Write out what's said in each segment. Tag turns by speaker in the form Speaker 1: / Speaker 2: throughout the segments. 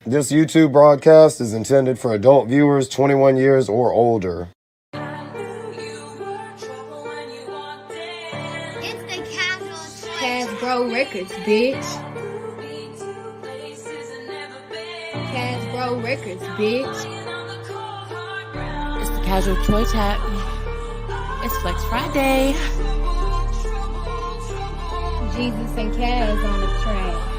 Speaker 1: This YouTube broadcast is intended for adult viewers 21 years or older.
Speaker 2: Bro Records, bitch. Bro Records, bitch.
Speaker 3: It's the Casual Toy Tap. It's Flex Friday.
Speaker 2: Jesus and Kaz on the track.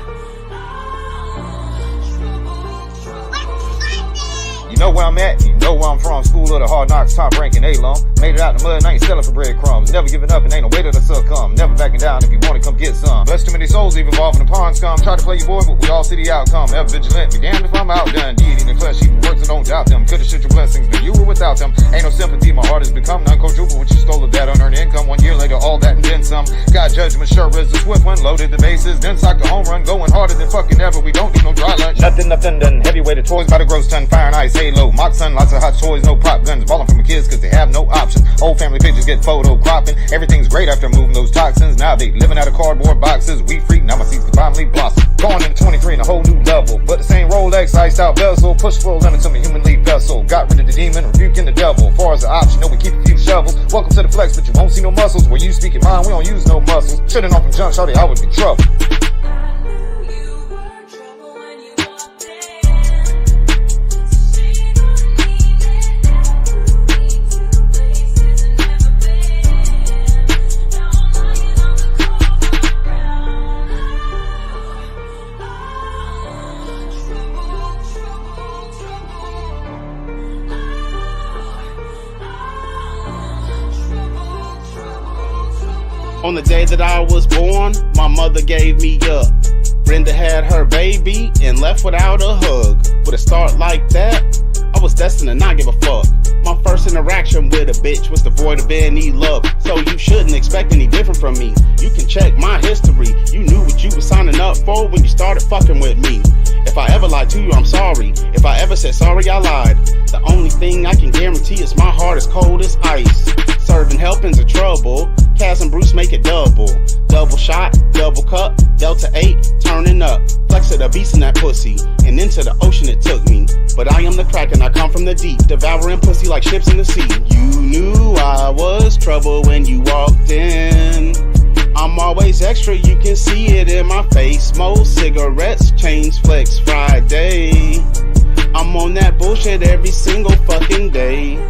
Speaker 4: You know where I'm at, you know where I'm from. School of the hard knocks, top ranking A-Lum. Made it out in the mud and I ain't selling for breadcrumbs. Never giving up and ain't no way to succumb. Never backing down if you wanna come get some. Bless too many souls, even evolving the pawns come. Try to play your boy, but we all see the outcome. Ever vigilant, be damned if I'm outdone. Deity in the flesh, even works and don't doubt them. Could've shit your blessings, but you were without them. Ain't no sympathy, my heart has become none. Quadruple what you stole of that unearned income. 1 year later, all that and then some. God judgment sure is a swift one. Loaded the bases, then socked the home run. Going harder than fucking ever. We don't need no dry lunch. Nothing done. Heavyweighted toys by the gross ton. Fire and ice, halo. Mock sun, lots of hot toys, no prop guns. Ballin' from the kids cause they have no options. Old family pictures get photo cropping. Everything's great after moving those toxins. Now they living out of cardboard boxes. We free, now my seats can finally blossom. Going into 23 in a whole new level. But the same Rolex, iced out bezel. Push full limit to my human lead vessel. Got rid of the demon, rebuking the devil. Far as the option, know we keep a few shovels. Welcome to the flex, but you won't see no muscles. Where you speak your mind, we don't use no muscles. Shouldn't know from jump, shawty, I would be trouble.
Speaker 5: On the day that I was born, my mother gave me up. Brenda had her baby and left without a hug. With a start like that, I was destined to not give a fuck. My first interaction with a bitch was devoid of any love. So you shouldn't expect any different from me. You can check my history. You knew what you were signing up for when you started fucking with me. If I ever lied to you, I'm sorry. If I ever said sorry, I lied. The only thing I can guarantee is my heart is cold as ice. Serving helpings of trouble. Kaz and Bruce make it double. Double shot, double cup, Delta 8, turning up. Flex of the beast in that pussy, and into the ocean it took me. But I am the Kraken, I come from the deep, devouring pussy like ships in the sea. You knew I was trouble when you walked in. I'm always extra, you can see it in my face. Smoke cigarettes, chains, Flex Friday. I'm on that bullshit every single fucking day.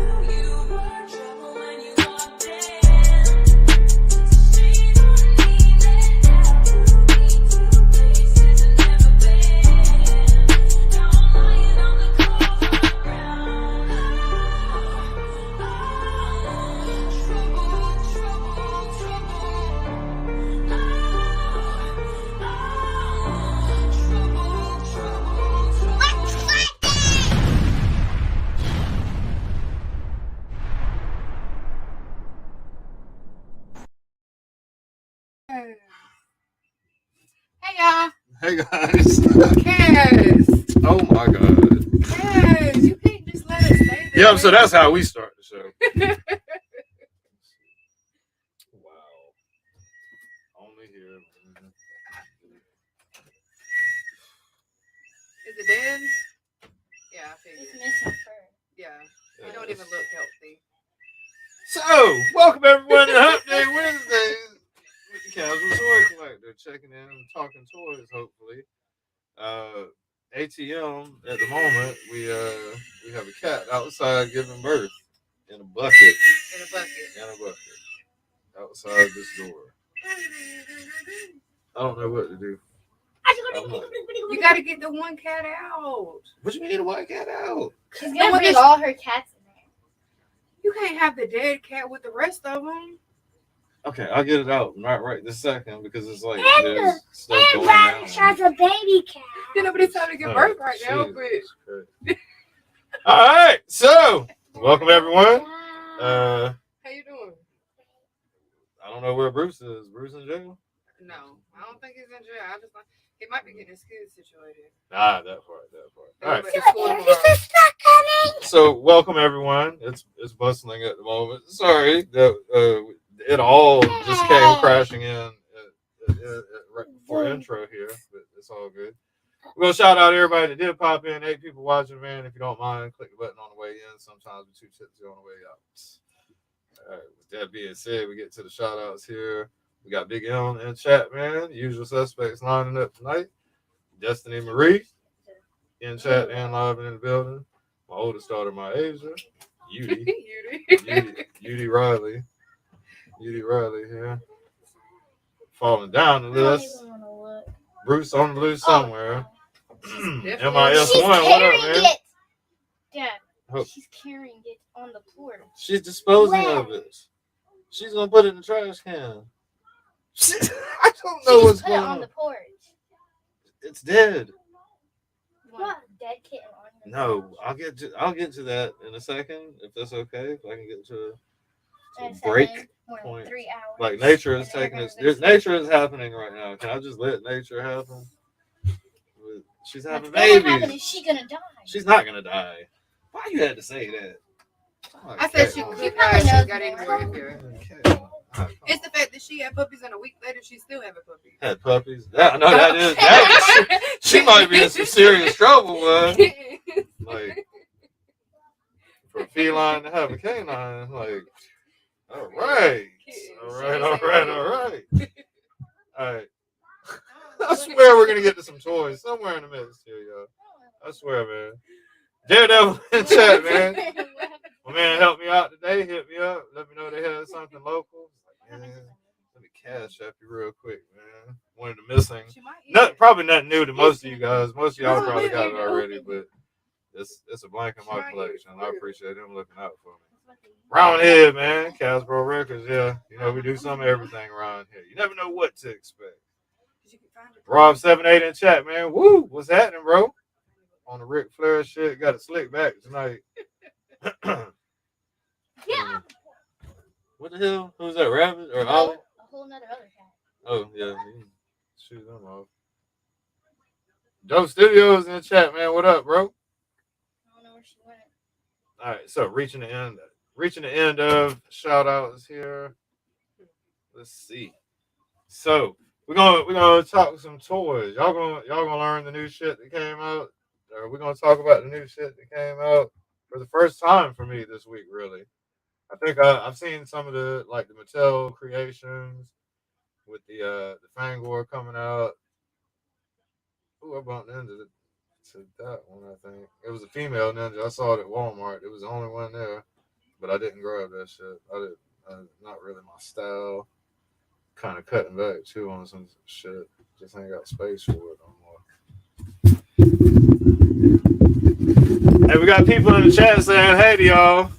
Speaker 2: Hey y'all.
Speaker 6: Hey guys.
Speaker 2: Kaz.
Speaker 6: Oh my god.
Speaker 2: Kaz, you can't just let us stay there.
Speaker 6: Yep, so that's how we start the show. Wow. Only here.
Speaker 2: Is it dead? Yeah, I figured.
Speaker 7: It's missing fur.
Speaker 2: Yeah. You don't even look healthy.
Speaker 6: So, welcome everyone to Hump-Day Wednesdays with the Casual Toy Collector. Checking in and talking toys, hopefully. ATM, at the moment, we have a cat outside giving birth in a bucket.
Speaker 2: In a bucket.
Speaker 6: Outside this door. I don't know what to do.
Speaker 2: You gotta get the one cat out.
Speaker 6: What you mean the white cat out?
Speaker 7: She's gonna bring all her cats in there.
Speaker 2: You can't have the dead cat with the rest of them.
Speaker 6: Okay, I'll get it out right this second because it's like
Speaker 7: And
Speaker 6: there's stuff going
Speaker 7: Brandon
Speaker 6: down.
Speaker 7: has a baby cat.
Speaker 2: Nobody's trying to give birth right now, but
Speaker 6: all right, so welcome everyone.
Speaker 2: how you doing?
Speaker 6: I don't know where Bruce is. Bruce in jail?
Speaker 2: No, I don't think he's in jail. I just he might be getting his kids situated.
Speaker 6: Ah, that part. All right.
Speaker 7: Coming.
Speaker 6: So welcome everyone. It's bustling at the moment. Sorry that it all just came crashing in right before intro here, but it's all good. We're going to shout out everybody that did pop in. 8 people watching, man. If you don't mind, click the button on the way in. Sometimes we're too tipsy on the way out. All right, with that being said, we get to the shout outs here. We got Big M in chat, man. Usual suspects lining up tonight. Destiny Marie in chat and live in the building. My oldest daughter, my Asia. Yudi. Yudi Riley. Yudi Riley here. Falling down the list. Bruce on the loose somewhere. MIS1, what up, man?
Speaker 7: It. Dad,
Speaker 6: Oh.
Speaker 7: she's carrying it on the porch.
Speaker 6: She's disposing of it. She's gonna put it in the trash can. I don't know what's
Speaker 7: put
Speaker 6: going
Speaker 7: it on
Speaker 6: on.
Speaker 7: the porch.
Speaker 6: It's dead.
Speaker 7: What? Dead kitten on the
Speaker 6: No,
Speaker 7: porch.
Speaker 6: I'll get to that in a second, if that's okay. If I can get to a
Speaker 7: And
Speaker 6: break
Speaker 7: more than
Speaker 6: point.
Speaker 7: 3 hours.
Speaker 6: Like nature is
Speaker 7: And then
Speaker 6: taking
Speaker 7: we're
Speaker 6: its.
Speaker 7: gonna go to
Speaker 6: Nature is happening right now. Can I just let nature happen? She's having
Speaker 7: What's gonna happen
Speaker 6: babies.
Speaker 7: is she gonna die.
Speaker 6: She's not gonna die. Why you had to say that?
Speaker 2: I said she
Speaker 7: She
Speaker 2: could
Speaker 7: probably
Speaker 2: die. She
Speaker 7: knows
Speaker 2: got any
Speaker 7: more.
Speaker 2: more here.
Speaker 6: Okay.
Speaker 2: It's the fact that she had puppies and a week later she still having puppies.
Speaker 6: Had puppies. That, no, that is that. She might be in some serious trouble, man. Like for a feline to have a canine, like, all right. All right. I swear we're gonna get to some toys somewhere in the midst here, yo. I swear, man. Daredevil in chat, man. My man helped me out today. Hit me up. Let me know they had something local. Like, man, let me cash app you real quick, man. One of the missing. Probably nothing new to most of you guys. Most of y'all probably got it already, but it's a blank in my collection. I appreciate him looking out for me. Roundhead, man. Casbro Records, yeah. You know, we do some of everything around here. You never know what to expect. Rob78 in chat, man. Woo! What's happening, bro? On the Ric Flair shit. Got it slick back tonight.
Speaker 7: Yeah.
Speaker 6: What the hell? Who's that, Rabbit or
Speaker 7: No,
Speaker 6: Ollie?
Speaker 7: a whole nother other cat.
Speaker 6: Oh, yeah. Shoot them off. Dope Studios in chat, man. What up, bro?
Speaker 7: I don't know where she went.
Speaker 6: All right, so reaching the end of shout outs here. Let's see. So we're gonna talk some toys. Y'all gonna learn the new shit that came out. We're gonna talk about the new shit that came out for the first time for me this week. Really, I think I've seen some of the like the Mattel creations with the Fangor coming out. Ooh, I bumped into that one. I think it was a female ninja. I saw it at Walmart. It was the only one there, but I didn't grab that shit. Not really my style. Kind of cutting back too on some shit. Just ain't got space for it no more. Hey, we got people in the chat saying hey to y'all.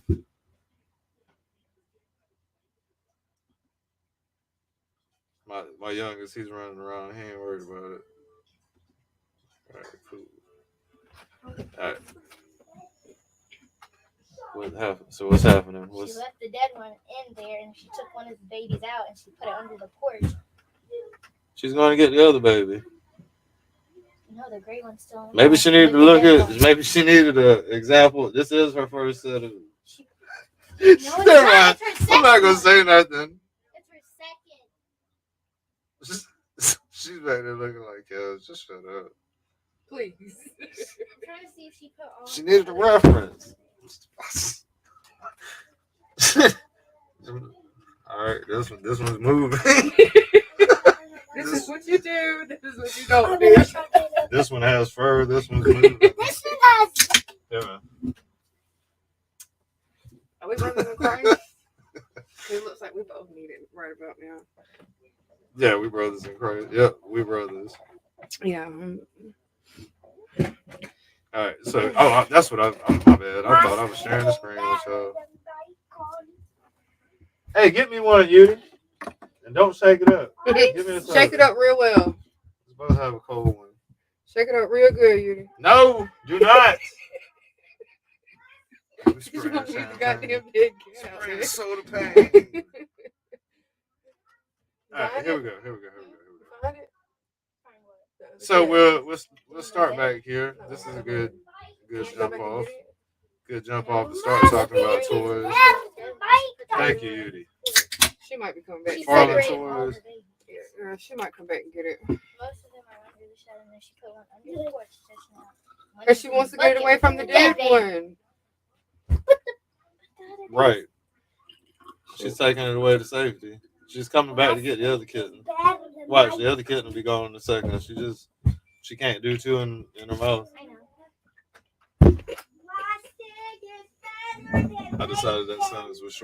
Speaker 6: My youngest, he's running around. He ain't worried about it. All right, cool. All right. What happened? So what's happening?
Speaker 7: She left the dead one in there, and she took one of the babies out, and she put it under the porch.
Speaker 6: She's going to get the other baby.
Speaker 7: No, the gray one's still.
Speaker 6: Maybe she needed to look at. Maybe she needed an example. This is her first set of. Never mind. I'm not gonna say nothing.
Speaker 7: It's her second.
Speaker 6: She's back there looking like Kels. Just shut up.
Speaker 2: Please.
Speaker 7: I'm trying to see if she put all.
Speaker 6: She needed a reference. All right, this one's moving.
Speaker 2: This is what you do. This is what you don't do.
Speaker 6: This one has fur. This one's moving.
Speaker 7: This one has.
Speaker 6: Yeah, man.
Speaker 2: Are we brothers in Christ? It looks like we both need it right about now.
Speaker 6: Yeah, we brothers in Christ. Yep, we brothers.
Speaker 2: Yeah.
Speaker 6: All right, so that's what I'm my bad. I thought I was sharing the screen with y'all. Hey, get me one, Yudi, and don't shake it up. Give me a
Speaker 2: Shake it up real well.
Speaker 6: We're supposed to have a cold one.
Speaker 2: Shake it up real good, Yudi.
Speaker 6: No, do not.
Speaker 2: You don't need the goddamn big cat out there.
Speaker 6: Soda pain. All right, here we go.
Speaker 2: Find it?
Speaker 6: So we'll start back here. This is a good jump off. Good jump off to start talking about toys. Thank you, Yudi.
Speaker 2: She might be coming back.
Speaker 7: She
Speaker 6: Farland
Speaker 7: separated all
Speaker 6: toys.
Speaker 7: the babies.
Speaker 2: Yeah, she might come back and get it.
Speaker 7: Most of them are under shut, and then she put one under the porch just now.
Speaker 2: Because she wants to get away from the dead one.
Speaker 6: Right. She's taking it away to safety. She's coming back to get the other kitten. Watch, the other kitten will be gone in a second. She can't do two in her mouth.
Speaker 7: I know.
Speaker 6: I decided that sentence was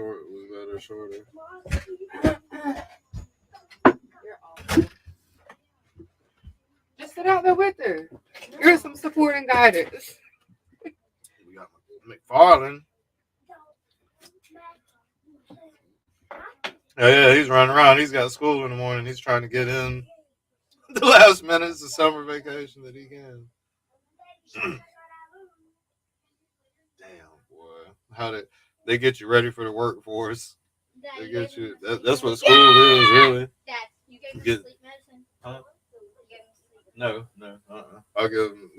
Speaker 6: better shorter.
Speaker 2: You're awful. Just sit out there with her. Give her some support and guidance.
Speaker 6: We got McFarland. Yeah, he's running around. He's got school in the morning. He's trying to get in the last minutes of summer vacation that he can. Damn, boy. How did they get you ready for the workforce? They get you. That's what school is, really.
Speaker 7: Dad, you gave him
Speaker 6: Get-
Speaker 7: sleep medicine?
Speaker 6: Huh?
Speaker 7: You gave him sleep
Speaker 6: No. I'll give him.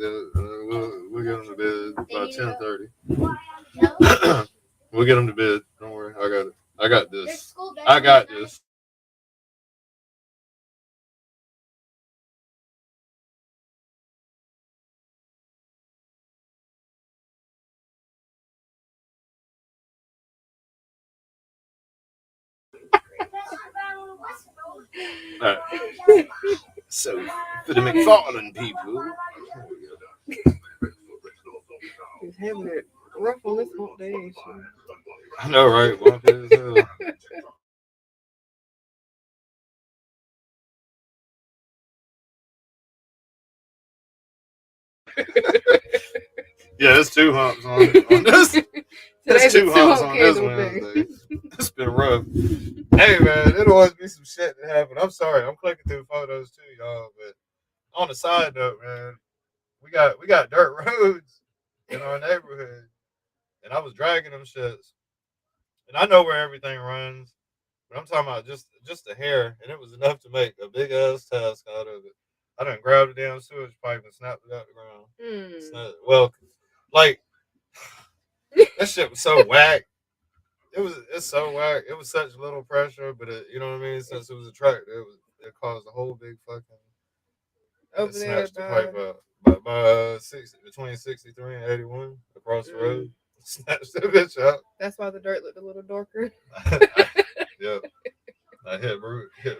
Speaker 6: We'll get him to bed by 10:30.
Speaker 7: No?
Speaker 6: We'll get him to bed. Don't worry. I got it. I got
Speaker 7: There's
Speaker 6: this.
Speaker 7: school
Speaker 6: I got
Speaker 7: bedtime.
Speaker 6: this. All right. So for the McFarland people,
Speaker 2: He's having it rough on this Hump-Day.
Speaker 6: I know, right? Bumpy as hell. Yeah, there's two humps on this. There's two humps on this Wednesday. It's been rough. Hey man, it'll always be some shit that happen. I'm sorry, I'm clicking through photos too, y'all. But on the side note, man, we got dirt roads in our neighborhood, and I was dragging them shits, and I know where everything runs, but I'm talking about just a hair, and it was enough to make a big ass task out of it. I done grabbed the damn sewage pipe and snapped it out the ground. Well, like that shit was so whack. It's so whack. It was such little pressure, but you know what I mean. Since it was a tractor, it caused a whole big fucking.
Speaker 2: Over
Speaker 6: It
Speaker 2: there
Speaker 6: snatched the pipe out by 60 between 63 and 81 across the road. Snatched that bitch out.
Speaker 2: That's why the dirt looked a little darker.
Speaker 6: Yep. I hit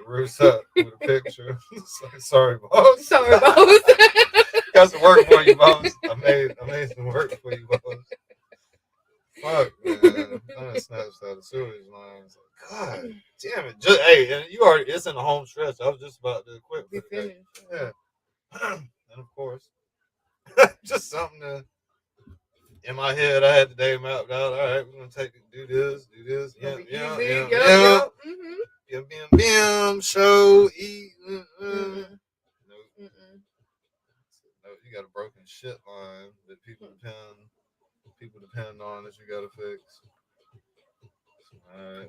Speaker 6: Bruce up with a picture. It's like, sorry, boss.
Speaker 2: Sorry, boss.
Speaker 6: Got some work for you, boss. I made some work for you, boss. Fuck, man. I done snatched out the sewage lines. God damn it. Hey, and you already, it's in the home stretch. I was just about to quit.
Speaker 2: Be finished.
Speaker 6: Yeah. And of course, just something to, in my head, I had the day mapped out. All right, we're going to do this. Bam, show, eat. No, you got a broken shit line that people depend on that you got to fix. All right.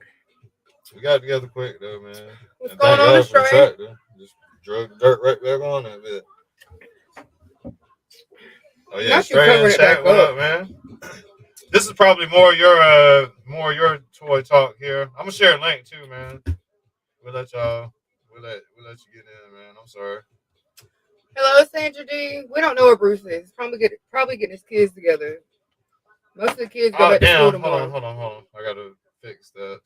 Speaker 6: We got together quick, though, man.
Speaker 2: What's going on the tractor?
Speaker 6: Just drug the dirt right back on that bit. Oh yeah,
Speaker 2: Not you
Speaker 6: straight in
Speaker 2: covering it
Speaker 6: chat.
Speaker 2: back
Speaker 6: What
Speaker 2: up.
Speaker 6: up, man? This is probably more your toy talk here. I'm gonna share a link too, man. We'll let you get in, man. I'm sorry.
Speaker 2: Hello, Sandra D. We don't know where Bruce is. Probably getting his kids together. Most of the kids go back to school tomorrow.
Speaker 6: Hold on. I gotta fix that.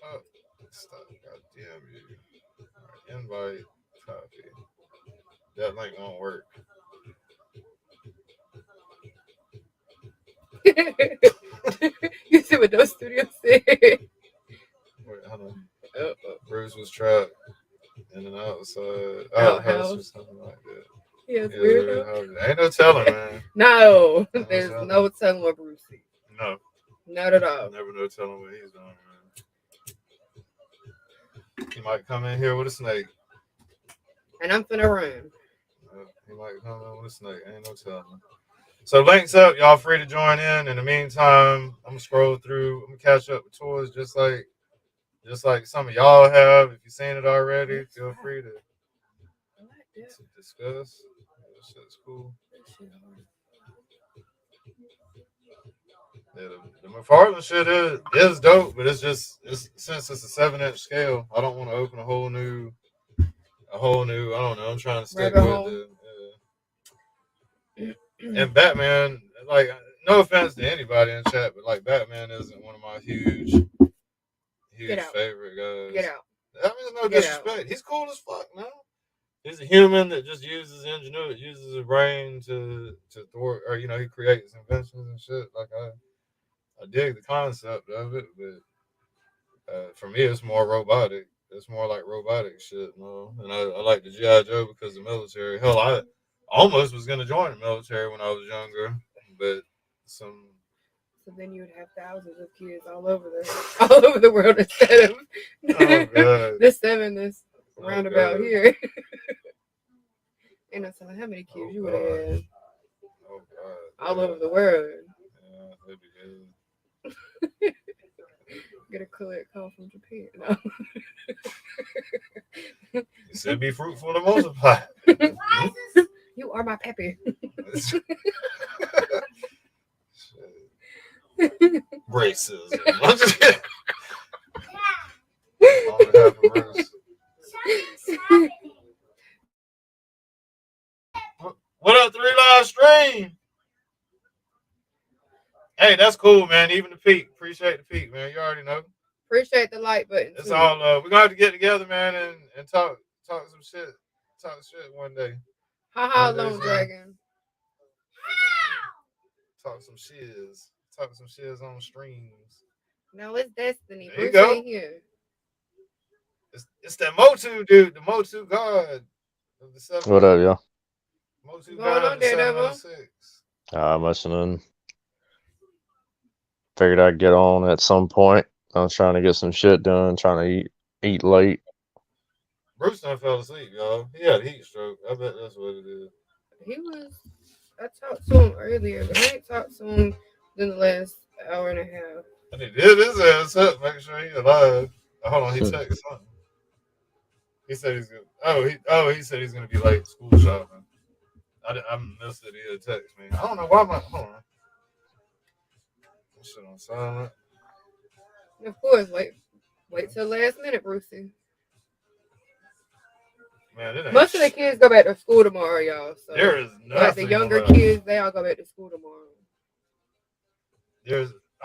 Speaker 6: Oh, stop. God damn you. Invite copy. That link won't work.
Speaker 2: You see what those studios said?
Speaker 6: Wait, hold on. Bruce was trapped in an outside outhouse or something like that.
Speaker 2: Yeah, it's weird though.
Speaker 6: Ain't no telling, man.
Speaker 2: No, there's no telling what Bruce sees.
Speaker 6: No.
Speaker 2: Not at all.
Speaker 6: Never know telling what he's doing, man. He might come in here with a snake.
Speaker 2: And I'm finna run.
Speaker 6: He might come in with a snake. Ain't no telling. So links up, y'all free to join in. In the meantime, I'm gonna scroll through. I'm gonna catch up with tours just like some of y'all have. If you've seen it already, feel free to discuss. This shit's cool. Yeah, the McFarland shit is dope, but since it's a 7-inch scale, I don't want to open a whole new a whole new. I don't know. I'm trying to stick
Speaker 2: Rabbit
Speaker 6: with
Speaker 2: hole.
Speaker 6: the. And Batman, like, no offense to anybody in chat, but like Batman isn't one of my huge
Speaker 2: Get out.
Speaker 6: favorite guys.
Speaker 2: Get out.
Speaker 6: I mean, there's no
Speaker 2: Get
Speaker 6: disrespect. He's cool as fuck, man. He's a human that just uses ingenuity, uses his brain to thwart, or he creates inventions and shit. Like I dig the concept of it, but for me, it's more robotic. It's more like robotic shit, And I like the GI Joe because the military. Hell, I almost was gonna join the military when I was younger, but some.
Speaker 2: So then you would have thousands of kids all over the world instead of the 7 that's roundabout here. And I'm telling how many kids you would have had all over the world.
Speaker 6: Yeah, that'd be good.
Speaker 2: Get a call from Japan. No.
Speaker 6: You said be fruitful and multiply.
Speaker 2: You are my peppy.
Speaker 6: Racism. What up, 3 Live Stream? Hey, that's cool, man. Even the peak. Appreciate the peak, man. You already know.
Speaker 2: Appreciate the like button.
Speaker 6: It's all we're gonna have to get together, man, and talk some shit. Talk shit one day.
Speaker 2: Ha Lone Dragon.
Speaker 6: Talk some shiz. Talk some shiz on streams.
Speaker 2: No, it's Destiny.
Speaker 6: There you
Speaker 2: Bruce
Speaker 6: go.
Speaker 2: ain't here.
Speaker 6: It's that Motu dude, the Motu god of the 7.
Speaker 8: What up, y'all?
Speaker 6: Motu
Speaker 2: Going
Speaker 6: god
Speaker 2: on
Speaker 6: of the
Speaker 2: there, Devil?
Speaker 6: 706.
Speaker 8: I'm listening. Figured I'd get on at some point. I was trying to get some shit done, trying to eat late.
Speaker 6: Bruce done fell asleep, y'all. He had a heat stroke. I bet that's what it is.
Speaker 2: I talked to him earlier, but I ain't talked to him in the last hour and a half.
Speaker 6: And he did his ass up, make sure he's alive. Hold on, he texted something. He said he's gonna. He said he's gonna be late school shopping. I missed it. He had text me. I don't know why hold on. Shit on silent.
Speaker 2: Of course, wait till last minute, Brucey.
Speaker 6: Man,
Speaker 2: most of the kids go back to school tomorrow, y'all. So
Speaker 6: there is nothing.
Speaker 2: Like the younger kids, they all go back to school tomorrow.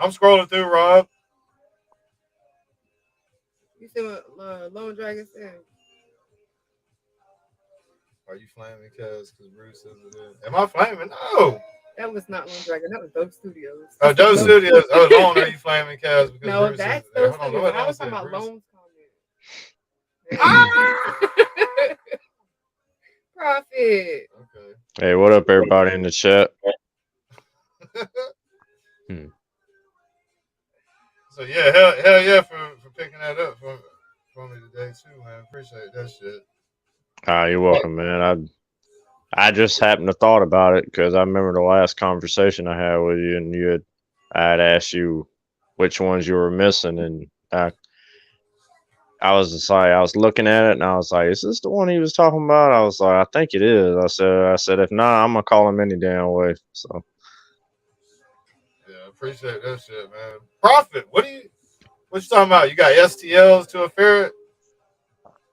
Speaker 6: I'm scrolling through, Rob.
Speaker 2: You see what Lone Dragon said?
Speaker 6: Are you flaming, Kaz? Because Bruce isn't there. Am I flaming? No.
Speaker 2: That was not Lone Dragon. That was Dope Studios.
Speaker 6: Oh, Dope Studios. Oh, Lone, are you flaming, Kaz? Because
Speaker 2: no,
Speaker 6: Bruce
Speaker 2: that's
Speaker 6: Dope
Speaker 2: Studios. I was talking about Lone's comment. Profit.
Speaker 6: Okay.
Speaker 8: Hey, what up, everybody in the chat?
Speaker 6: So yeah, hell yeah for picking that up for me today too, man. Appreciate that shit.
Speaker 8: You're welcome, man. I just happened to thought about it because I remember the last conversation I had with you, and I had asked you which ones you were missing, and I was just like, I was looking at it, and I was like, "Is this the one he was talking about?" I was like, "I think it is." I said, if not, I'm gonna call him any damn way. So.
Speaker 6: Yeah, appreciate that shit, man. Profit. What you talking about? You got STLs to a ferret?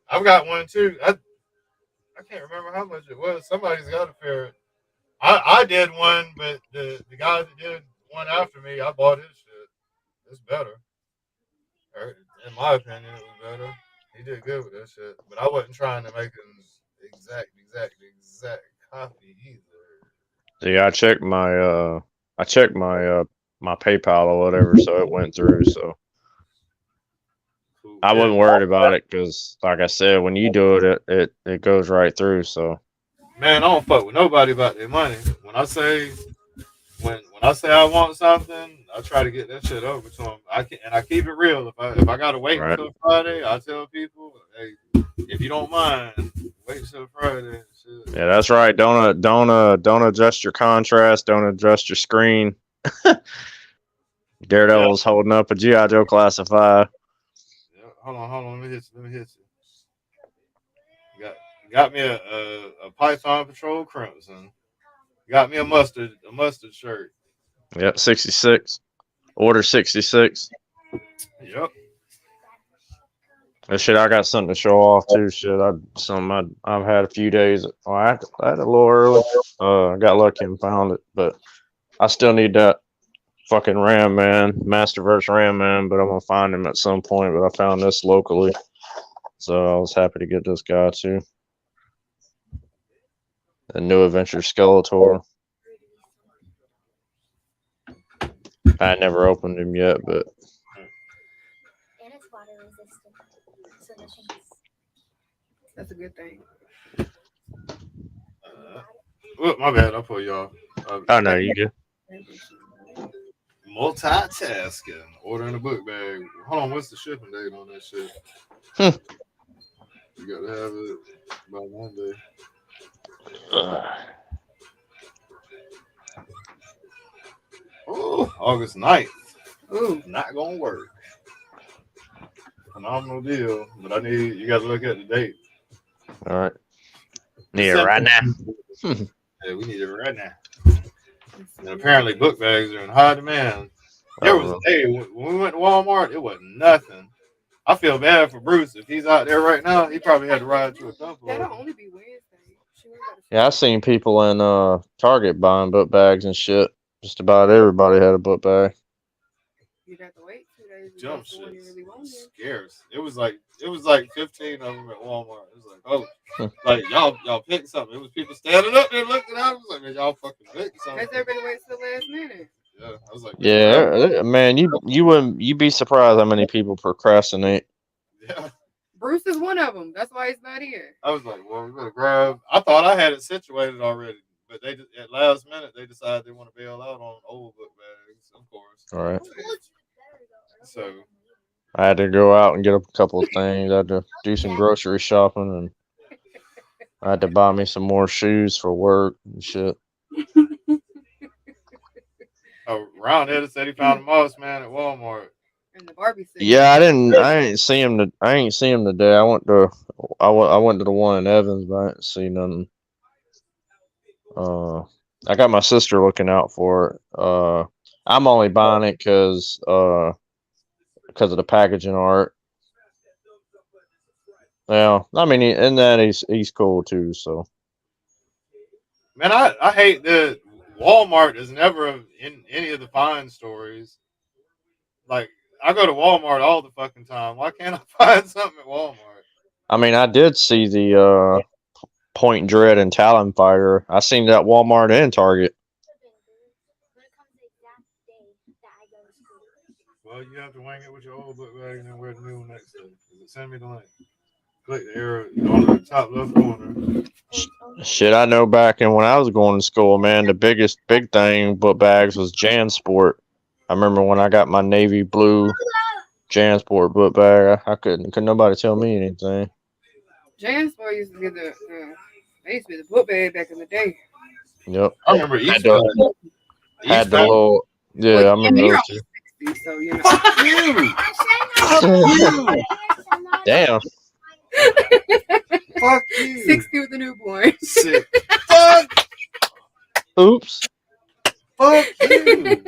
Speaker 6: I've got one too. I can't remember how much it was. Somebody's got a ferret. I did one, but the guy that did one after me, I bought his shit. It's better. In my opinion, it was better. He did good with that shit. But I wasn't trying to make an exact copy either.
Speaker 8: See, I checked my my PayPal or whatever, so it went through. So cool. I wasn't worried about it because, like I said, when you do it, it goes right through. So
Speaker 6: man, I don't fuck with nobody about their money. When I say I want something, I try to get that shit over to them. I keep it real. If I gotta wait until Friday, I tell people, hey, if you don't mind, wait till Friday. Shit.
Speaker 8: Yeah, that's right. Don't adjust your contrast. Don't adjust your screen. Daredevil's holding up a G.I. Joe classified.
Speaker 6: Yeah, hold on. Let me hit you. Got me a Python Patrol Crimson. Got me a mustard shirt.
Speaker 8: Yep, 66. Order 66.
Speaker 6: Yep.
Speaker 8: And shit, I got something to show off too. Shit, I've had a few days. Well, I had a little early. I got lucky and found it, but I still need that fucking Ram Man, Masterverse Ram Man. But I'm gonna find him at some point. But I found this locally, so I was happy to get this guy too. The New Adventure Skeletor. I never opened him yet, but
Speaker 7: And it's water resistant. So nothing's
Speaker 2: That's a good thing.
Speaker 6: Oh, my bad. I'll pull y'all.
Speaker 8: oh no, you good.
Speaker 6: Multitasking. Ordering a book bag. Hold on, what's the shipping date on that shit? You gotta have it by Monday. Oh, August 9th.
Speaker 2: Ooh.
Speaker 6: Not gonna work. Phenomenal deal, but you gotta look at the date.
Speaker 8: All right. Need it right now.
Speaker 6: Yeah, we need it right now. And apparently book bags are in high demand. There was a day when we went to Walmart, it was nothing. I feel bad for Bruce. If he's out there right now, he probably had to ride to a couple.
Speaker 2: That'll only be Wednesday.
Speaker 8: Yeah, I seen people in Target buying book bags and shit. Just about everybody had a book bag.
Speaker 2: You'd have to wait 2 days.
Speaker 6: Jump shit. Scarce. It was like 15 of them at Walmart. It was like, oh, like y'all picked something. It was people standing up there looking out. It was like, man, y'all fucking picked something.
Speaker 2: Has everybody wait till the last minute?
Speaker 6: Yeah, I was like,
Speaker 8: yeah, man, you'd be surprised how many people procrastinate.
Speaker 6: Yeah.
Speaker 2: Bruce is one of them. That's why he's not here.
Speaker 6: I was like, well, we better grab. I thought I had it situated already, but they at last minute they decided they want to bail out on old book bags, of course.
Speaker 8: All right.
Speaker 6: So
Speaker 8: I had to go out and get a couple of things. I had to do some grocery shopping, and I had to buy me some more shoes for work and shit.
Speaker 6: Oh, Roundhead said he found a mouse man at Walmart.
Speaker 2: And the Barbie section.
Speaker 8: Yeah, I ain't see him. I ain't see him today. I went to the one in Evans, but I didn't see nothing. I got my sister looking out for it. I'm only buying it because of the packaging art. Well, I mean, in that he's cool too. So,
Speaker 6: Man, I hate that Walmart is never in any of the fine stories. Like, I go to Walmart all the fucking time. Why can't I find something at Walmart?
Speaker 8: I mean, I did see the Point Dread and Talon Fighter. I seen that at Walmart and Target.
Speaker 6: Well, you have to wing it with your old book bag and then wear the new one next to it. Send me the link. Click the arrow on the top left corner.
Speaker 8: Shit, I know back in when I was going to school, man, the big thing book bags was JanSport. I remember when I got my navy blue JanSport book bag, I couldn't nobody tell me anything.
Speaker 2: JanSport used to be they used to be the book bag back in the day.
Speaker 8: Yep.
Speaker 6: I remember
Speaker 8: had the little, yeah, I remember those two.
Speaker 2: 60, so you know.
Speaker 8: Damn.
Speaker 6: Fuck you.
Speaker 2: 60 with the newborn.
Speaker 6: Sick. Fuck.
Speaker 8: Oops.
Speaker 6: Fuck you.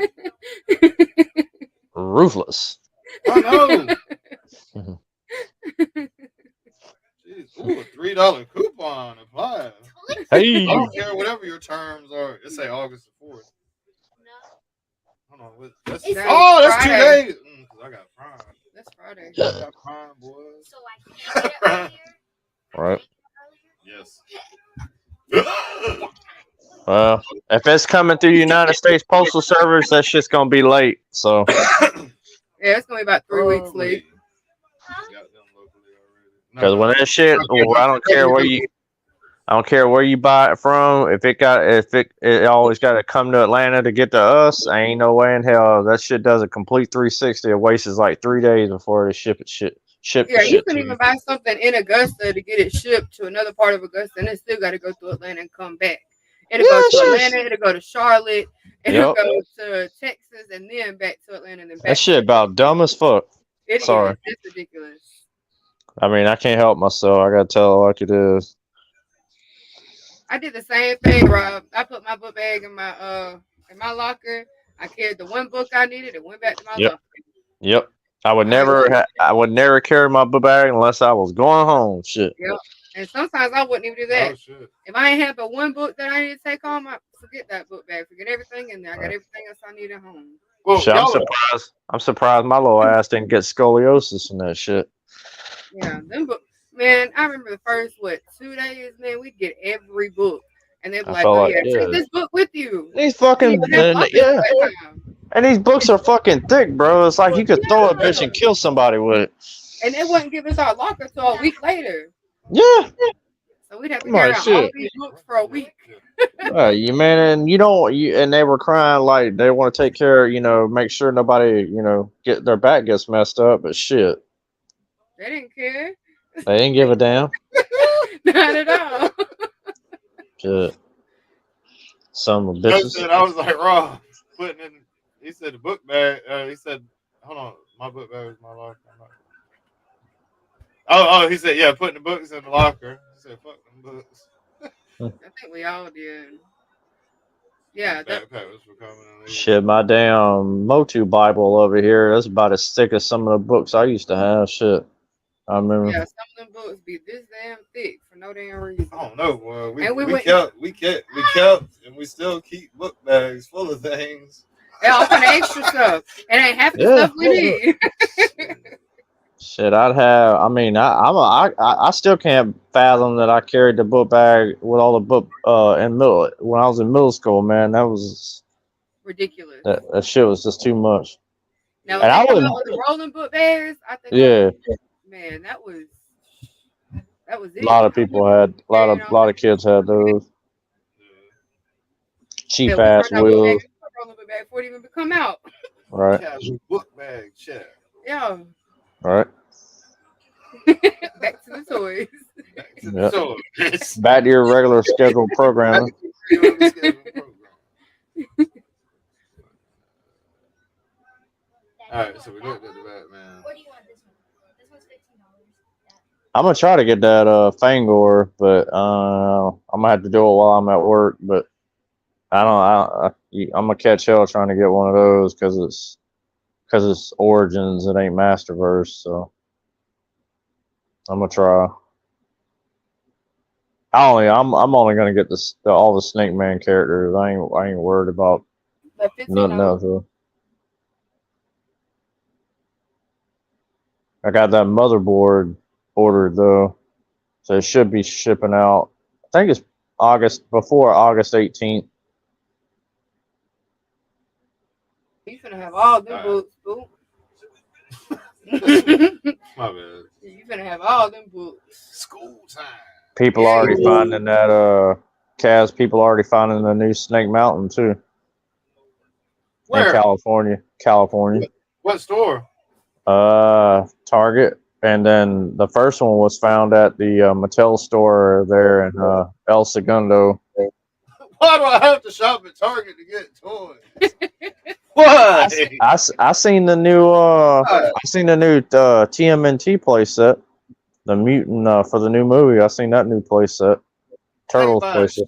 Speaker 8: Ruthless.
Speaker 6: I know. Jeez. Ooh, a $3 coupon applied.
Speaker 8: Hey.
Speaker 6: I don't care whatever your terms are. It say August the 4th. Hold on. That's 2 days. I got Prime.
Speaker 2: That's Friday.
Speaker 6: I got Prime, boys.
Speaker 7: So I can get it earlier.
Speaker 8: Right.
Speaker 6: Yes.
Speaker 8: Well, if it's coming through United States Postal Service, that shit's gonna be late. So.
Speaker 2: Yeah, it's gonna be about 3 weeks late.
Speaker 8: Because when that shit, I don't care where you buy it from. If it always got to come to Atlanta to get to us. Ain't no way in hell that shit does a complete 360. It wastes like 3 days before they ship it.
Speaker 2: Yeah, you can even buy something in Augusta to get it shipped to another part of Augusta, and it still got to go through Atlanta and come back. It'll go to Atlanta, it'll go to Charlotte, it'll go to Texas, and then back to Atlanta, and then back.
Speaker 8: That shit about dumb as fuck. Sorry.
Speaker 2: It's ridiculous.
Speaker 8: I mean, I can't help myself. I gotta tell it like it is.
Speaker 2: I did the same thing, Rob. I put my book bag in my locker. I carried the one book I needed and went back to my locker.
Speaker 8: Yep. I would never carry my book bag unless I was going home. Shit.
Speaker 2: Yep. And sometimes I wouldn't even do that.
Speaker 6: Oh shit.
Speaker 2: If I ain't had but one book that I need to take home, I forget that book bag. Forget everything in there. I got
Speaker 8: Right.
Speaker 2: everything else I need at home.
Speaker 6: Well,
Speaker 8: Shit,
Speaker 6: y'all,
Speaker 8: I'm surprised my little ass didn't get scoliosis and that shit.
Speaker 2: Yeah, them book. Man, I remember the first 2 days. Man, we'd get every book, and they'd be
Speaker 8: I
Speaker 2: like,
Speaker 8: felt
Speaker 2: "Oh
Speaker 8: like,
Speaker 2: yeah,
Speaker 8: yeah.
Speaker 2: take this book with you."
Speaker 8: These
Speaker 2: You
Speaker 8: fucking
Speaker 2: don't have office
Speaker 8: yeah,
Speaker 2: that time.
Speaker 8: and these books are fucking thick, bro. It's like you could throw a bitch and kill somebody with it.
Speaker 2: And they wouldn't give us our locker till a week later.
Speaker 8: Yeah,
Speaker 2: So we'd have to
Speaker 8: I'm
Speaker 2: carry
Speaker 8: like,
Speaker 2: out all
Speaker 8: shit.
Speaker 2: these books for a week.
Speaker 8: You man, and you don't. And they were crying like they want to take care. Make sure nobody, get their back gets messed up. But shit,
Speaker 2: They didn't care.
Speaker 8: they didn't give a damn.
Speaker 2: Not at all.
Speaker 8: Shit, some of
Speaker 6: Joe
Speaker 8: bitches.
Speaker 6: said I was like Rob putting in. He said the book bag. He said, "Hold on, my book bag is my locker." Oh, he said, "Yeah, putting the books in the locker." He said, "Fuck them books."
Speaker 2: I think we all did. Yeah,
Speaker 6: Backpack was for coming in.
Speaker 8: Shit, my damn Motu Bible over here. That's about as thick as some of the books I used to have. Shit, I remember.
Speaker 2: yeah. Some of them books be this damn thick for no damn reason.
Speaker 6: I don't know, boy.
Speaker 2: And we went-
Speaker 6: we kept, and we still keep book bags full of things.
Speaker 2: Yeah, all kind of extra stuff. It ain't half the
Speaker 8: Yeah.
Speaker 2: stuff we need.
Speaker 8: Shit, I'd have. I mean, I still can't fathom that I carried the book bag with all the book when I was in middle school. Man, that was
Speaker 2: Ridiculous.
Speaker 8: that shit was just too much.
Speaker 2: Now,
Speaker 8: And I
Speaker 2: when they come
Speaker 8: wouldn't-
Speaker 2: out with the rolling book bags, I think,
Speaker 8: Yeah,
Speaker 2: man, that was it.
Speaker 8: a lot of people had a lot of kids had those cheap
Speaker 2: Yeah, we
Speaker 8: ass
Speaker 2: brought that book
Speaker 8: wheels,
Speaker 2: bag, rolling book bag before it even come out.
Speaker 8: right?
Speaker 6: Casual book bag check.
Speaker 2: Yeah.
Speaker 8: Right.
Speaker 2: Back to the toys.
Speaker 6: Back to
Speaker 8: Yep.
Speaker 6: the toys.
Speaker 8: Back to your regular scheduled programming.
Speaker 6: All right, so we looked at the Batman.
Speaker 7: What do you want this one? This one's $15.
Speaker 8: I'm gonna try to get that Fangor, but I'm gonna have to do it while I'm at work. But I'm gonna catch hell trying to get one of those because it's Origins. It ain't Masterverse, so I'm gonna try. I'm only gonna get all the Snake Man characters. I ain't worried about
Speaker 2: But 15
Speaker 8: nothing else. I got that motherboard ordered though, so it should be shipping out. I think it's before August 18th.
Speaker 2: You finna have all them books, boo.
Speaker 6: My bad.
Speaker 2: You finna have all them books.
Speaker 6: School time.
Speaker 8: People
Speaker 2: Yeah.
Speaker 8: already finding that Kaz. People already finding the new Snake Mountain too.
Speaker 6: Where?
Speaker 8: In California.
Speaker 6: What store?
Speaker 8: Target, and then the first one was found at the Mattel store there in El Segundo.
Speaker 6: Why do I have to shop at Target to get toys?
Speaker 8: What? I seen the new TMNT playset, the mutant for the new movie. I seen that new playset, Turtles playset.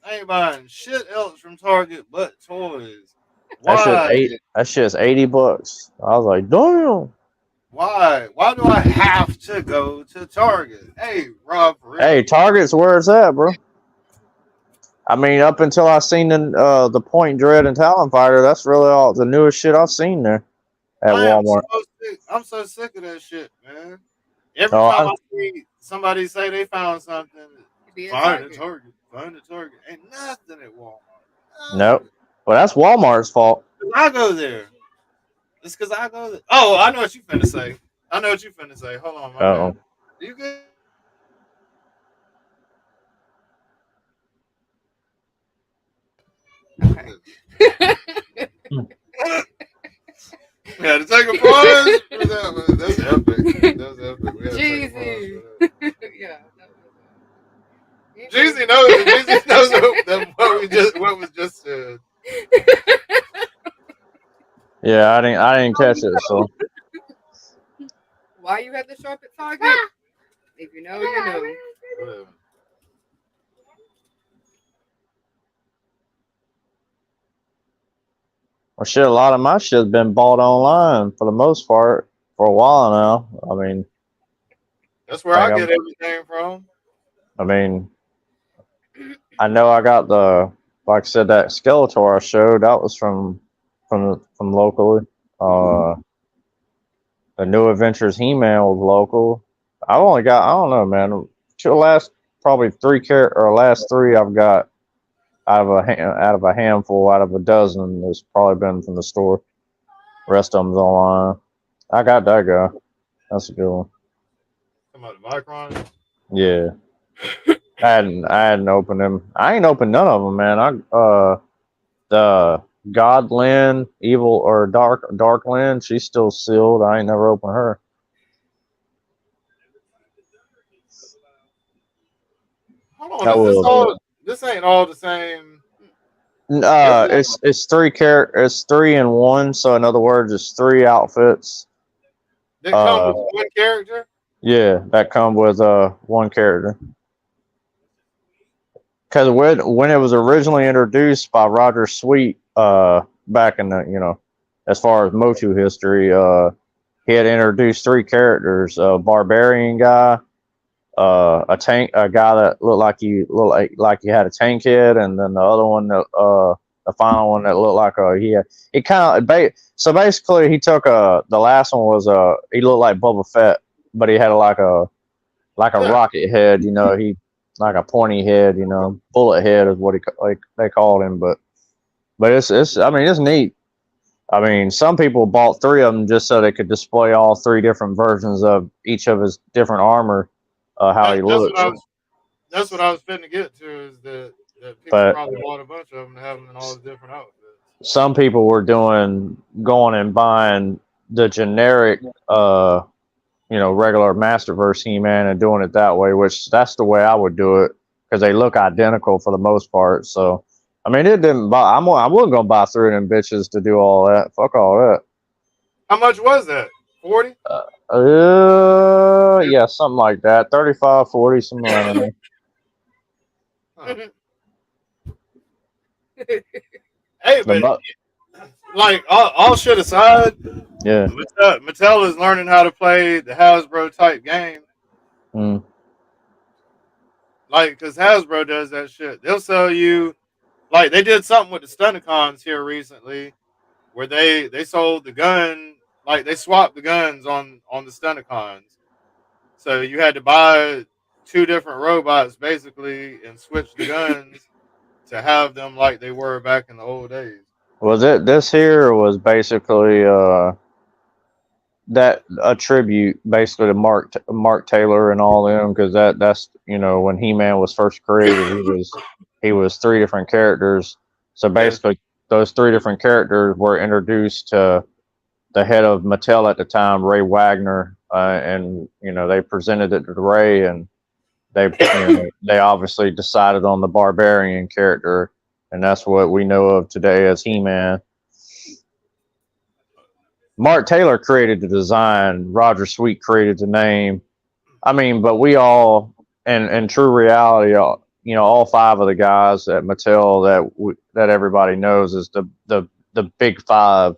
Speaker 6: I ain't buying shit else from Target but toys. Why?
Speaker 8: That shit's $80. I was like, damn.
Speaker 6: Why? Why do I have to go to Target? Hey, Rob. For real.
Speaker 8: Hey, Target's where it's at, bro. I mean, up until I seen the Point Dread and Talon Fighter, that's really all the newest shit I've seen there at Walmart.
Speaker 6: I'm so sick of that shit, man. Every time I see somebody say they found something, find at Target. Ain't nothing at Walmart.
Speaker 8: Nope. Well, that's Walmart's fault.
Speaker 6: I go there. It's because I go there. Oh, I know what you finna say. Hold on, my
Speaker 8: Uh-oh.
Speaker 6: man. You good? We had to take a pause for that one. That's epic. We had to take a pause for that.
Speaker 2: Yeah.
Speaker 6: Jeezy knows what was just said.
Speaker 8: Yeah, I didn't catch it. So
Speaker 2: Why you had to show up at Target? If you know, you know.
Speaker 6: Whatever.
Speaker 8: well, shit. A lot of my shit's been bought online for the most part. for a while now. I mean,
Speaker 6: That's where I
Speaker 8: think
Speaker 6: get everything from.
Speaker 8: I mean, I know I got like I said, that Skeletor I showed. That was from locally. The New Adventures He-Man was local. I've only got, I don't know, man. To the last probably last three I've got out of a handful, out of a dozen, has probably been from the store. The rest of them's online. I got that guy. That's a good one.
Speaker 6: Come out the Micron.
Speaker 8: Yeah. I hadn't opened them. I ain't opened none of them, man. The Godland, Evil or Darkland, she's still sealed. I ain't never opened her.
Speaker 6: Hold on, this ain't all the same.
Speaker 8: It's it's 3 in 1. So in other words, it's 3 outfits.
Speaker 6: That come with one character.
Speaker 8: Yeah, that come with one character. Because when it was originally introduced by Roger Sweet, back in the as far as Motu history, he had introduced 3 characters: a barbarian guy, a guy that looked like he had a tank head, and then the other one the final one that looked like it kind of so basically he took the last one was he looked like Boba Fett, but he had like a rocket head, he like a pointy head, bullet head is what they called him, but it's I mean it's neat. I mean, some people bought 3 of them just so they could display all 3 different versions of each of his different armor, how he looks.
Speaker 6: That's what I was fitting to get to, is that people probably bought a bunch of them to have them in all the different outfits.
Speaker 8: Some people were going and buying the generic, regular Masterverse He-Man and doing it that way, which that's the way I would do it because they look identical for the most part. So, I mean, it didn't buy. I wasn't gonna buy 3 of them bitches to do all that. Fuck all that.
Speaker 6: How much was that? 40?
Speaker 8: Yeah, something like that. 35, 40, something like that.
Speaker 6: Hey, but like all shit aside,
Speaker 8: yeah,
Speaker 6: Mattel is learning how to play the Hasbro type game. Like, because Hasbro does that shit. They'll sell you, like they did something with the Stunticons here recently, where they sold the gun, like they swapped the guns on the Stunticons. So you had to buy 2 different robots basically and switch the guns to have them like they were back in the old days.
Speaker 8: Was it this here was basically that a tribute basically to Mark Taylor and all them, because that's when He-Man was first created, he was 3 different characters. So basically those 3 different characters were introduced to the head of Mattel at the time, Ray Wagner, and they presented it to Ray, and they obviously decided on the barbarian character, and that's what we know of today as He-Man. Mark Taylor created the design. Roger Sweet created the name. I mean, but we all, in true reality, all 5 of the guys at Mattel that everybody knows is the big 5.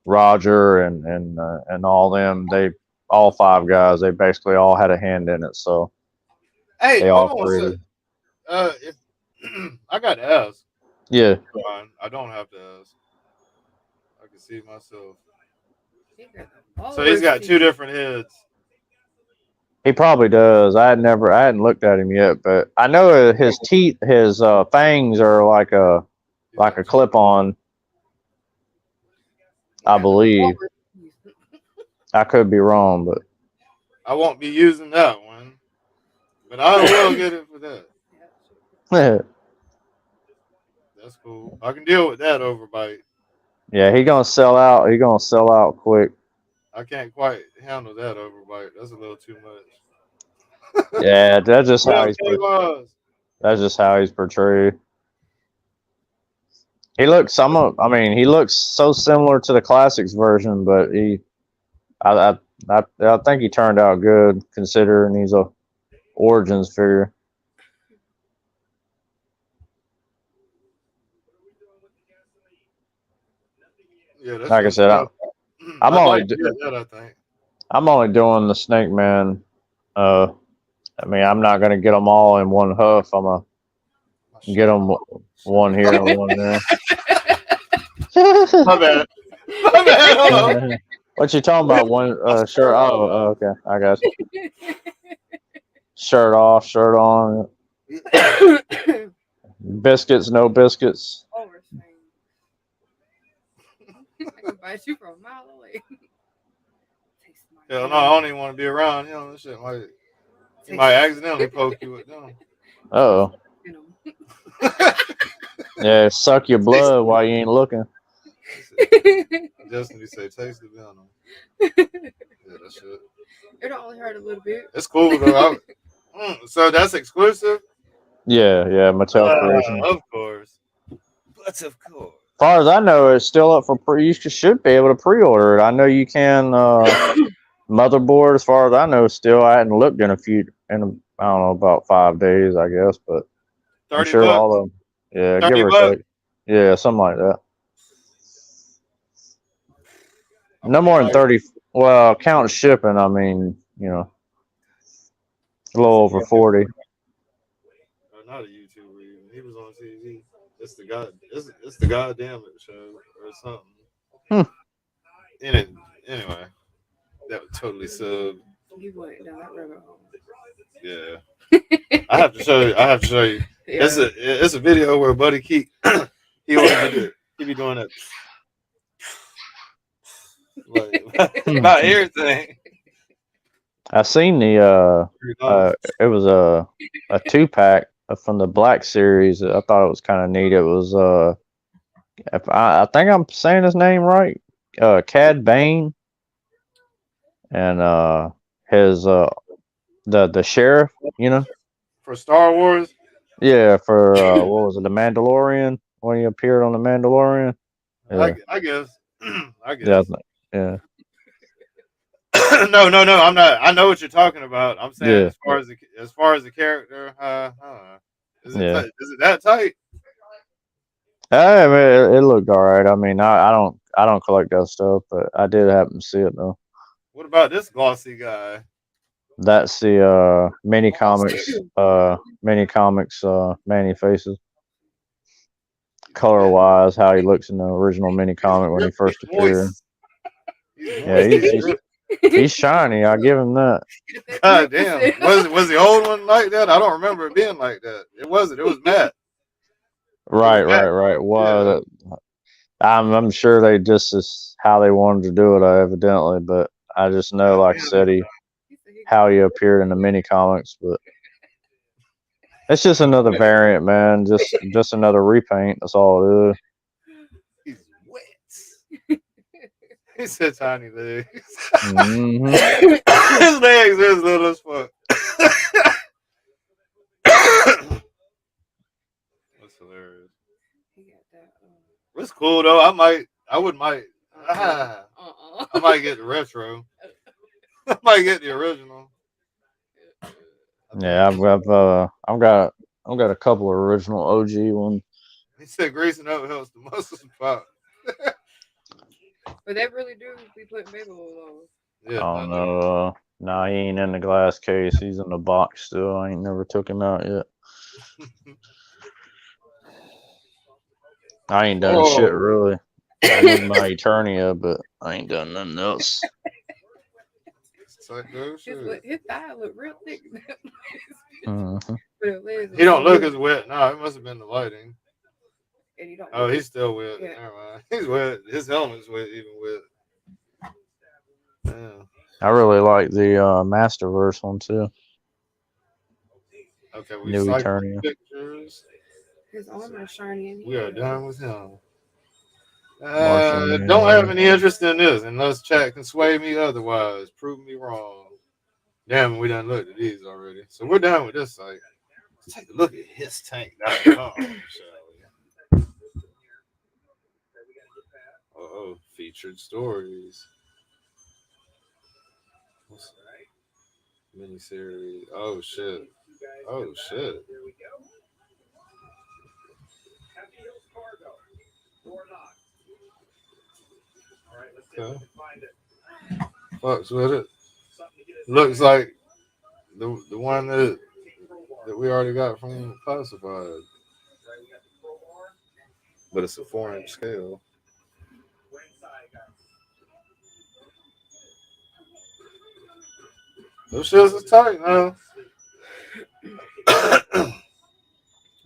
Speaker 8: Roger and all them. All 5 guys. They basically all had a hand in it. So
Speaker 6: hey,
Speaker 8: they all created.
Speaker 6: If I got to ask.
Speaker 8: Yeah.
Speaker 6: I don't have to ask. I can see myself. So he's got 2 different heads.
Speaker 8: He probably does. I hadn't looked at him yet, but I know his teeth, his fangs are like a clip-on. I believe. I could be wrong, but
Speaker 6: I won't be using that one. But I will get it for that. That's cool. I can deal with that overbite.
Speaker 8: Yeah, he gonna sell out. He gonna sell out quick.
Speaker 6: I can't quite handle that overbite. That's a little too much.
Speaker 8: Yeah, that's just how he's portrayed. He looks he looks so similar to the classics version, but I think he turned out good considering he's a Origins figure.
Speaker 6: Yeah, that's
Speaker 8: like I said, I'm
Speaker 6: I'd
Speaker 8: only
Speaker 6: like to get that, I think.
Speaker 8: I'm only doing the Snake Man. I mean, I'm not gonna get them all in one huff. I'm gonna get them one here and one there.
Speaker 6: My bad. My bad. Hold on.
Speaker 8: What you talking about? One shirt? Oh, okay. I got you. Shirt off, shirt on. Biscuits, no biscuits.
Speaker 2: I can bite you from a mile away.
Speaker 6: Hell no, I don't even want to be around him. This shit might, he might accidentally poke you with them.
Speaker 8: Oh. Yeah, suck your blood while you ain't looking.
Speaker 6: Justin, you say taste the venom. Yeah, that shit.
Speaker 2: It only hurt a little bit.
Speaker 6: It's cool though. So that's exclusive.
Speaker 8: Yeah, Mattel Creation.
Speaker 6: Of course. But of course.
Speaker 8: As far as I know, it's still up for pre. You should be able to pre-order it. I know you can. Motherboard, as far as I know, still. I hadn't looked in I don't know, about 5 days, I guess, but I'm sure
Speaker 6: bucks.
Speaker 8: all of them. Yeah,
Speaker 6: 30
Speaker 8: give or
Speaker 6: bucks.
Speaker 8: take. Yeah, something like that. No more than 30. Well, count shipping. I mean, a little over 40.
Speaker 6: Not a YouTuber even. He was on TV. It's the god. It's the goddamn it show or something. Anyway, that would totally sub.
Speaker 2: He went down that rabbit hole.
Speaker 6: Yeah. I have to show you. Yeah. It's a video where Buddy Keith he be doing that like about everything.
Speaker 8: I seen the it was a 2-pack from the Black Series. I thought it was kind of neat. It was if I think I'm saying his name right, Cad Bane, and his the sheriff,
Speaker 6: for Star Wars.
Speaker 8: Yeah, for what was it, the Mandalorian, when he appeared on the Mandalorian.
Speaker 6: Yeah. I guess. I guess.
Speaker 8: Yeah.
Speaker 6: No. I'm not. I know what you're talking about. I'm saying as far as the character, is it that tight?
Speaker 8: I mean, it looked all right. I mean, I don't collect that stuff, but I did happen to see it though.
Speaker 6: What about this glossy guy?
Speaker 8: That's the mini comics Manny Faces. Color wise, how he looks in the original mini comic when he first appeared. Yeah, he's shiny. I give him that.
Speaker 6: God damn. Was the old one like that? I don't remember it being like that. It wasn't. It was matte.
Speaker 8: Right. Well, yeah. I'm sure they just is how they wanted to do it, evidently. But I just know, like I said, how he appeared in the mini comics. But it's just another variant, man. Just another repaint. That's all it is.
Speaker 6: He's wet. He said tiny legs.
Speaker 8: Mm-hmm.
Speaker 6: His legs is little as fuck. That's hilarious. It's cool though. I might get the retro. I might get the original.
Speaker 8: Yeah, I've got a couple of original OG ones.
Speaker 6: He said greasing up helps the muscles pop.
Speaker 2: But they really do be putting baby oil on.
Speaker 8: Yeah, I don't know. Nah, he ain't in the glass case. He's in the box still. I ain't never took him out yet. I ain't done shit really. I need my Eternia, but I ain't done nothing else.
Speaker 2: His thigh look real thick.
Speaker 6: He don't look as wet. No, it must have been the lighting. He's still wet. Yeah. Never mind. He's wet. His helmet's wet, even wet. Yeah.
Speaker 8: I really like the Masterverse one too.
Speaker 6: Okay, we
Speaker 8: New Eternia.
Speaker 2: His armor is shiny.
Speaker 6: We are done with him. Don't have any interest in this unless chat can sway me otherwise. Prove me wrong. Damn, we done looked at these already. So we're done with this site. Let's take a look at histank.com, shall we? Uh-oh, featured stories. Miniseries. Oh, shit. Okay. Fucks with it. Looks like the one that we already got from classified, but it's a 4-inch scale. Those shits is tight now.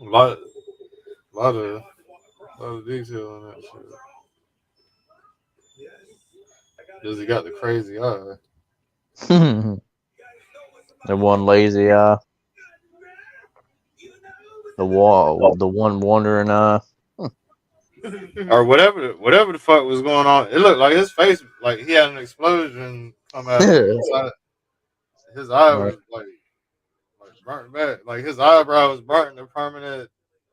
Speaker 6: a lot, lot of detail on that shit. Does he got the crazy eye?
Speaker 8: The one lazy eye. The one wandering eye.
Speaker 6: Or whatever the fuck was going on. It looked like his face, like he had an explosion come out. His eye
Speaker 8: Right.
Speaker 6: was like burnt back. Like his eyebrow was burnt to permanent.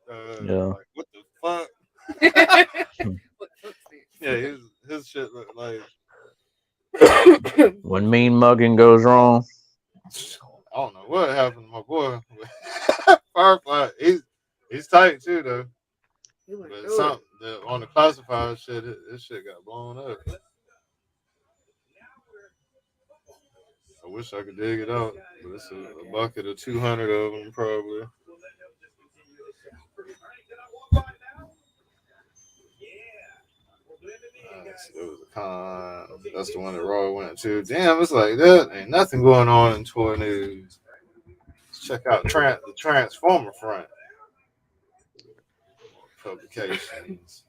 Speaker 8: Yeah.
Speaker 6: Like what the fuck?
Speaker 2: What looks
Speaker 6: Yeah, his shit looked like.
Speaker 8: When mean mugging goes wrong.
Speaker 6: I don't know what happened to my boy. Firefly, he's tight too though. But on the classified shit, this shit got blown up. I wish I could dig it out, but it's a bucket of 200 of them probably. It was a con. That's the one that Raw went to. Damn, it's like that. Ain't nothing going on in toy news. Let's check out the Transformer front publications.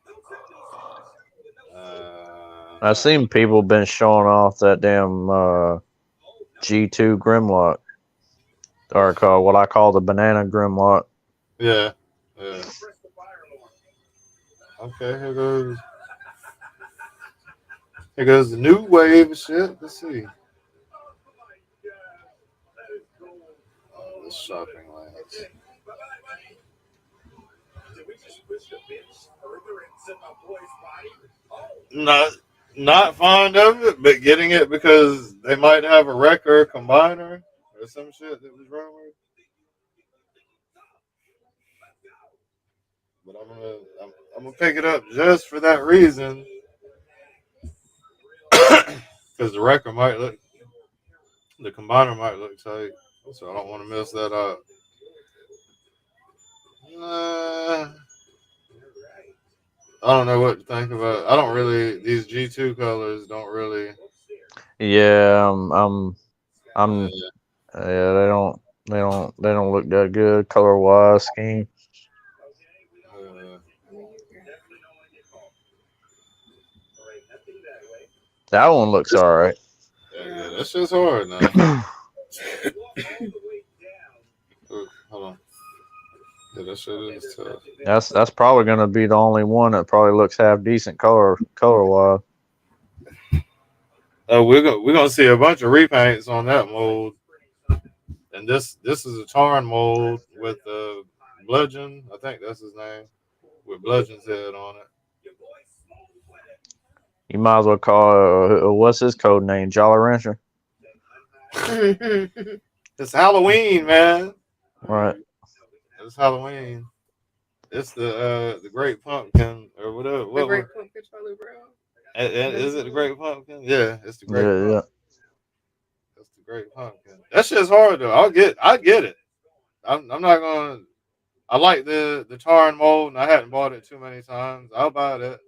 Speaker 8: I've seen people been showing off that damn G2 Grimlock, or what I call the banana Grimlock.
Speaker 6: Yeah. Okay, here goes. Here goes the new wave of shit. Let's see. The shopping links. Not fond of it, but getting it because they might have a wrecker combiner or some shit that was rumored. But I'm gonna pick it up just for that reason, because the combiner might look tight, so I don't want to mess that up. I don't know what to think about. I don't really. These G2 colors don't really.
Speaker 8: Yeah, I'm. Yeah, they don't look that good color wise scheme. That one looks alright.
Speaker 6: Yeah, that's just hard now. Hold on. Yeah, that shit is tough.
Speaker 8: That's probably gonna be the only one that probably looks half decent color wise.
Speaker 6: We're gonna see a bunch of repaints on that mold, and this is a Tarn mold with Bludgeon. I think that's his name, with Bludgeon's head on it.
Speaker 8: You might as well call what's his code name? Jolly Rancher.
Speaker 6: It's Halloween, man.
Speaker 8: Right.
Speaker 6: It's Halloween. It's the Great Pumpkin or whatever.
Speaker 2: The Great Pumpkin, Charlie Brown.
Speaker 6: Is it the Great Pumpkin? Yeah, it's the Great Pumpkin.
Speaker 8: Yeah.
Speaker 6: That's the Great Pumpkin. That shit's hard though. I get it. I'm not gonna. I like the Tarn mold, and I hadn't bought it too many times. I'll buy that.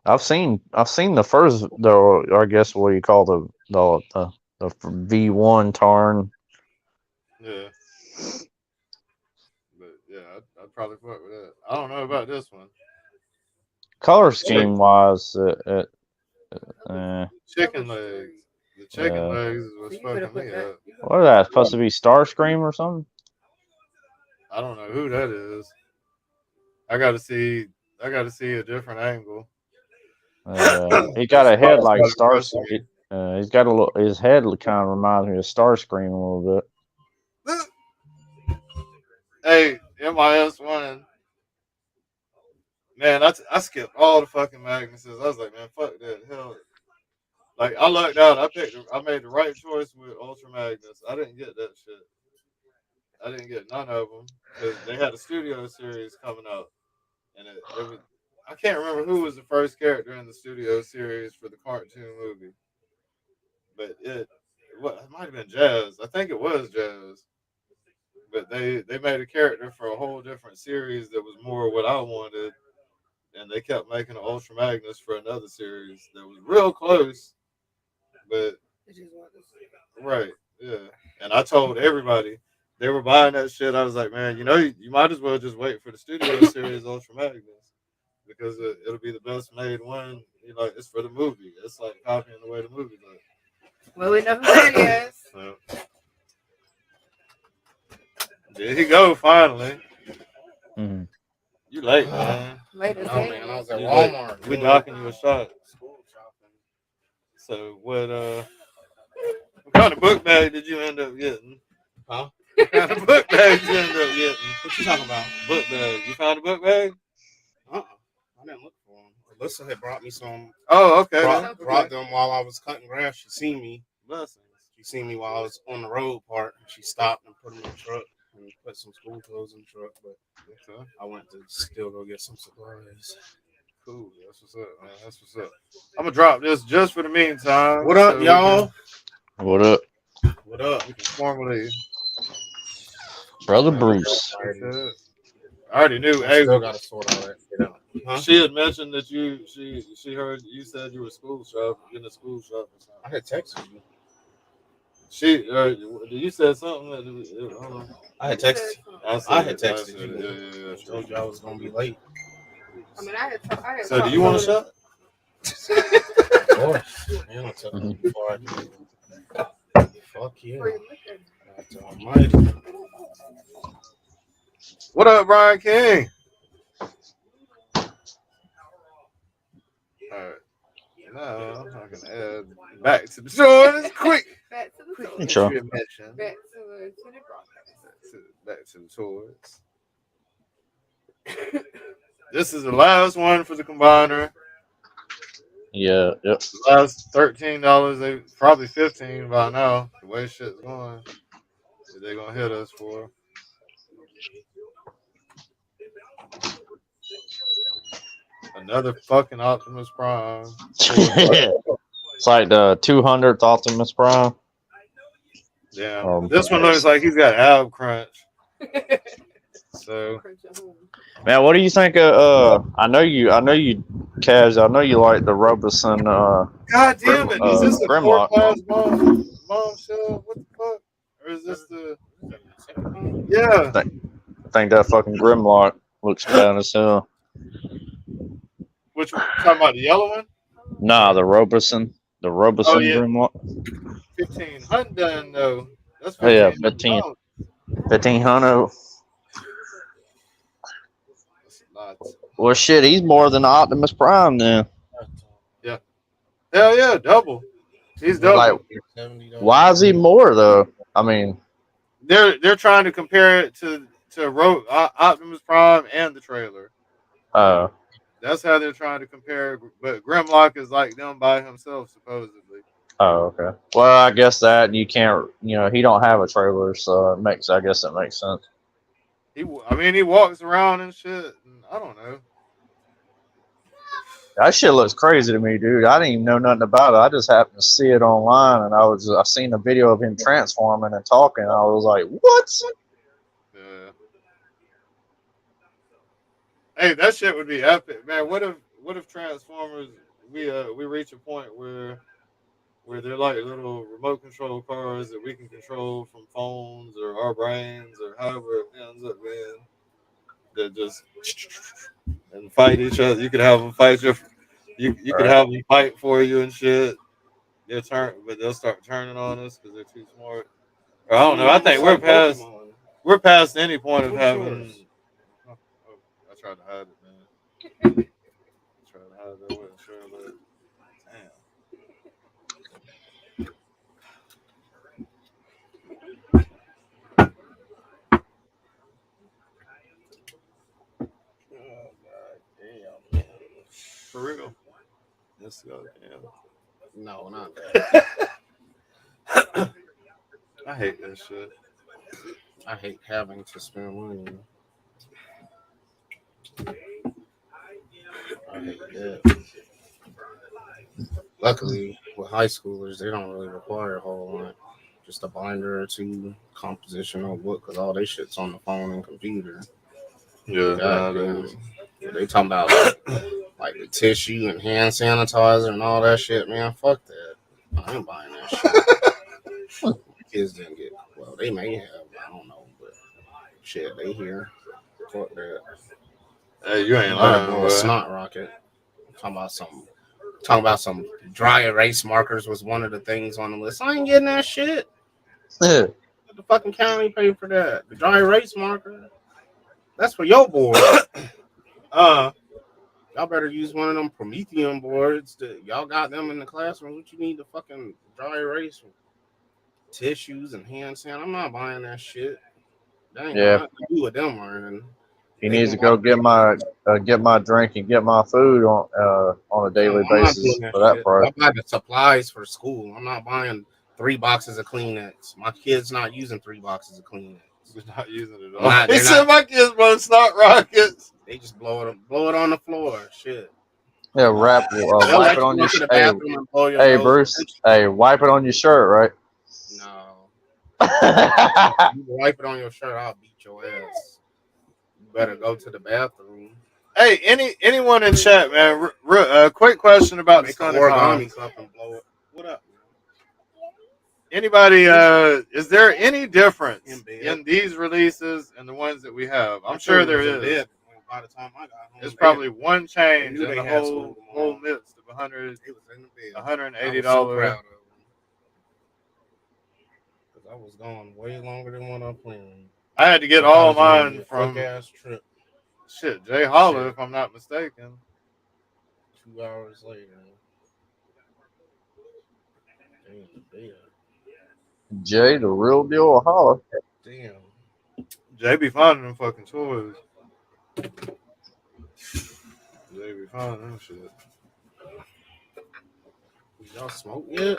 Speaker 8: I've seen the first, though. I guess what you call the V1 Tarn.
Speaker 6: Yeah. But yeah, I'd probably fuck with that. I don't know about this one.
Speaker 8: Color scheme wise,
Speaker 6: Chicken legs. The chicken legs is what's fucking me up.
Speaker 8: What is that? Supposed to be Starscream or something?
Speaker 6: I don't know who that is. I gotta see a different angle.
Speaker 8: He got a head like Starscream. He's got his head kind of reminds me of Starscream a little bit.
Speaker 6: Hey, MIS1. Man, I skipped all the fucking Magnuses. I was like, man, fuck that. Hell. Like, I lucked out. I made the right choice with Ultra Magnus. I didn't get that shit. I didn't get none of them because they had a studio series coming out. And it was, I can't remember who was the first character in the studio series for the cartoon movie, but it might have been Jazz. I think it was Jazz. But they made a character for a whole different series that was more what I wanted, and they kept making an Ultra Magnus for another series that was real close, but right, yeah. And I told everybody they were buying that shit. I was like, man, you might as well just wait for the studio series Ultra Magnus because it'll be the best made one. It's for the movie. It's like copying the way the movie looks.
Speaker 2: Well, we never said yes.
Speaker 6: So, there he go finally.
Speaker 8: Mhm.
Speaker 6: You late, man.
Speaker 2: Late as
Speaker 5: No,
Speaker 2: hell.
Speaker 5: man, I was at
Speaker 6: You
Speaker 5: Walmart.
Speaker 6: We knocking you a shot.
Speaker 5: School shopping.
Speaker 6: So what kind of book bag did you end up getting?
Speaker 5: Huh?
Speaker 6: What kind of book bag did you end up getting?
Speaker 5: What you talking about?
Speaker 6: Book bag. You found a book bag?
Speaker 5: I didn't look for them. Alyssa had brought me some.
Speaker 6: Oh, okay.
Speaker 5: Brought them while I was cutting grass. She seen me.
Speaker 6: Blessings.
Speaker 5: She seen me while I was on the road part. She stopped and put them in the truck and put some school clothes in the truck. But
Speaker 6: Okay.
Speaker 5: I went to still go get some supplies.
Speaker 6: Cool. That's what's up, man. That's what's up. I'm gonna drop this just for the meantime.
Speaker 5: What up,
Speaker 6: so
Speaker 5: y'all?
Speaker 8: What up,
Speaker 5: What up?
Speaker 6: We can formally.
Speaker 8: brother Bruce?
Speaker 6: I already knew.
Speaker 5: I
Speaker 6: Hey,
Speaker 5: still gotta sort all that shit out. Huh?
Speaker 6: she had mentioned that she heard you said you were school shop, getting a school shop or something.
Speaker 5: I had texted you.
Speaker 6: You said something that I don't know.
Speaker 5: I had texted. I had texted you.
Speaker 6: Yeah.
Speaker 5: I told you I was gonna be late.
Speaker 2: I mean, I had
Speaker 6: So, do you want a shot?
Speaker 5: Of course. Man, I took it before I did. Fuck yeah. That's almighty.
Speaker 6: What up, Brian King? All right. Now I can add back to the shores quick.
Speaker 2: Back to the toys.
Speaker 8: Sure.
Speaker 2: Back to the broadcast.
Speaker 6: Back to the toys. This is the last one for the combiner.
Speaker 8: Yeah, yep.
Speaker 6: The last $13. They probably 15 by now. The way shit's going, they're gonna hit us for. Another fucking Optimus Prime.
Speaker 8: It's like the 200th Optimus Prime.
Speaker 6: Yeah, this one looks like he's got ab crunch. So,
Speaker 8: man, what do you think of? I know you, Kaz. I know you like the Robeson.
Speaker 6: God damn it! Is this a
Speaker 8: Grimlock.
Speaker 6: 4-class bomb shell? What the fuck? Or is this the? Yeah.
Speaker 8: I think that fucking Grimlock looks bad as hell.
Speaker 6: Which one? Talking about the yellow one?
Speaker 8: Nah, the Robeson. The Robeson
Speaker 6: Oh, yeah.
Speaker 8: Grimlock.
Speaker 6: 1500 though. That's
Speaker 8: Oh, yeah,
Speaker 6: 15.
Speaker 8: 1500.
Speaker 6: That's a lot.
Speaker 8: Well, shit, he's more than Optimus Prime then.
Speaker 6: Yeah. Hell yeah, double. He's double.
Speaker 8: Like, why is he more though? I mean,
Speaker 6: they're trying to compare it to Optimus Prime and the trailer. That's how they're trying to compare. But Grimlock is like them by himself, supposedly.
Speaker 8: Oh, okay. Well, I guess that you can't. He don't have a trailer, so I guess it makes sense.
Speaker 6: He walks around and shit. And I don't know.
Speaker 8: That shit looks crazy to me, dude. I didn't even know nothing about it. I just happened to see it online, and I seen a video of him transforming and talking. And I was like, what?
Speaker 6: Yeah. Hey, that shit would be epic, man. What if Transformers we reach a point where they're like little remote control cars that we can control from phones or our brains or however it ends up being, that just and fight each other. You could have them fight you could have them fight for you and shit. They'll start turning on us because they're too smart. Or I don't know. I think we're past any point of having. Oh, I tried to hide it, man. I tried to hide it. I wasn't sure, but damn. For real. Let's go. Damn.
Speaker 5: No, not that.
Speaker 6: I hate that shit.
Speaker 5: I hate having to spend money. I hate that. Luckily, with high schoolers, they don't really require a whole lot. Just a binder or two, compositional book, because all they shit's on the phone and computer.
Speaker 6: Yeah,
Speaker 5: God
Speaker 6: nowadays.
Speaker 5: damn. They talking about like the tissue and hand sanitizer and all that shit, man. Fuck that. I ain't buying that shit. Kids didn't get, well, they may have, I don't know, but shit, they here. Fuck that.
Speaker 6: Hey, you ain't
Speaker 5: Blow
Speaker 6: lying,
Speaker 5: a
Speaker 6: boy.
Speaker 5: snot rocket. Talking about some dry erase markers was one of the things on the list. I ain't getting that shit.
Speaker 8: Yeah.
Speaker 5: The fucking county paid for that. The dry erase marker. That's for your board. Y'all better use one of them Promethean boards. Y'all got them in the classroom. What you need to fucking dry erase tissues and hand sand? I'm not buying that shit. That ain't got
Speaker 8: Yeah.
Speaker 5: nothing to do with them learning.
Speaker 8: He needs to go get my drink and get my food on a daily basis for that price.
Speaker 5: I'm buying the supplies for school. I'm not buying 3 boxes of Kleenex. My kid's not using 3 boxes of Kleenex.
Speaker 6: We're not using it all. He said
Speaker 5: not,
Speaker 6: my kids blow snot rockets.
Speaker 5: They just blow it on the floor. Shit.
Speaker 8: Yeah, wipe it on your shirt. Hey, Bruce. Hey, wipe it on your shirt, right?
Speaker 5: No. You wipe it on your shirt, I'll beat your ass. You better go to the bathroom.
Speaker 6: Hey, anyone in chat, man? Quick question about the
Speaker 5: origami cup and blow it. What up?
Speaker 6: Anybody? Is there any difference in these releases and the ones that we have? I'm sure there is.
Speaker 5: By the time I got home,
Speaker 6: it's probably one change in the whole midst of $180.
Speaker 5: I was gone way longer than what I planned.
Speaker 6: I had to get all mine from
Speaker 5: ass trip.
Speaker 6: Shit, Jay Holler, if I'm not mistaken.
Speaker 5: 2 hours later. Damn.
Speaker 8: Jay, the real deal Holler.
Speaker 5: Damn.
Speaker 6: Jay be finding them fucking toys. Jay be finding them shit.
Speaker 5: Y'all smoke yet?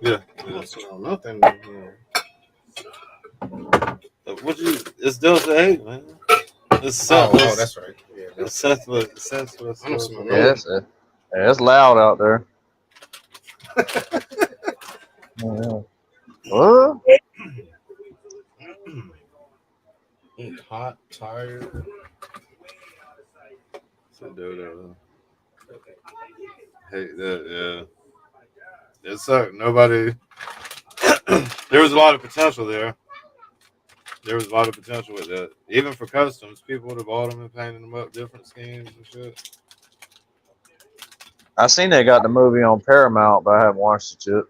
Speaker 6: Yeah.
Speaker 5: I don't smell nothing in here.
Speaker 6: It's Delta 8, man. It's
Speaker 5: senseless. Oh, that's right. Yeah,
Speaker 6: it's senseless.
Speaker 5: I don't smell
Speaker 8: it's loud out there. What?
Speaker 5: I'm hot, tired.
Speaker 6: Hate that, yeah. It sucked. Nobody. There was a lot of potential there. There was a lot of potential with that. Even for customs, people would have bought them and painted them up different schemes and shit.
Speaker 8: I seen they got the movie on Paramount, but I haven't watched it yet.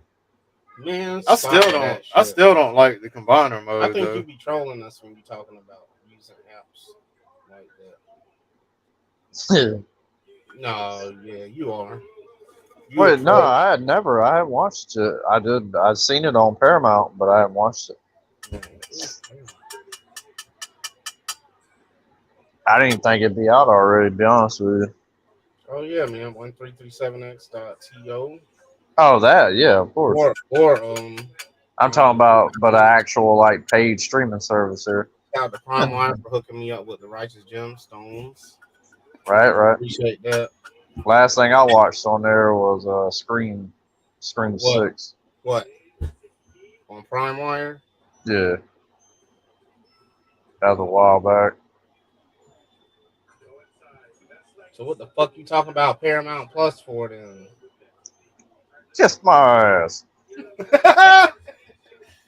Speaker 5: Man,
Speaker 6: I still don't like the combiner mode.
Speaker 5: I think
Speaker 6: though.
Speaker 5: you be trolling us when you talking about using apps like that. No, yeah, you are.
Speaker 8: Wait, no, I haven't watched it. I've seen it on Paramount, but I haven't watched it. I didn't think it'd be out already, to be honest with you.
Speaker 5: Oh yeah, man, 1337x.to.
Speaker 8: Oh, that, yeah, of course. I'm talking about, but an actual like paid streaming service here.
Speaker 5: Shout out to Prime Line for hooking me up with the Righteous Gemstones.
Speaker 8: Right.
Speaker 5: Appreciate that.
Speaker 8: Last thing I watched on there was Scream 6.
Speaker 5: What? On Prime Wire?
Speaker 8: Yeah. That was a while back.
Speaker 5: So what the fuck you talking about Paramount Plus for then?
Speaker 8: Kiss my ass.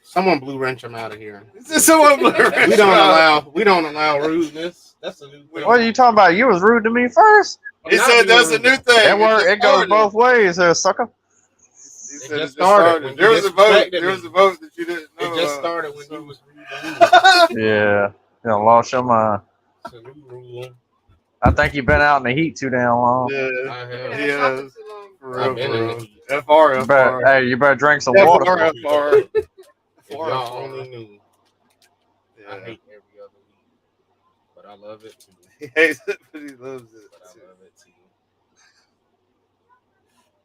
Speaker 5: Someone blue wrench him out of here.
Speaker 6: Someone blue wrench.
Speaker 5: We don't allow rudeness. That's a new thing.
Speaker 8: What are you talking about? You was rude to me first.
Speaker 6: He said that's a new thing.
Speaker 8: It goes both ways, sucker.
Speaker 6: He said it just started. There was a vote. There was a vote that you didn't know.
Speaker 5: It just started when you was rude to me.
Speaker 8: Yeah. You know, lost your mind.
Speaker 5: It's a new rule.
Speaker 8: I think you've been out in the heat too damn long.
Speaker 6: Yeah,
Speaker 5: I have.
Speaker 6: he has. For real.
Speaker 8: FR. Hey, you better drink some water.
Speaker 6: FR.
Speaker 5: Y'all only knew. Yeah. I hate every other week, but I love it too.
Speaker 6: He hates it, but he loves it.
Speaker 5: But I love it too.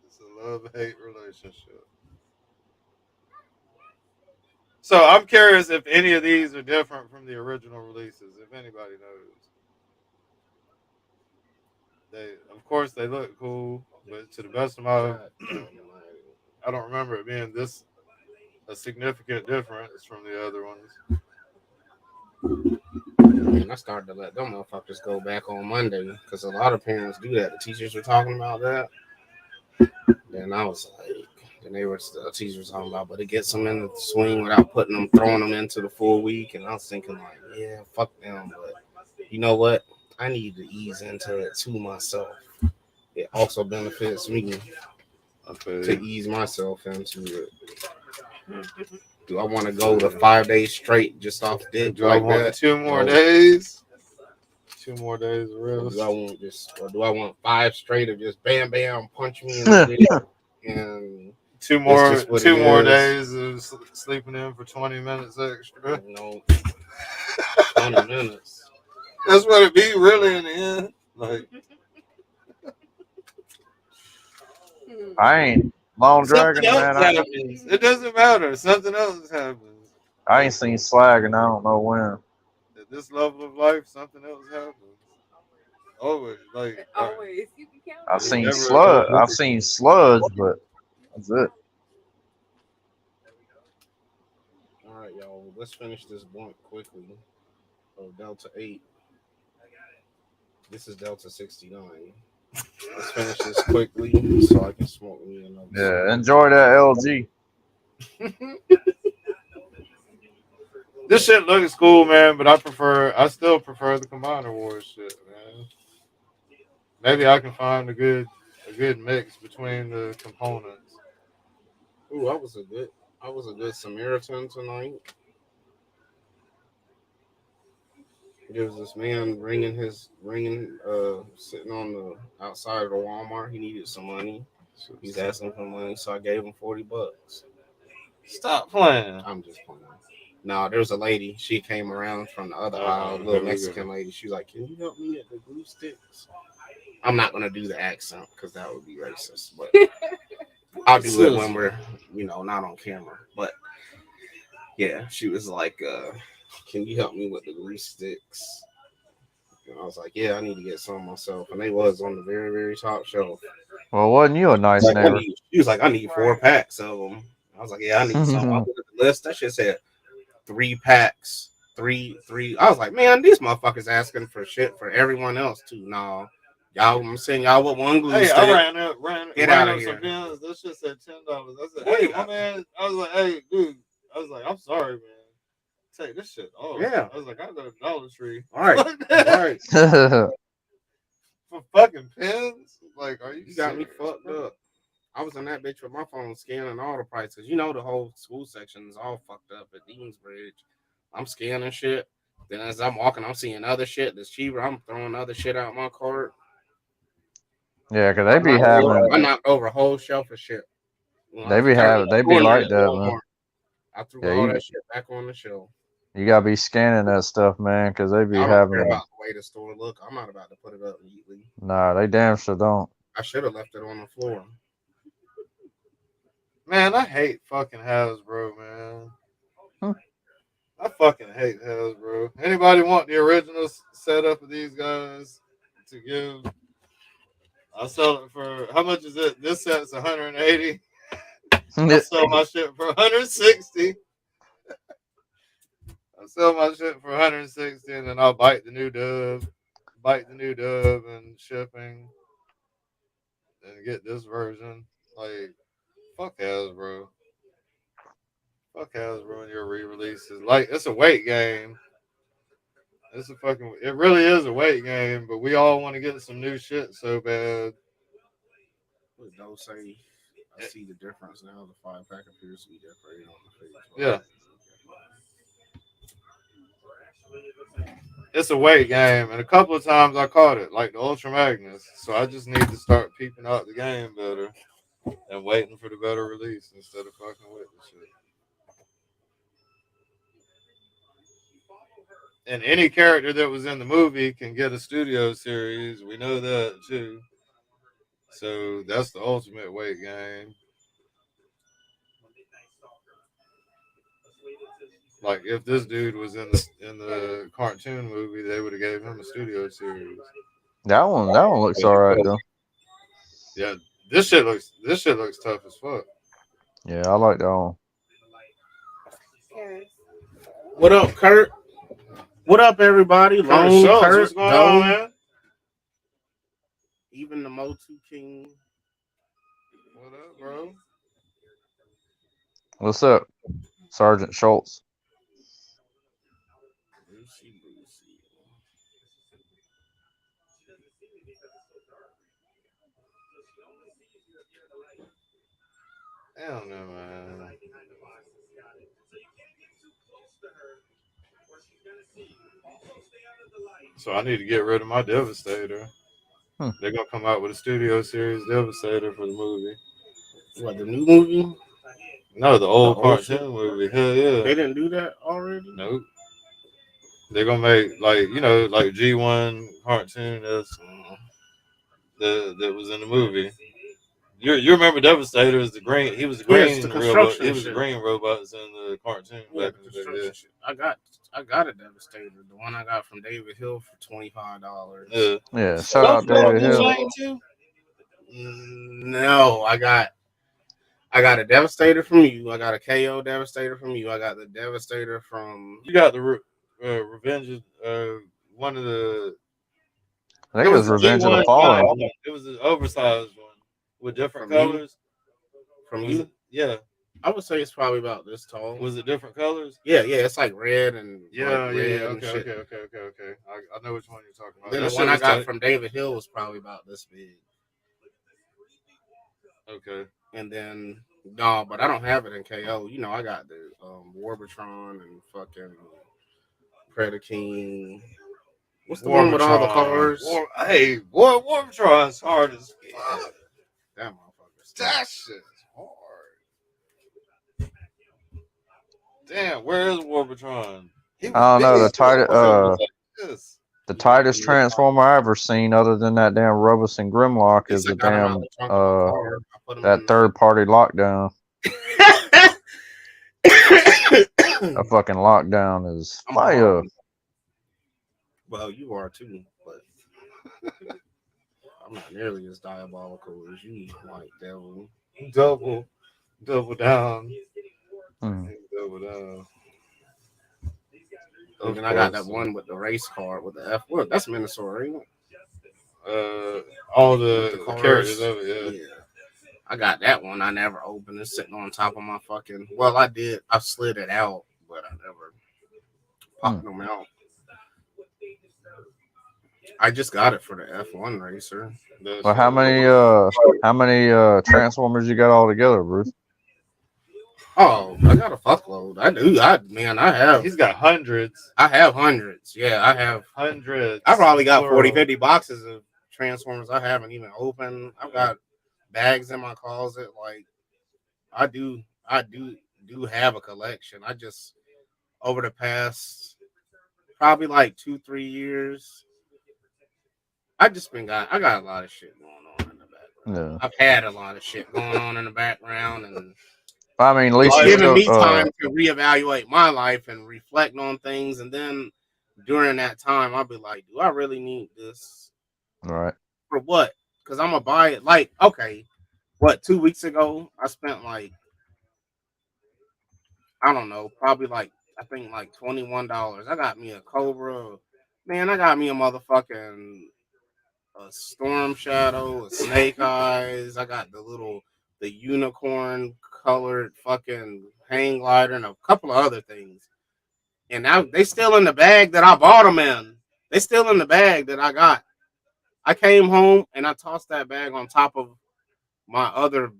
Speaker 6: It's a love-hate relationship. So I'm curious if any of these are different from the original releases, if anybody knows. of course, they look cool, but to the best of my, I don't remember it being this a significant difference from the other ones.
Speaker 9: And I started to let them motherfuckers go back on Monday because a lot of parents do that. The teachers were talking about that. Then I was like, and they were the teachers talking about, but it gets them in the swing without throwing them into the full week. And I was thinking like, yeah, fuck them. But you know what? I need to ease into it to myself. It also benefits me to ease myself into it. Do I want to go to 5 days straight just off dick
Speaker 6: Do
Speaker 9: like
Speaker 6: I want
Speaker 9: that?
Speaker 6: 2 more days? 2 more days of rest.
Speaker 9: Do I want 5 straight of just bam bam punch me in the dick and
Speaker 6: 2 more days of sleeping in for 20 minutes extra?
Speaker 9: 20 minutes.
Speaker 6: That's what it be really in the end. Like
Speaker 8: I ain't Long Dragon, man.
Speaker 6: Happens. It doesn't matter. Something else happens.
Speaker 8: I ain't seen Slag and I don't know when.
Speaker 6: At this level of life, something else happens. Always, like
Speaker 2: always. You can count.
Speaker 8: I've seen Sludge, but that's it.
Speaker 9: All right, y'all. Let's finish this blunt quickly. Delta 8. This is Delta 69. Let's finish this quickly so I can smoke me another.
Speaker 8: Yeah, enjoy that LG.
Speaker 6: This shit looks cool, man, but I still prefer the Combiner Wars shit, man. Maybe I can find a good mix between the components.
Speaker 9: Ooh, I was a good Samaritan tonight. There was this man sitting on the outside of the Walmart. He needed some money. He's asking for money, so I gave him $40.
Speaker 6: Stop playing.
Speaker 9: I'm just playing. No, there was a lady. She came around from the other aisle, little Mexican lady. She was like, "Can you help me get the glue sticks?" I'm not gonna do the accent because that would be racist, but I'll do it when we're, not on camera. But yeah, she was like, "Can you help me with the glue sticks?" And I was like, "Yeah, I need to get some myself." And they was on the very, very top shelf.
Speaker 8: Well, wasn't you a nice neighbor?
Speaker 9: She was like, "I need 4 packs of them." I was like, "Yeah, I need some." I looked at the list. That shit said 3 packs, three. I was like, "Man, these motherfuckers asking for shit for everyone else too." No, y'all, I'm saying y'all with one glue stick.
Speaker 6: I ran
Speaker 9: out
Speaker 6: up
Speaker 9: of
Speaker 6: some
Speaker 9: here.
Speaker 6: pins. That shit said $10. I said, "Hey, my man." I was like, "Hey, dude." I was like, "I'm sorry, man. Take this shit off."
Speaker 9: Yeah.
Speaker 6: I was like, "I go to Dollar Tree."
Speaker 9: All right, all right.
Speaker 6: For fucking pins? Like, are you
Speaker 9: got me
Speaker 6: serious,
Speaker 9: fucked
Speaker 6: bro?
Speaker 9: up. I was in that bitch with my phone scanning all the prices. The whole school section is all fucked up at Deansbridge. I'm scanning shit. Then as I'm walking, I'm seeing other shit that's cheaper. I'm throwing other shit out my cart.
Speaker 8: Yeah, cause they be having.
Speaker 9: I knocked over a whole shelf of shit.
Speaker 8: They be like that, man.
Speaker 9: I threw all that shit back on the shelf.
Speaker 8: You gotta be scanning that stuff, man, cause they be
Speaker 9: I don't
Speaker 8: having.
Speaker 9: care about the way the store look. I'm not about to put it up neatly.
Speaker 8: Nah, they damn sure don't.
Speaker 9: I should have left it on the floor.
Speaker 6: Man, I hate fucking Hasbro, man. I fucking hate Hasbro. Anybody want the original setup of these guys to give? I'll sell it for, how much is it? This set's 180. I'll sell my shit for 160. I'll sell my shit for 160, and then I'll bite the new dub and shipping, and get this version. Like, fuck Hasbro. Fuck Hasbro and your re-releases. Like, it's a weight game. It really is a weight game, but we all want to get some new shit so bad.
Speaker 9: What don't say? I see the difference now. The 5-pack appears to be decorated on the face.
Speaker 6: Yeah. It's a weight game, and a couple of times I caught it, like the Ultra Magnus. So I just need to start peeping out the game better and waiting for the better release instead of fucking with the shit. And any character that was in the movie can get a studio series. We know that too. So that's the ultimate weight game. Like if this dude was in the cartoon movie, they would have gave him a studio series.
Speaker 10: That one looks all right though.
Speaker 6: Yeah, this shit looks tough as fuck.
Speaker 10: Yeah, I like that one.
Speaker 2: Yes.
Speaker 9: What up, Kurt? What up, everybody?
Speaker 6: Kurt
Speaker 9: Lone
Speaker 6: Schultz,
Speaker 9: Kurt,
Speaker 6: what's going on,
Speaker 9: Doe,
Speaker 6: man?
Speaker 9: even the Motu King.
Speaker 6: What up, bro?
Speaker 10: What's up, Sergeant Schultz?
Speaker 9: Brucey.
Speaker 6: Hell no, man. So I need to get rid of my Devastator. They're gonna come out with a studio series Devastator for the movie.
Speaker 9: What, the new movie?
Speaker 6: No, the old cartoon
Speaker 9: shit?
Speaker 6: movie. Hell yeah.
Speaker 9: They didn't do that already?
Speaker 6: Nope. They're gonna make like G1 cartoon that's that was in the movie. You remember Devastator is the green? He was the green
Speaker 9: the
Speaker 6: robot.
Speaker 9: construction
Speaker 6: He was the
Speaker 9: shit.
Speaker 6: green robots in the cartoon
Speaker 9: Yeah,
Speaker 6: back in the day. Yeah.
Speaker 9: shit. I got a Devastator. The one I got from David Hill for $25.
Speaker 10: Yeah, shout out David Hill.
Speaker 9: Too? No, I got a Devastator from you. I got a KO Devastator from you. I got the Devastator from.
Speaker 6: You got the Revenge of one of the.
Speaker 10: I think it was Revenge of the Fallen.
Speaker 6: It was an oversized one with different
Speaker 9: From
Speaker 6: colors.
Speaker 9: From you?
Speaker 6: Yeah.
Speaker 9: I would say it's probably about this tall.
Speaker 6: Was it different colors?
Speaker 9: Yeah, it's like red and
Speaker 6: Okay. I know which one you're talking about.
Speaker 9: Then the one I got from David Hill was probably about this big.
Speaker 6: Okay.
Speaker 9: And then no, but I don't have it in KO. You know, I got the Warbitron and fucking Predaking. What's the one with all the cars?
Speaker 6: Warbitron's hard as fuck.
Speaker 9: That motherfucker.
Speaker 6: That shit's hard. Damn, where is Warbitron?
Speaker 10: I don't know, the tightest transformer I ever seen, other than that damn Robeson Grimlock, is the damn that third party lockdown. A fucking lockdown is fire.
Speaker 9: Well, you are too, but I'm not nearly as diabolical as you, White Devil.
Speaker 6: Double down.
Speaker 9: Double down. And then I got that one with the race card with the F. Well, that's Minnesota, ain't it?
Speaker 6: All the characters of it, yeah.
Speaker 9: I got that one. I never opened it, sitting on top of my fucking. Well, I did. I slid it out, but I never popped them out. I just got it for the F1 racer.
Speaker 10: Well, how many Transformers you got all together, Bruce?
Speaker 9: Oh, I got a fuckload. I do. I have.
Speaker 6: He's got hundreds.
Speaker 9: I have hundreds. Yeah, I have
Speaker 6: hundreds.
Speaker 9: I probably got 40, 50 boxes of Transformers I haven't even opened. I've got bags in my closet. Like, I do have a collection. I just, over the past probably like 2-3 years, I got a lot of shit going on in the background.
Speaker 10: Yeah.
Speaker 9: I've had a lot of shit going on in the background, and
Speaker 10: I mean, at least
Speaker 9: it's giving me time to reevaluate my life and reflect on things. And then during that time, I'll be like, do I really need this?
Speaker 10: All right.
Speaker 9: For what? Because I'm going to buy it. Like, okay, 2 weeks ago, I spent like, I don't know, probably like, I think like $21. I got me a Cobra. Man, I got me a motherfucking a Storm Shadow, a Snake Eyes. I got the unicorn colored fucking hang glider and a couple of other things. And now they still in the bag that I bought them in. They still in the bag that I got. I came home and I tossed that bag on top of my other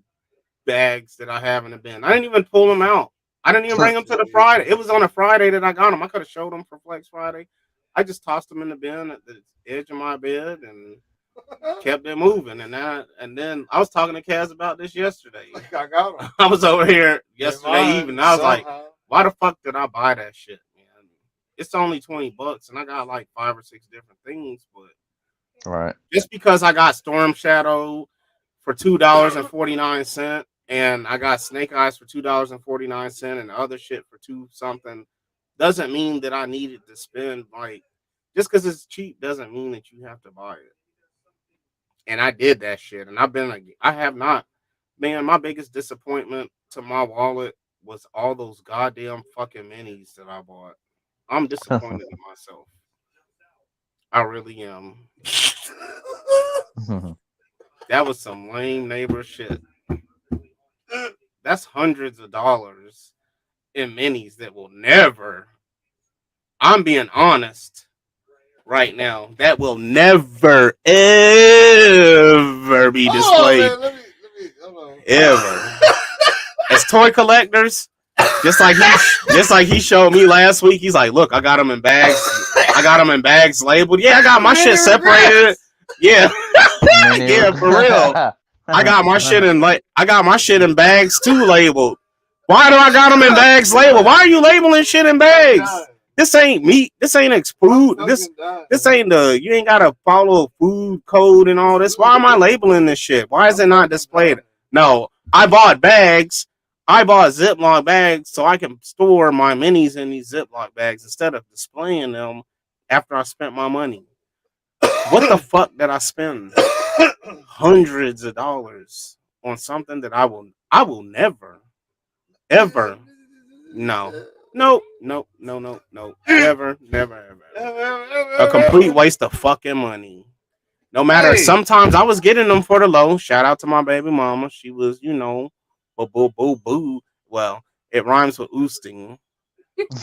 Speaker 9: bags that I have in the bin. I didn't even pull them out. I didn't even bring them to the Friday. It was on a Friday that I got them. I could have showed them for Flex Friday. I just tossed them in the bin at the edge of my bed and kept it moving. And then I was talking to Kaz about this yesterday.
Speaker 6: I got them.
Speaker 9: I was over here yesterday evening. I was like, why the fuck did I buy that shit, man? It's only $20 and I got like 5 or 6 different things, but
Speaker 10: right.
Speaker 9: Just because I got Storm Shadow for $2.49 and I got Snake Eyes for $2.49 and other shit for $2 something doesn't mean that I needed to spend, like, just because it's cheap doesn't mean that you have to buy it. And I did that shit. And I have not, man, my biggest disappointment to my wallet was all those goddamn fucking minis that I bought. I'm disappointed in myself. I really am. That was some lame neighbor shit. That's hundreds of dollars in minis that will never, I'm being honest right now, that will never, ever be displayed.
Speaker 6: Hold on.
Speaker 9: Ever. As toy collectors, just like he showed me last week, he's like, look, I got them in bags. I got them in bags labeled. Yeah, I got my shit separated. Yeah. Yeah, for real. I got my shit in bags too labeled. Why do I got them in bags labeled? Why are you labeling shit in bags? This ain't meat. This ain't food. This ain't you ain't gotta follow food code and all this. Why am I labeling this shit? Why is it not displayed? No, I bought bags. I bought Ziploc bags so I can store my minis in these Ziploc bags instead of displaying them after I spent my money. What the fuck did I spend hundreds of dollars on something that I will never, ever, no, never, a complete waste of fucking money. No matter, sometimes I was getting them for the low. Shout out to my baby mama. She was, boo. Well, it rhymes with oosting.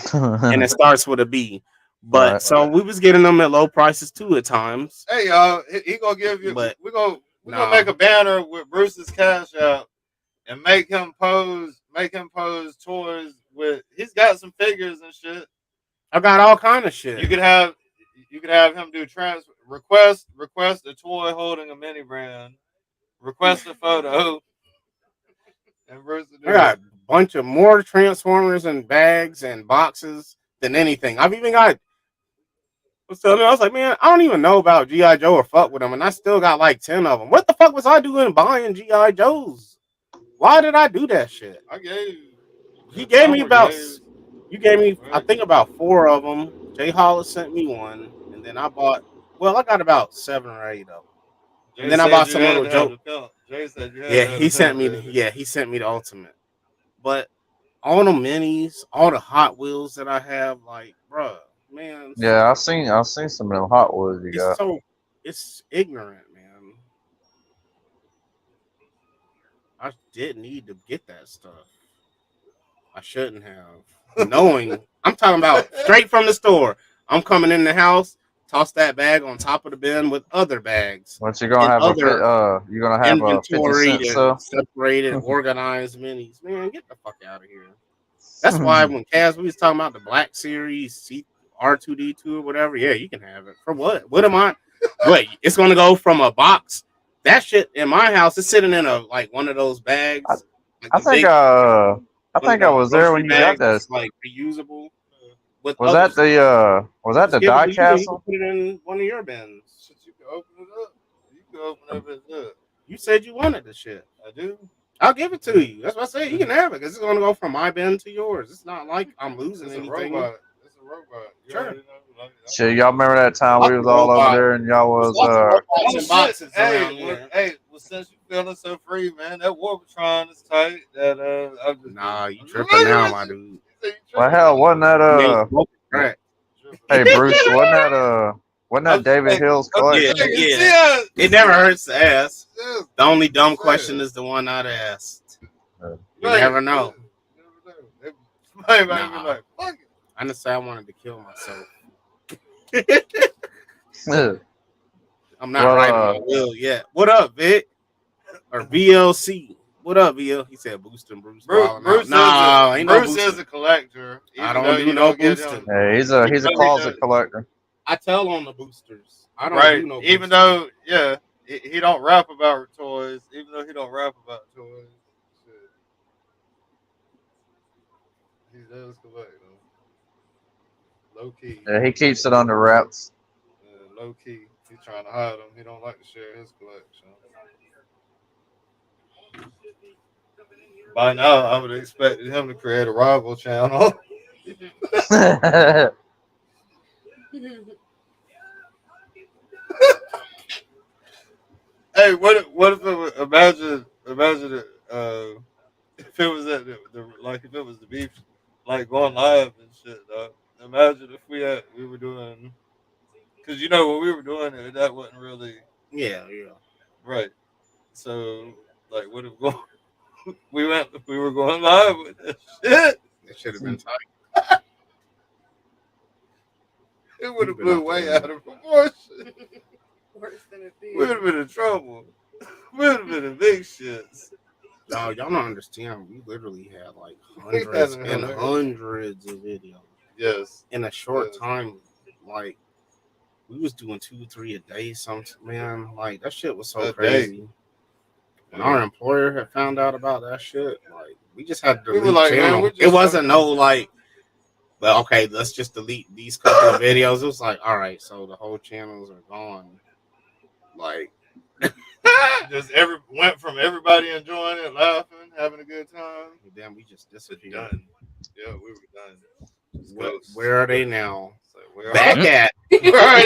Speaker 9: And it starts with a B. But
Speaker 10: Right.
Speaker 9: so we was getting them at low prices too at times.
Speaker 6: Hey y'all, he gonna give you.
Speaker 9: But
Speaker 6: we're gonna make a banner with Bruce's cash out and make him pose toys with. He's got some figures and shit.
Speaker 9: I got all kind of shit.
Speaker 6: You could have him do request a toy holding a mini brand, request a photo, and Bruce.
Speaker 9: I got a bunch of more Transformers and bags and boxes than anything. I've even got. So I was like, man, I don't even know about G.I. Joe or fuck with them, and I still got like 10 of them. What the fuck was I doing buying G.I. Joes? Why did I do that shit? You gave me, I think, about 4 of them. Jay Hollis sent me one, and then I got about 7 or 8 of them. And then I bought some little joke.
Speaker 6: Jay said you had
Speaker 9: Yeah, he sent me the ultimate. But all the minis, all the Hot Wheels that I have, like, bruh. Man,
Speaker 10: yeah, I've seen some of them Hot Wheels you got.
Speaker 9: It's ignorant, man. I didn't need to get that stuff. I shouldn't have. Knowing, I'm talking about straight from the store. I'm coming in the house, toss that bag on top of the bin with other bags.
Speaker 10: What you gonna have? You're gonna have a 50 cent
Speaker 9: separated, organized minis. Man, get the fuck out of here. That's why when Kaz, we was talking about the Black Series R2D2 or whatever, yeah, you can have it. For what? What am I? Wait, it's gonna go from a box. That shit in my house is sitting in one of those bags.
Speaker 10: I think I was there when you got that.
Speaker 9: Like reusable.
Speaker 10: Was that the die castle?
Speaker 9: You can put it in one of your bins.
Speaker 6: You can open it up. You can open up and look.
Speaker 9: You said you wanted the shit.
Speaker 6: I do.
Speaker 9: I'll give it to you. That's what I said. You can have it because it's gonna go from my bin to yours. It's not like I'm losing anything.
Speaker 6: It's a robot.
Speaker 9: Sure.
Speaker 10: Shit, y'all remember that time we was all over there and y'all was
Speaker 6: boxes well, since you feeling so free, man, that Warbotron is tight. That I'm just
Speaker 9: you tripping now, my dude.
Speaker 10: Well, hell, wasn't that Hey Bruce, wasn't that David Hill's collection?
Speaker 9: Yeah. It never hurts to ask. The only dumb question is the one I'd asked. You never know. Nah. I just say I wanted to kill myself. I'm not writing my will yet. What up, Vic? Or VLC? What up, VL? He said boosting Bruce.
Speaker 6: Bruce is a collector.
Speaker 9: I don't do no boosting.
Speaker 10: Hey, he's a closet collector.
Speaker 9: I tell on the boosters. I don't do no boosters.
Speaker 6: Even though, he don't rap about toys. Even though he don't rap about toys. He does collect them. Low key.
Speaker 10: Yeah, he keeps it under wraps.
Speaker 6: Low key. He's trying to hide them. He don't like to share his collection. By now, I would have expected him to create a rival channel. Hey, what if it was, imagine it, if it was at like if it was the beef like going live and shit, dog. Imagine if we were doing, because you know when we were doing it, that wasn't really
Speaker 9: Yeah.
Speaker 6: right. So like what if we were going live with that shit?
Speaker 9: It should have been tight.
Speaker 6: It would have blew way out of proportion.
Speaker 2: Worse than it
Speaker 6: We would have been in trouble. We would have been in big shits.
Speaker 9: Y'all don't understand. We literally had like
Speaker 6: We
Speaker 9: hundreds
Speaker 6: had
Speaker 9: and
Speaker 6: hilarious.
Speaker 9: hundreds of videos.
Speaker 6: Yes.
Speaker 9: In a short
Speaker 6: Yes.
Speaker 9: time, like we was doing 2-3 a day. Man, like that shit was so
Speaker 6: A
Speaker 9: crazy.
Speaker 6: day.
Speaker 9: When our employer had found out about that shit, like we just had to
Speaker 6: We were
Speaker 9: delete
Speaker 6: like, man,
Speaker 9: channel.
Speaker 6: we're just
Speaker 9: It wasn't
Speaker 6: fucking-
Speaker 9: no like, well, okay, let's just delete these couple of videos. It was like, all right, so the whole channels are gone. Like,
Speaker 6: just went from everybody enjoying it, laughing, having a good time.
Speaker 9: then we just
Speaker 6: to
Speaker 9: disappeared.
Speaker 6: done. Yeah, we were done. Just ghosts.
Speaker 9: Where are they now?
Speaker 6: It's like, where
Speaker 9: Back
Speaker 6: are
Speaker 9: at.
Speaker 6: Where are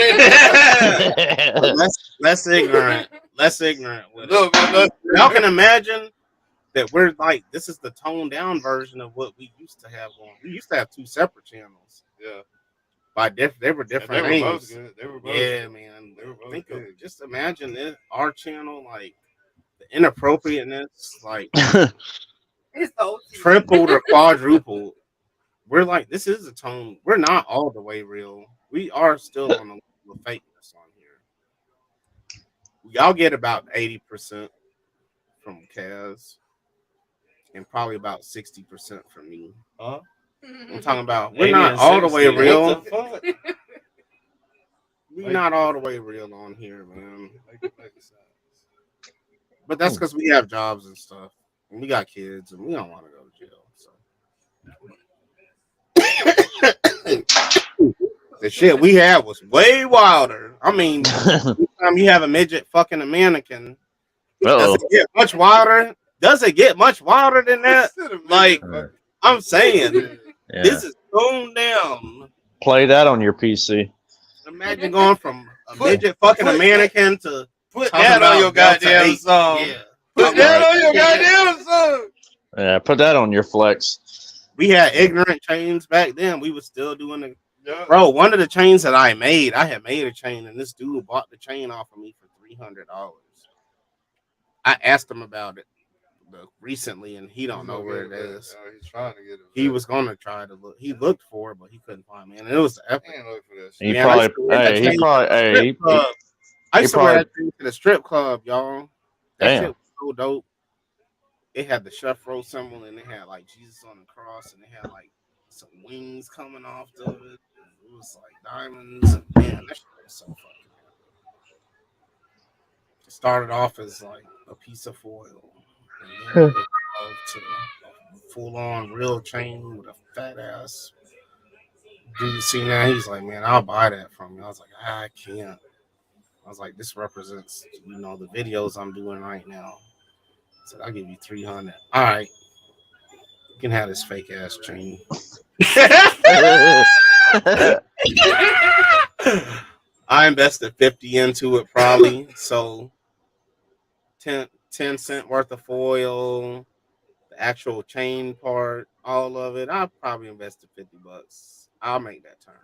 Speaker 6: they?
Speaker 9: less ignorant. Less ignorant. With
Speaker 6: No,
Speaker 9: it.
Speaker 6: man,
Speaker 9: Y'all can imagine that we're like, this is the toned down version of what we used to have going. We used to have 2 separate channels.
Speaker 6: Yeah.
Speaker 9: They were different
Speaker 6: they were
Speaker 9: names.
Speaker 6: both good. They were both
Speaker 9: Yeah,
Speaker 6: good.
Speaker 9: man.
Speaker 6: They were both
Speaker 9: Think of
Speaker 6: good.
Speaker 9: just imagine it, our channel, like the inappropriateness, like
Speaker 2: It's so
Speaker 9: tripled or quadrupled. We're like, this is a tone. We're not all the way real. We are still on the level of fakeness on here. Y'all get about 80% from Kaz, and probably about 60% from me.
Speaker 6: Huh?
Speaker 9: I'm talking about we're
Speaker 5: 80
Speaker 9: not
Speaker 5: and
Speaker 9: all the way
Speaker 5: 60.
Speaker 9: real.
Speaker 6: What the fuck?
Speaker 9: We're not all the way real on here, man.
Speaker 6: Make sense.
Speaker 9: But that's because we have jobs and stuff, and we got kids, and we don't want to go to jail. So the shit we had was way wilder. I mean, anytime you have a midget fucking a mannequin, does it get much wilder? Does it get much wilder than that? Like, I'm saying, this is toned down.
Speaker 10: Play that on your PC.
Speaker 9: Imagine going from a midget fucking a mannequin to
Speaker 6: put
Speaker 9: talking
Speaker 6: that on
Speaker 9: about
Speaker 6: your
Speaker 9: Delta
Speaker 6: goddamn
Speaker 9: 8.
Speaker 6: song.
Speaker 9: Yeah.
Speaker 6: Put that on your goddamn song.
Speaker 10: Yeah, put that on your flex.
Speaker 9: We had ignorant chains back then. We was still doing the
Speaker 6: Yeah.
Speaker 9: bro. One of the chains that I had made a chain, and this dude bought the chain off of me for $300. I asked him about it recently, and he don't know where it is.
Speaker 6: He's trying to get it.
Speaker 9: He was gonna try to look. He looked for it, but he couldn't find me. And it was epic.
Speaker 6: He ain't look for that shit.
Speaker 10: He
Speaker 9: Man, I used
Speaker 10: probably,
Speaker 9: to wear that
Speaker 10: hey,
Speaker 9: chain
Speaker 10: he
Speaker 9: to
Speaker 10: probably,
Speaker 9: the
Speaker 10: hey,
Speaker 9: strip club. I used to wear that chain to the strip club, y'all. That
Speaker 10: Damn.
Speaker 9: shit was so dope. It had the chef roll symbol, and it had like Jesus on the cross, and it had like some wings coming off of it. It was like diamonds. And, man, that shit was so fucking good. It started off as like a piece of foil, and then it evolved to a full-on real chain with a fat ass. Dude, see now he's like, man, I'll buy that from you. I was like, I can't. I was like, this represents, the videos I'm doing right now. I said, I'll give you 300. All right. You can have this fake ass chain. I invested 50 into it probably. So 10 cent worth of foil, the actual chain part, all of it. I probably invested $50. I'll make that turn around.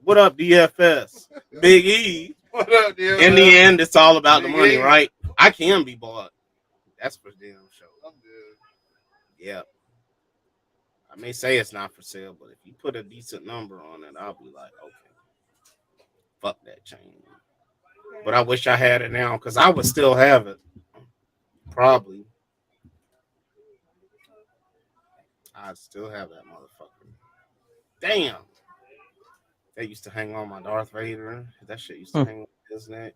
Speaker 9: What up, DFS? Big E.
Speaker 6: What up, DFS?
Speaker 9: In the end, it's all about
Speaker 6: Big
Speaker 9: the money,
Speaker 6: E.
Speaker 9: right? I can be bought. That's for damn sure.
Speaker 6: I'm good.
Speaker 9: Yeah. I may say it's not for sale, but if you put a decent number on it, I'll be like, okay. Fuck that chain. But I wish I had it now because I would still have it. Probably. I'd still have that motherfucker. Damn. That used to hang on my Darth Vader. That shit used to hang on his neck.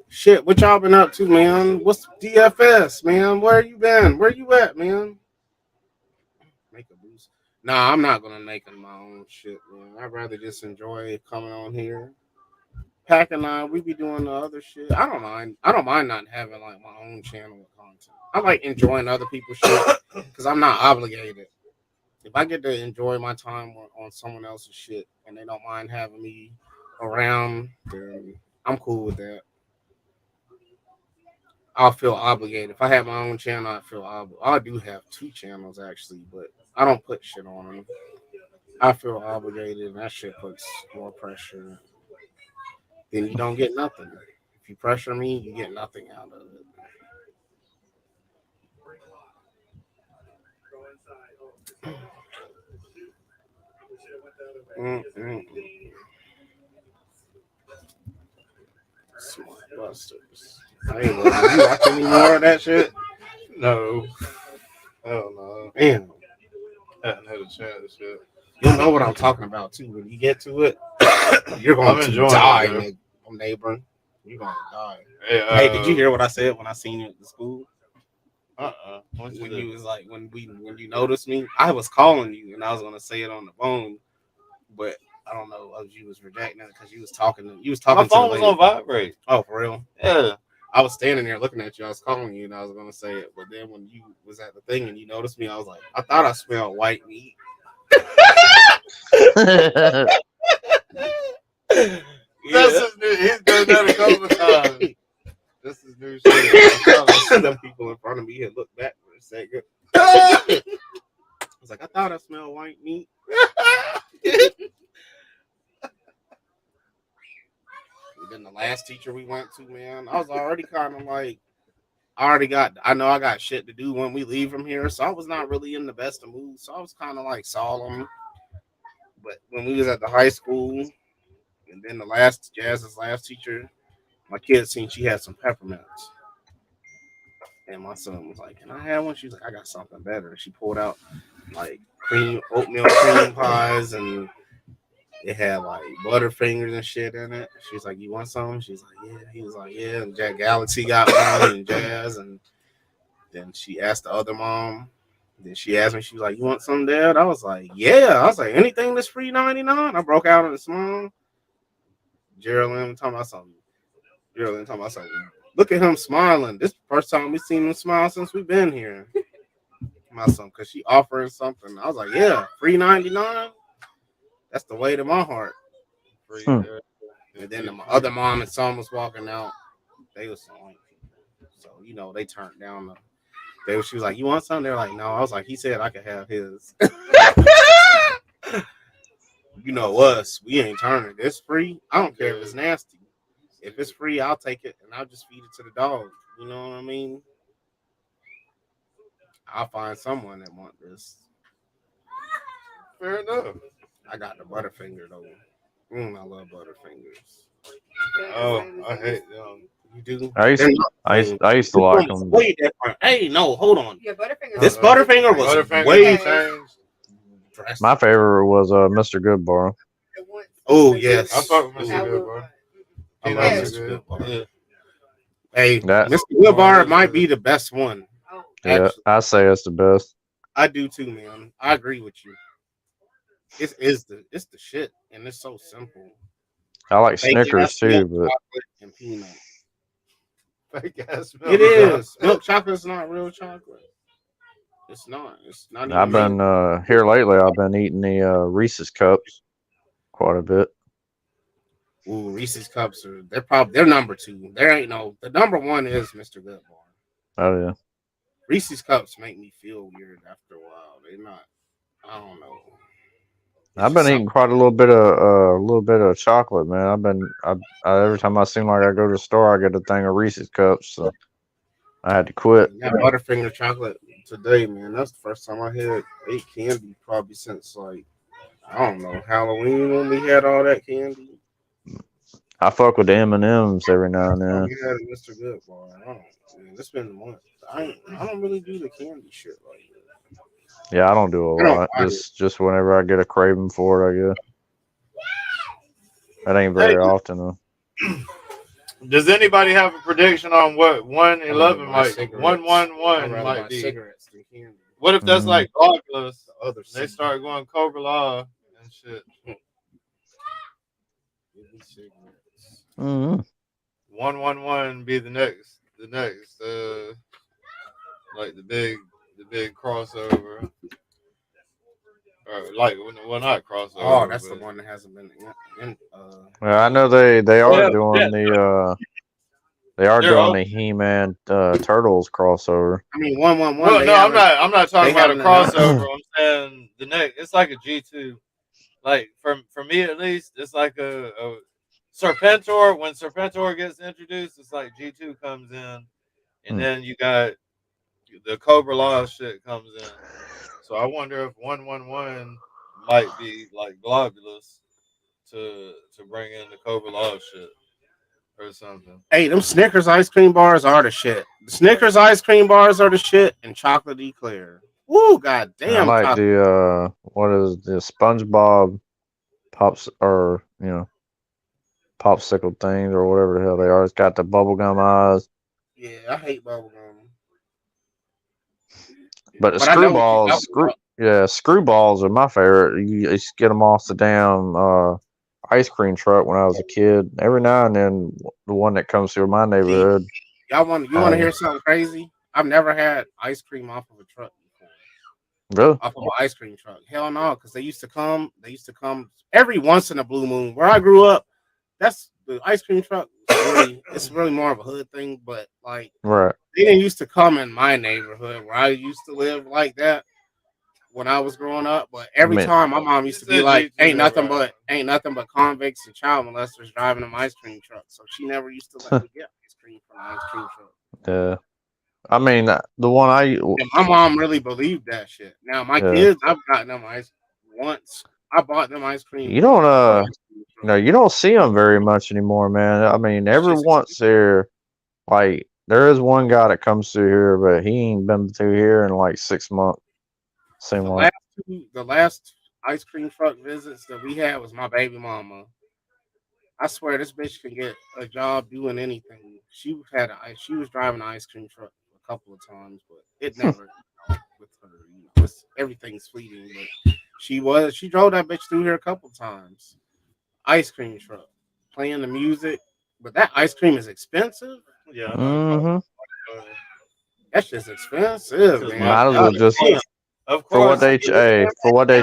Speaker 9: Shit, what y'all been up to, man? What's DFS, man? Where you been? Where you at, man? Make a boost. Nah, I'm not gonna make my own shit, man. I'd rather just enjoy coming on here. Pack and I, we be doing the other shit. I don't mind. I don't mind not having like my own channel with content. I like enjoying other people's shit because I'm not obligated. if I get to enjoy my time on someone else's shit and they don't mind having me around, then I'm cool with that. I'll feel obligated. If I had my own channel, I feel obligated. I do have 2 channels actually, but I don't put shit on them. I feel obligated, and that shit puts more pressure. Then you don't get nothing. If you pressure me, you get nothing out of it. Mm-mm. Smart Busters. Hey, well, did you watch any more of that shit?
Speaker 6: No. Hell no.
Speaker 9: Damn.
Speaker 6: Hadn't had a chance yet.
Speaker 9: You'll know what I'm talking about too. When you get to it, you're going to die, neighbor. You're going to die. Hey, did you hear what I said when I seen you at the school? When you was like, when you noticed me, I was calling you and I was gonna say it on the phone, but I don't know if you was rejecting it because you was talking.
Speaker 6: My phone was on vibrate.
Speaker 9: Oh, for real?
Speaker 6: Yeah.
Speaker 9: I was standing there looking at you. I was calling you and I was gonna say it, but then when you was at the thing and you noticed me, I was like, I thought I smelled white meat.
Speaker 6: That's his new. He's done that a couple of times. This is new shit.
Speaker 9: Some people in front of me had looked back for a second. I was like, I thought I smelled white meat. And then the last teacher we went to, man, I was already kind of like, I know I got shit to do when we leave from here, so I was not really in the best of moods. So I was kind of like solemn. But when we was at the high school, and then Jazz's last teacher, my kid seen she had some peppermints. And my son was like, "Can I have one?" She was like, "I got something better." She pulled out like oatmeal cream pies, and it had like Butterfingers and shit in it. She's like, "You want some?" She's like, "Yeah." He was like, "Yeah." And Jack Galaxy got one, and Jazz, and then she asked the other mom. Then she asked me, she was like, "You want some, Dad?" I was like, "Yeah." I was like, "Anything that's free 99." I broke out in a smile. Geraldine talking about something. Look at him smiling. This is the first time we've seen him smile since we've been here. My son, because she offering something. I was like, yeah, free 99. That's the way to my heart. And then the other mom and son was walking out. They was so So, they turned down she was like, "You want something?" They're like, "No." I was like, "He said I could have his." You know us. We ain't turning. It's free. I don't care if it's nasty. If it's free, I'll take it and I'll just feed it to the dog. You know what I mean? I'll find someone that want this.
Speaker 6: Fair enough.
Speaker 9: I got the Butterfinger though. I love Butterfingers.
Speaker 6: Oh, I hate them.
Speaker 9: You do?
Speaker 10: I used to like them.
Speaker 9: Way different. Hey, no, hold on.
Speaker 2: Yeah, Butterfinger.
Speaker 9: This Butterfinger was way
Speaker 6: changed.
Speaker 10: My favorite was Mr. Goodbar.
Speaker 9: Oh yes,
Speaker 6: I fuck with Mr. Goodbar.
Speaker 9: I love Mr. Goodbar. Hey, Mr. Goodbar might be the best one.
Speaker 10: Yeah, I say it's the best.
Speaker 9: I do too, man. I agree with you. It's the shit, and it's so simple.
Speaker 10: I like Snickers too, but
Speaker 9: and peanut.
Speaker 6: Fake ass milk.
Speaker 9: It is. Milk chocolate's not real chocolate. It's not. It's not.
Speaker 10: I've been here lately. I've been eating the Reese's cups quite a bit.
Speaker 9: Ooh, Reese's cups they're number 2. There ain't the number 1 is Mr. Goodbar.
Speaker 10: Oh yeah.
Speaker 9: Reese's cups make me feel weird after a while. They're not. I don't know.
Speaker 10: I've been eating quite a little bit of chocolate, man. Every time I seem like I go to the store, I get a thing of Reese's cups. So I had to quit.
Speaker 9: That Butterfinger chocolate today, man. That's the first time I had ate candy probably since like I don't know Halloween when we had all that candy.
Speaker 10: I fuck with the M&Ms every now and then.
Speaker 9: We had Mr. Goodbar. It's been a month. I don't really do the candy shit like that.
Speaker 10: Yeah, I don't do a lot. Just whenever I get a craving for it, I guess. That ain't very often though.
Speaker 6: Does anybody have a prediction on what 111 might 111 might be? What if that's like Oculus? They start going Cobra Law and shit. 111 be the next like the big crossover. or like well not crossover.
Speaker 9: Oh, that's the
Speaker 6: but-
Speaker 9: one that hasn't been in.
Speaker 10: Well, I know they are
Speaker 6: Yeah,
Speaker 10: doing
Speaker 6: They're
Speaker 10: the He-Man Turtles crossover.
Speaker 9: I mean, 111.
Speaker 6: Well, no, I'm not talking
Speaker 9: they
Speaker 6: about a
Speaker 9: haven't announced
Speaker 6: crossover. I'm saying the next. It's like a G2. Like for me at least, it's like a Serpentor. When Serpentor gets introduced, it's like G2 comes in, and then you got the Cobra Law shit comes in. So I wonder if 111 might be like globulous to bring in the Cobra Law shit or something.
Speaker 9: Hey, them Snickers ice cream bars are the shit. The Snickers ice cream bars are the shit, and chocolate eclair. Woo,
Speaker 10: I
Speaker 9: goddamn!
Speaker 10: like the what is the SpongeBob pops or popsicle things or whatever the hell they are. It's got the bubblegum eyes.
Speaker 9: Yeah, I hate bubblegum.
Speaker 10: But the
Speaker 9: But I know what
Speaker 10: screwballs, screwballs are my favorite. You used to get them off the damn ice cream truck when I was a kid. Every now and then, the one that comes through my neighborhood.
Speaker 9: you want to hear something crazy? I've never had ice cream off of a truck before.
Speaker 10: Really?
Speaker 9: Off of an ice cream truck? Hell no, because they used to come. They used to come every once in a blue moon. Where I grew up, that's the ice cream truck. It's really more of a hood thing, but like,
Speaker 10: right.
Speaker 9: They didn't used to come in my neighborhood where I used to live like that when I was growing up. But every time my mom used to be like, ain't nothing but convicts and child molesters driving them ice cream trucks. So she never used to let me get ice cream from an ice cream truck.
Speaker 10: Yeah. I mean, the one
Speaker 9: And my mom really believed that shit. Now my kids, I've gotten them ice once. I bought them ice cream.
Speaker 10: You don't you don't see them very much anymore, man. I mean, every once there, like there is one guy that comes through here, but he ain't been through here in like 6 months.
Speaker 9: The last ice cream truck visits that we had was my baby mama. I swear this bitch can get a job doing anything. She was driving an ice cream truck a couple of times, but it never with her. Everything's fleeting. But she drove that bitch through here a couple of times. Ice cream truck, playing the music, but that ice cream is expensive.
Speaker 6: Yeah.
Speaker 9: That's just expensive, man.
Speaker 10: Might as well just for what they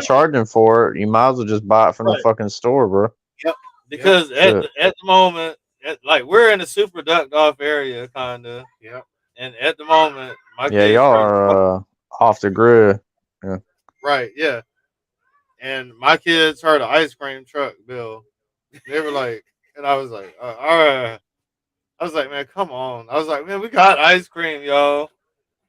Speaker 10: charging for it. You might as well just buy it from the fucking store, bro.
Speaker 9: Yep.
Speaker 6: Because at the moment, like we're in a super ducked off area, kinda.
Speaker 9: Yep.
Speaker 6: And at the moment, my
Speaker 10: Yeah, y'all are off the grid. Yeah.
Speaker 6: Right. Yeah. And my kids heard an ice cream truck bill. They were like, and I was like, all right. I was like, man, come on. I was like, man, we got ice cream, y'all.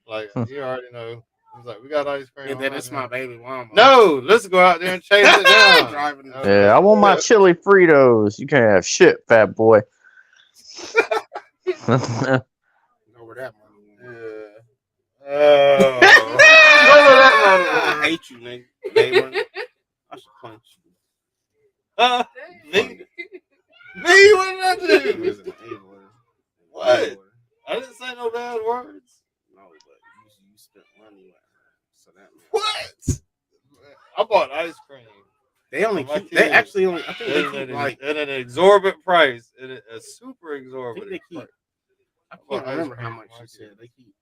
Speaker 6: Like, you already know. I was like, we got ice cream.
Speaker 9: And then it's my baby mama.
Speaker 6: No, let's go out there and chase it down.
Speaker 10: Yeah, I want my chili Fritos. You can't have shit, fat boy.
Speaker 9: Know where that money went.
Speaker 6: Yeah.
Speaker 9: I hate you, neighbor. I should punch you.
Speaker 6: Me? What did I do? What? I didn't say no bad words.
Speaker 9: No, but you spent money with her, so that means
Speaker 6: what? I bought ice cream.
Speaker 9: They actually only. I think they keep like
Speaker 6: at an exorbitant price. At a super exorbitant.
Speaker 9: I can't remember how much she said. They keep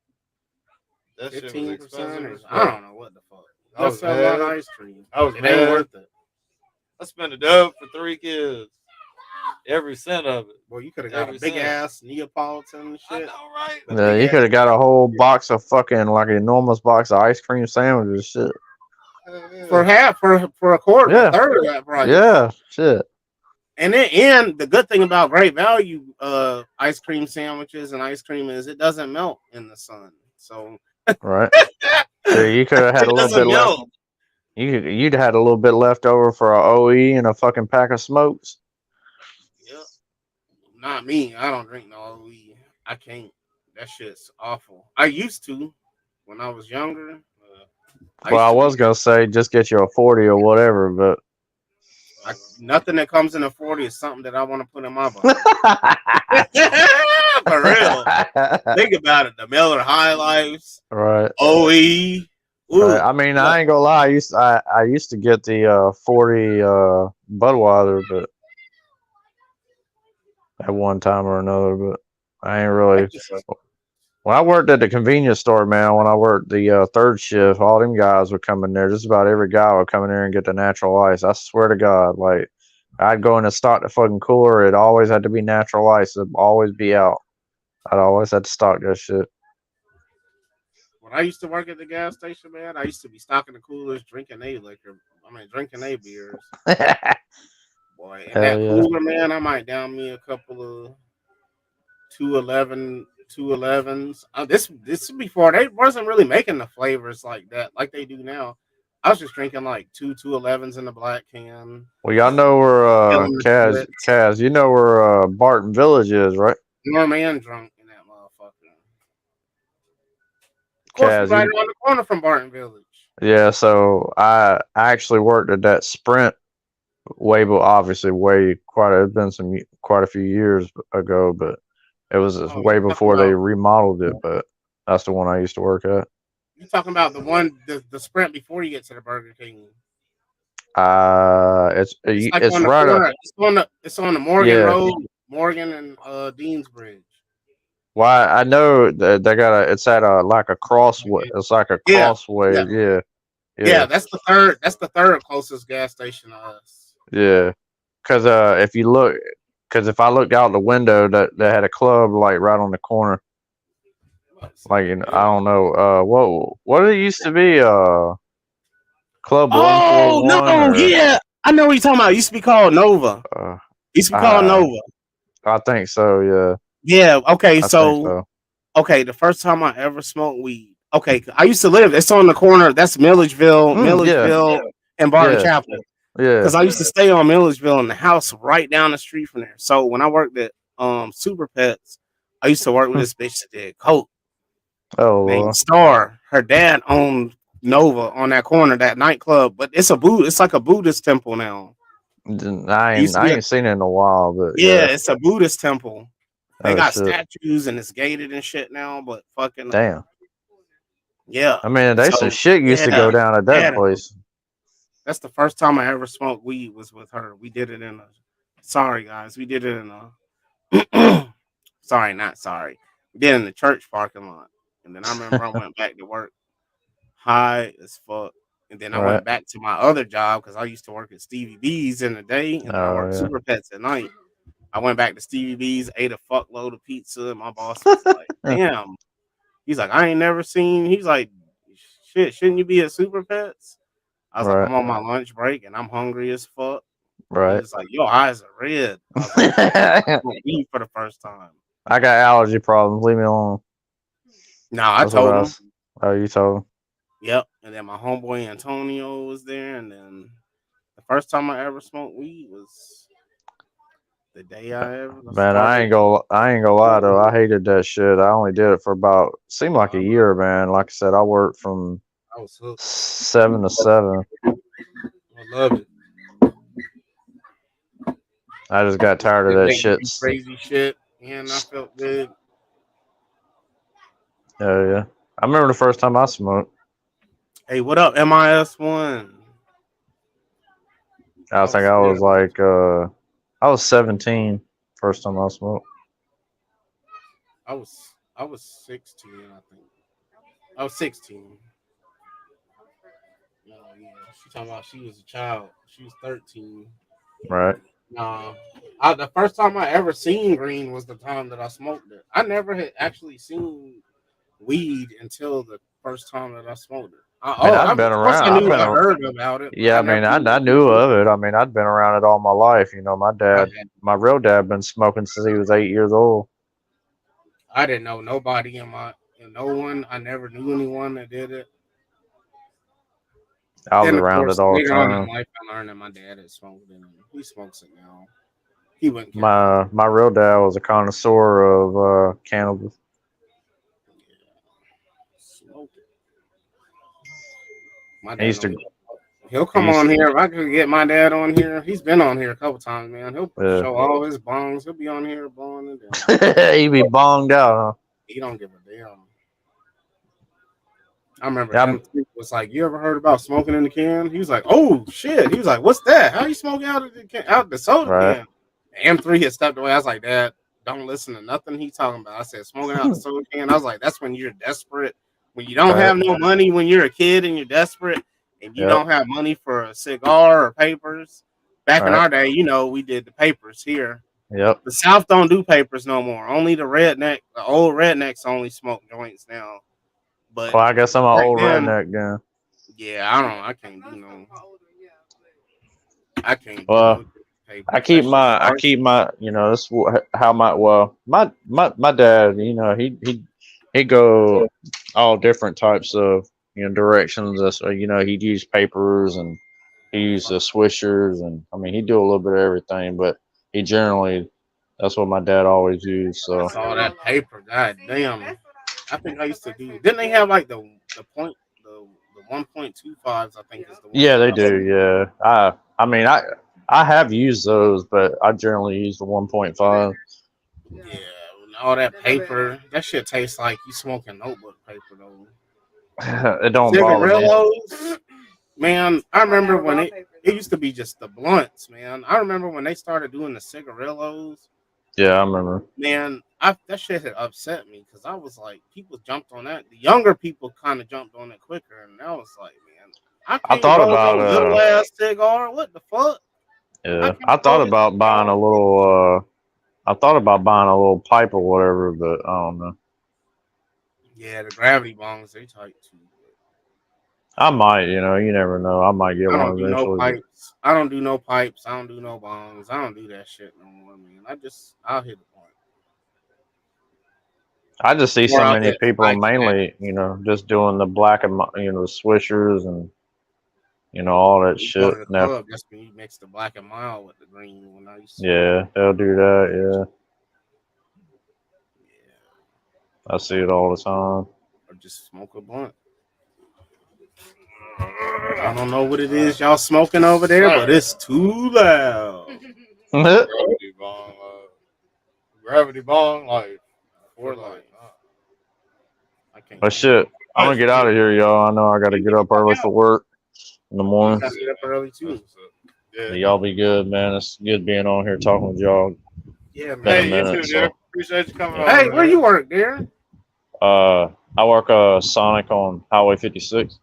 Speaker 6: that
Speaker 9: 15%. I don't know what the fuck.
Speaker 6: That's
Speaker 9: a lot of ice cream.
Speaker 6: It
Speaker 9: ain't worth it.
Speaker 6: I spent a dub for 3 kids. Every cent of it.
Speaker 9: Well, you could have got a big ass Neapolitan and shit.
Speaker 6: I know, right?
Speaker 10: Yeah, you could have got a whole box of fucking like an enormous box of ice cream sandwiches, shit.
Speaker 9: For a quarter,
Speaker 10: Yeah.
Speaker 9: a third of that price.
Speaker 10: Yeah, shit.
Speaker 9: And then the good thing about Great Value ice cream sandwiches and ice cream is it doesn't melt in the sun. So
Speaker 10: right. So you could have had a little bit left. You'd had a little bit left over for a OE and a fucking pack of smokes.
Speaker 9: Yep. Not me. I don't drink no OE. I can't. That shit's awful. I used to when I was younger.
Speaker 10: Well, I was gonna say just get you a 40 or whatever, but
Speaker 9: nothing that comes in a 40 is something that I want to put in my body. For real. Think about it. The Miller High Lifes.
Speaker 10: Right.
Speaker 9: OE.
Speaker 10: Right. I mean, I ain't gonna lie. I used to get the 40 Budweiser, but at one time or another, but I ain't really. When I worked at the convenience store, man, when I worked the third shift, all them guys would come in there. Just about every guy would come in there and get the natural ice. I swear to God, like I'd go in and stock the fucking cooler. It always had to be natural ice. It'd always be out. I'd always had to stock that shit.
Speaker 9: When I used to work at the gas station, man, I used to be stocking the coolers, drinking drinking a beers. Boy, in
Speaker 10: Hell
Speaker 9: that
Speaker 10: yeah.
Speaker 9: cooler, man, I might down me a couple of 211s. This is before they wasn't really making the flavors like that, like they do now. I was just drinking like 211s in the black can.
Speaker 10: Well, y'all know where
Speaker 9: Killing the
Speaker 10: Kaz,
Speaker 9: splits.
Speaker 10: Kaz, you know where Barton Village is, right?
Speaker 9: Norm and drunk in that motherfucker. Of course, we're
Speaker 10: Kaz,
Speaker 9: right around the corner from Barton Village.
Speaker 10: yeah. So I actually worked at that Sprint obviously it's been quite a few years ago, but it was
Speaker 9: Oh,
Speaker 10: way
Speaker 9: you talking
Speaker 10: before they
Speaker 9: about
Speaker 10: remodeled it. But that's the one I used to work at.
Speaker 9: you talking about the Sprint before you get to the Burger King?
Speaker 10: It's
Speaker 9: It's like
Speaker 10: it's
Speaker 9: on the
Speaker 10: right up.
Speaker 9: corner. It's on the Morgan
Speaker 10: Yeah.
Speaker 9: Road, Morgan and Deansbridge.
Speaker 10: Why I know that they got it's at a like a crossway. It's like a
Speaker 9: Yeah,
Speaker 10: crossway.
Speaker 9: yeah,
Speaker 10: Yeah.
Speaker 9: yeah.
Speaker 10: Yeah.
Speaker 9: That's the third. That's the third closest gas station to us.
Speaker 10: Yeah. Because if I looked out the window, that had a club like right on the corner. Like I don't know. What it used to be? Club
Speaker 9: Oh
Speaker 10: 141
Speaker 9: no,
Speaker 10: or
Speaker 9: yeah, I know what you're talking about. It used to be called Nova. Used to be called
Speaker 10: uh,
Speaker 9: Nova.
Speaker 10: I think so. Yeah.
Speaker 9: Yeah. Okay.
Speaker 10: I think
Speaker 9: So
Speaker 10: so.
Speaker 9: okay, the first time I ever smoked weed. Okay, I used to live. It's on the corner. That's Milledgeville, and Barton
Speaker 10: Yeah.
Speaker 9: Chapel.
Speaker 10: Yeah.
Speaker 9: Because I used to stay on Milledgeville in the house right down the street from there. So when I worked at Super Pets, I used to work with this bitch that did coke
Speaker 10: Oh,
Speaker 9: named Star. Her dad owned Nova on that corner, that nightclub. But it's like a Buddhist temple now.
Speaker 10: I ain't seen it in a while, but
Speaker 9: Yeah, it's a Buddhist temple. They
Speaker 10: Oh
Speaker 9: got
Speaker 10: shit.
Speaker 9: statues and it's gated and shit now, but fucking
Speaker 10: Damn.
Speaker 9: yeah.
Speaker 10: I mean, they some
Speaker 9: So
Speaker 10: shit used to go down at that place.
Speaker 9: That's the first time I ever smoked weed was with her. We did it in a sorry guys, we did it in a sorry, not sorry. We did it in the church parking lot. And then I remember I went back to work high as fuck. And then I went back to my other job because I used to work at Stevie B's in the day and then I worked Super Pets at night. I went back to Stevie B's, ate a fuckload of pizza, and my boss was like, damn. He's like, I ain't never seen. He's like, shit, shouldn't you be at Super Pets? I was like, I'm on my lunch break and I'm hungry as fuck.
Speaker 10: Right.
Speaker 9: He's like, your eyes are red. I was like, I eat for the first time.
Speaker 10: I got allergy problems. Leave me alone.
Speaker 9: No, I told him.
Speaker 10: Oh, you told him?
Speaker 9: Yep. And then my homeboy Antonio was there. And then the first time I ever smoked weed was the day I ever
Speaker 10: Man, I ain't gonna lie though. I hated that shit. I only did it for seemed like a year, man. Like I said, I worked from 7 to 7.
Speaker 9: I loved it.
Speaker 10: I just got tired of that shit.
Speaker 9: Crazy shit. And I felt good.
Speaker 10: Oh yeah. I remember the first time I smoked.
Speaker 9: Hey, what up, MIS1?
Speaker 10: I think I was like I was 17 first time I smoked.
Speaker 9: I was 16, I think. I was 16. Oh yeah. She talking about she was a child. She was 13.
Speaker 10: Right.
Speaker 9: Nah. The first time I ever seen green was the time that I smoked it. I never had actually seen weed until the first time that I smoked it.
Speaker 10: I've been around.
Speaker 9: I heard about it.
Speaker 10: Yeah, I knew of it. I mean, I'd been around it all my life. You know, my real dad been smoking since he was 8 years old.
Speaker 9: I didn't know nobody no one. I never knew anyone that did it.
Speaker 10: I was around it all the time.
Speaker 9: Later on in life, I learned that my dad had smoked it. He smokes it now. He wouldn't.
Speaker 10: My real dad was a connoisseur of cannabis.
Speaker 9: My dad he'll come on here. If I could get my dad on here, he's been on here a couple times, man. He'll show all his bongs. He'll be on here blowing it.
Speaker 10: He be bonged out, huh?
Speaker 9: He don't give a damn. I remember him was like, "You ever heard about smoking in the can?" He was like, "Oh shit!" He was like, "What's that? How you smoking out of the can, out the soda can?" M3 had stepped away. I was like, "Dad, don't listen to nothing he talking about. I said smoking out the soda can. I was like, that's when you're desperate. When you don't have no money, when you're a kid and you're desperate, and you don't have money for a cigar or papers. Back in our day, you know, we did the papers here.
Speaker 10: Yep.
Speaker 9: The South don't do papers no more. Only the old rednecks only smoke joints now. But
Speaker 10: Well, I guess I'm an old
Speaker 9: then,
Speaker 10: redneck then.
Speaker 9: Yeah, I can't do no. I can't.
Speaker 10: Well,
Speaker 9: do papers.
Speaker 10: I keep my, you know, this how my dad, you know, he go all different types of, you know, directions. So, you know, he'd use papers and he used the swishers, and I mean, he'd do a little bit of everything, but he generally, that's what my dad always used. So
Speaker 9: I saw that paper. God damn. I think I used to do. Didn't they have like the 1.25s? I think is the one.
Speaker 10: Yeah, they do. Yeah, I mean, I have used those, but I generally use the 1.5.
Speaker 9: Yeah, all that paper, that shit tastes like you smoking notebook paper though.
Speaker 10: It don't bother me.
Speaker 9: Cigarillos, man. I remember when it used to be just the blunts, man. I remember when they started doing the cigarillos.
Speaker 10: Yeah, I remember.
Speaker 9: Man, that shit had upset me because I was like, people jumped on that. The younger people kind of jumped on it quicker, and I was like, man, I
Speaker 10: thought about
Speaker 9: little ass cigar. What the fuck?
Speaker 10: Yeah, I thought about buying a little. I thought about buying a little pipe or whatever, but I don't know.
Speaker 9: Yeah, the gravity bongs, they tight too.
Speaker 10: I might, you know, you never know. I might get one eventually.
Speaker 9: No pipes. I don't do no pipes. I don't do no bongs. I don't do that shit no more, man. I'll hit the point.
Speaker 10: I just see so many people mainly, you know, just doing the black and, you know, the swishers and, you know, all that shit.
Speaker 9: Now, that's when you mix the black and mild with the green. When I used to
Speaker 10: yeah, they'll do that. Yeah, I see it all the time.
Speaker 9: Or just smoke a blunt. I don't know what it is y'all smoking over there, but it's too loud.
Speaker 6: Gravity bong, like, or like.
Speaker 9: I can't.
Speaker 10: But shit, I'm gonna get out of here, y'all. I know I gotta get up early for work in the morning.
Speaker 9: I get up early too.
Speaker 10: Yeah, y'all be good, man. It's good being on here talking with y'all.
Speaker 9: Yeah, man.
Speaker 6: Hey, you too, Derek. Appreciate you coming.
Speaker 9: Hey, where you work, Darren?
Speaker 10: I work Sonic on Highway 56.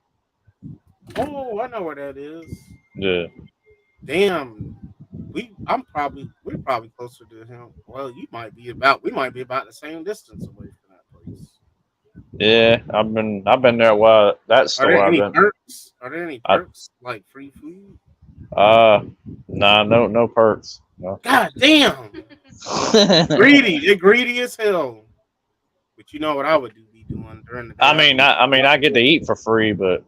Speaker 9: Oh, I know where that is.
Speaker 10: Yeah.
Speaker 9: Damn. We're probably closer to him. Well, we might be about the same distance away from that place.
Speaker 10: Yeah, I've been there a while. That store
Speaker 9: Are there any perks like free food?
Speaker 10: Nah, no perks. No.
Speaker 9: God damn. Greedy. They're greedy as hell. But you know what I would be doing during the day?
Speaker 10: I mean I get to eat for free, but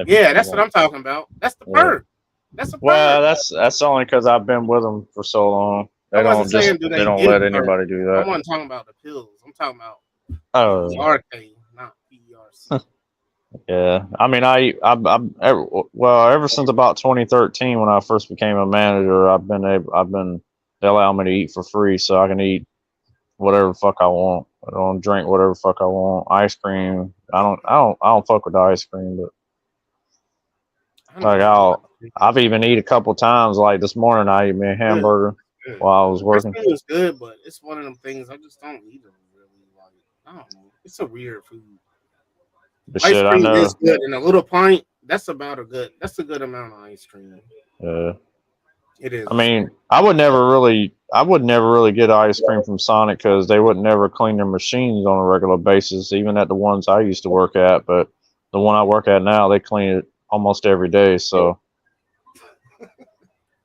Speaker 9: yeah, that's what I'm talking about. That's the perk. That's a perk.
Speaker 10: Well, that's only because I've been with them for so long. They don't let anybody do that.
Speaker 9: I wasn't talking about the pills. I'm talking about PRK, not PRC.
Speaker 10: Yeah, I mean, ever since about 2013 when I first became a manager, they allow me to eat for free, so I can eat whatever the fuck I want. I don't drink whatever the fuck I want. Ice cream. I don't fuck with the ice cream, but like I've even eat a couple times. Like this morning, I ate me a hamburger while I was working.
Speaker 9: Ice cream is good, but it's one of them things I just don't eat them really. Like I don't know. It's a weird food.
Speaker 10: But
Speaker 9: ice
Speaker 10: shit,
Speaker 9: cream
Speaker 10: I know.
Speaker 9: is good in a little pint. That's a good amount of ice cream.
Speaker 10: Yeah.
Speaker 9: It is.
Speaker 10: I mean, I would never really get ice cream from Sonic because they would never clean their machines on a regular basis, even at the ones I used to work at. But the one I work at now, they clean it almost every day. So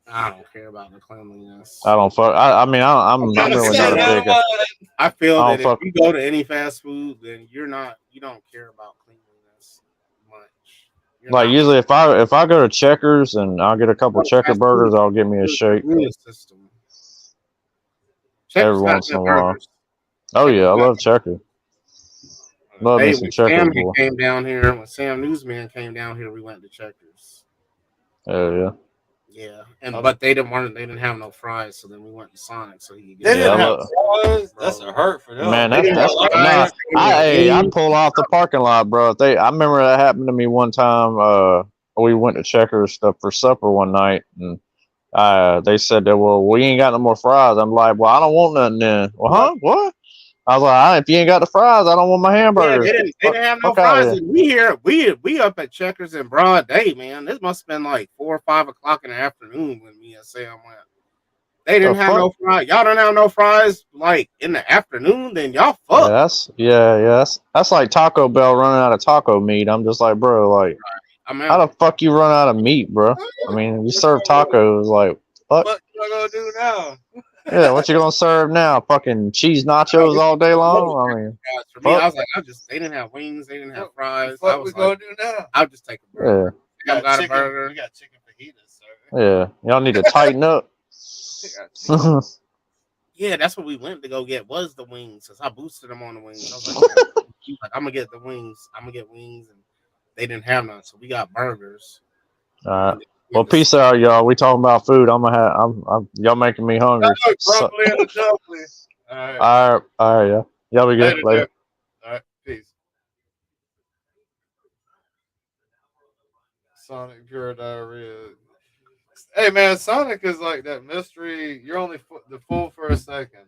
Speaker 9: I don't care about the cleanliness.
Speaker 10: I don't fuck. I'm really not a big.
Speaker 9: I feel that if you go to any fast food, then you don't care about cleanliness much.
Speaker 10: Like usually, if I go to Checkers and I'll get a couple Checker burgers, I'll get me a shake. Every once in a while. Oh yeah, I love Checker. Love me some Checkers.
Speaker 9: When Sam Newsman came down here, we went to Checkers.
Speaker 10: Oh yeah.
Speaker 9: Yeah, but they didn't have no fries, so then we went to Sonic so he could get.
Speaker 6: They didn't have fries. That's a hurt for them.
Speaker 10: Man, I'd pull off the parking lot, bro. I remember that happened to me one time. We went to Checkers stuff for supper one night, and They said that, well, we ain't got no more fries. I'm like, well, I don't want nothing then. Well, huh? What? I was like, if you ain't got the fries, I don't want my
Speaker 9: Yeah,
Speaker 10: hamburgers.
Speaker 9: they didn't have no
Speaker 10: Fuck out of
Speaker 9: fries.
Speaker 10: here.
Speaker 9: And we up at Checkers in broad day, man. This must have been like 4 or 5 o'clock in the afternoon when me and Sam went. They
Speaker 10: The
Speaker 9: didn't have
Speaker 10: fuck?
Speaker 9: no fries. Y'all don't have no fries like in the afternoon. Then y'all fuck.
Speaker 10: That's like Taco Bell running out of taco meat. I'm just like, bro, like,
Speaker 9: I mean,
Speaker 10: how the fuck you run out of meat, bro? I mean, you serve tacos, like, fuck.
Speaker 6: What you gonna do now?
Speaker 10: Yeah, what you gonna serve now? Fucking cheese nachos all day long? I mean,
Speaker 9: for me, I
Speaker 10: fuck.
Speaker 9: was like, they didn't have wings, they didn't have fries. I
Speaker 6: What we
Speaker 9: was
Speaker 6: gonna
Speaker 9: like,
Speaker 6: do now?
Speaker 9: I'll just take a burger.
Speaker 10: Yeah,
Speaker 9: Y'all got a
Speaker 6: chicken.
Speaker 9: burger.
Speaker 6: We got chicken fajitas, sir.
Speaker 10: yeah. Y'all need to tighten up.
Speaker 6: We got chicken.
Speaker 9: Yeah, that's what we went to go get was the wings. Cause I boosted them on the wings. I was like, he was like, I'm gonna get the wings. I'm gonna get wings, and they didn't have none, so we got burgers.
Speaker 10: All right. Well, peace out, y'all. We talking about food. Y'all making me hungry. So,
Speaker 6: Grumbly and the dumpling. All right.
Speaker 10: all right, yeah. Y'all be good. Later.
Speaker 6: Jeff. All right. Peace. Sonic pure diarrhea. Hey man, Sonic is like that mystery. You're only the fool for a second.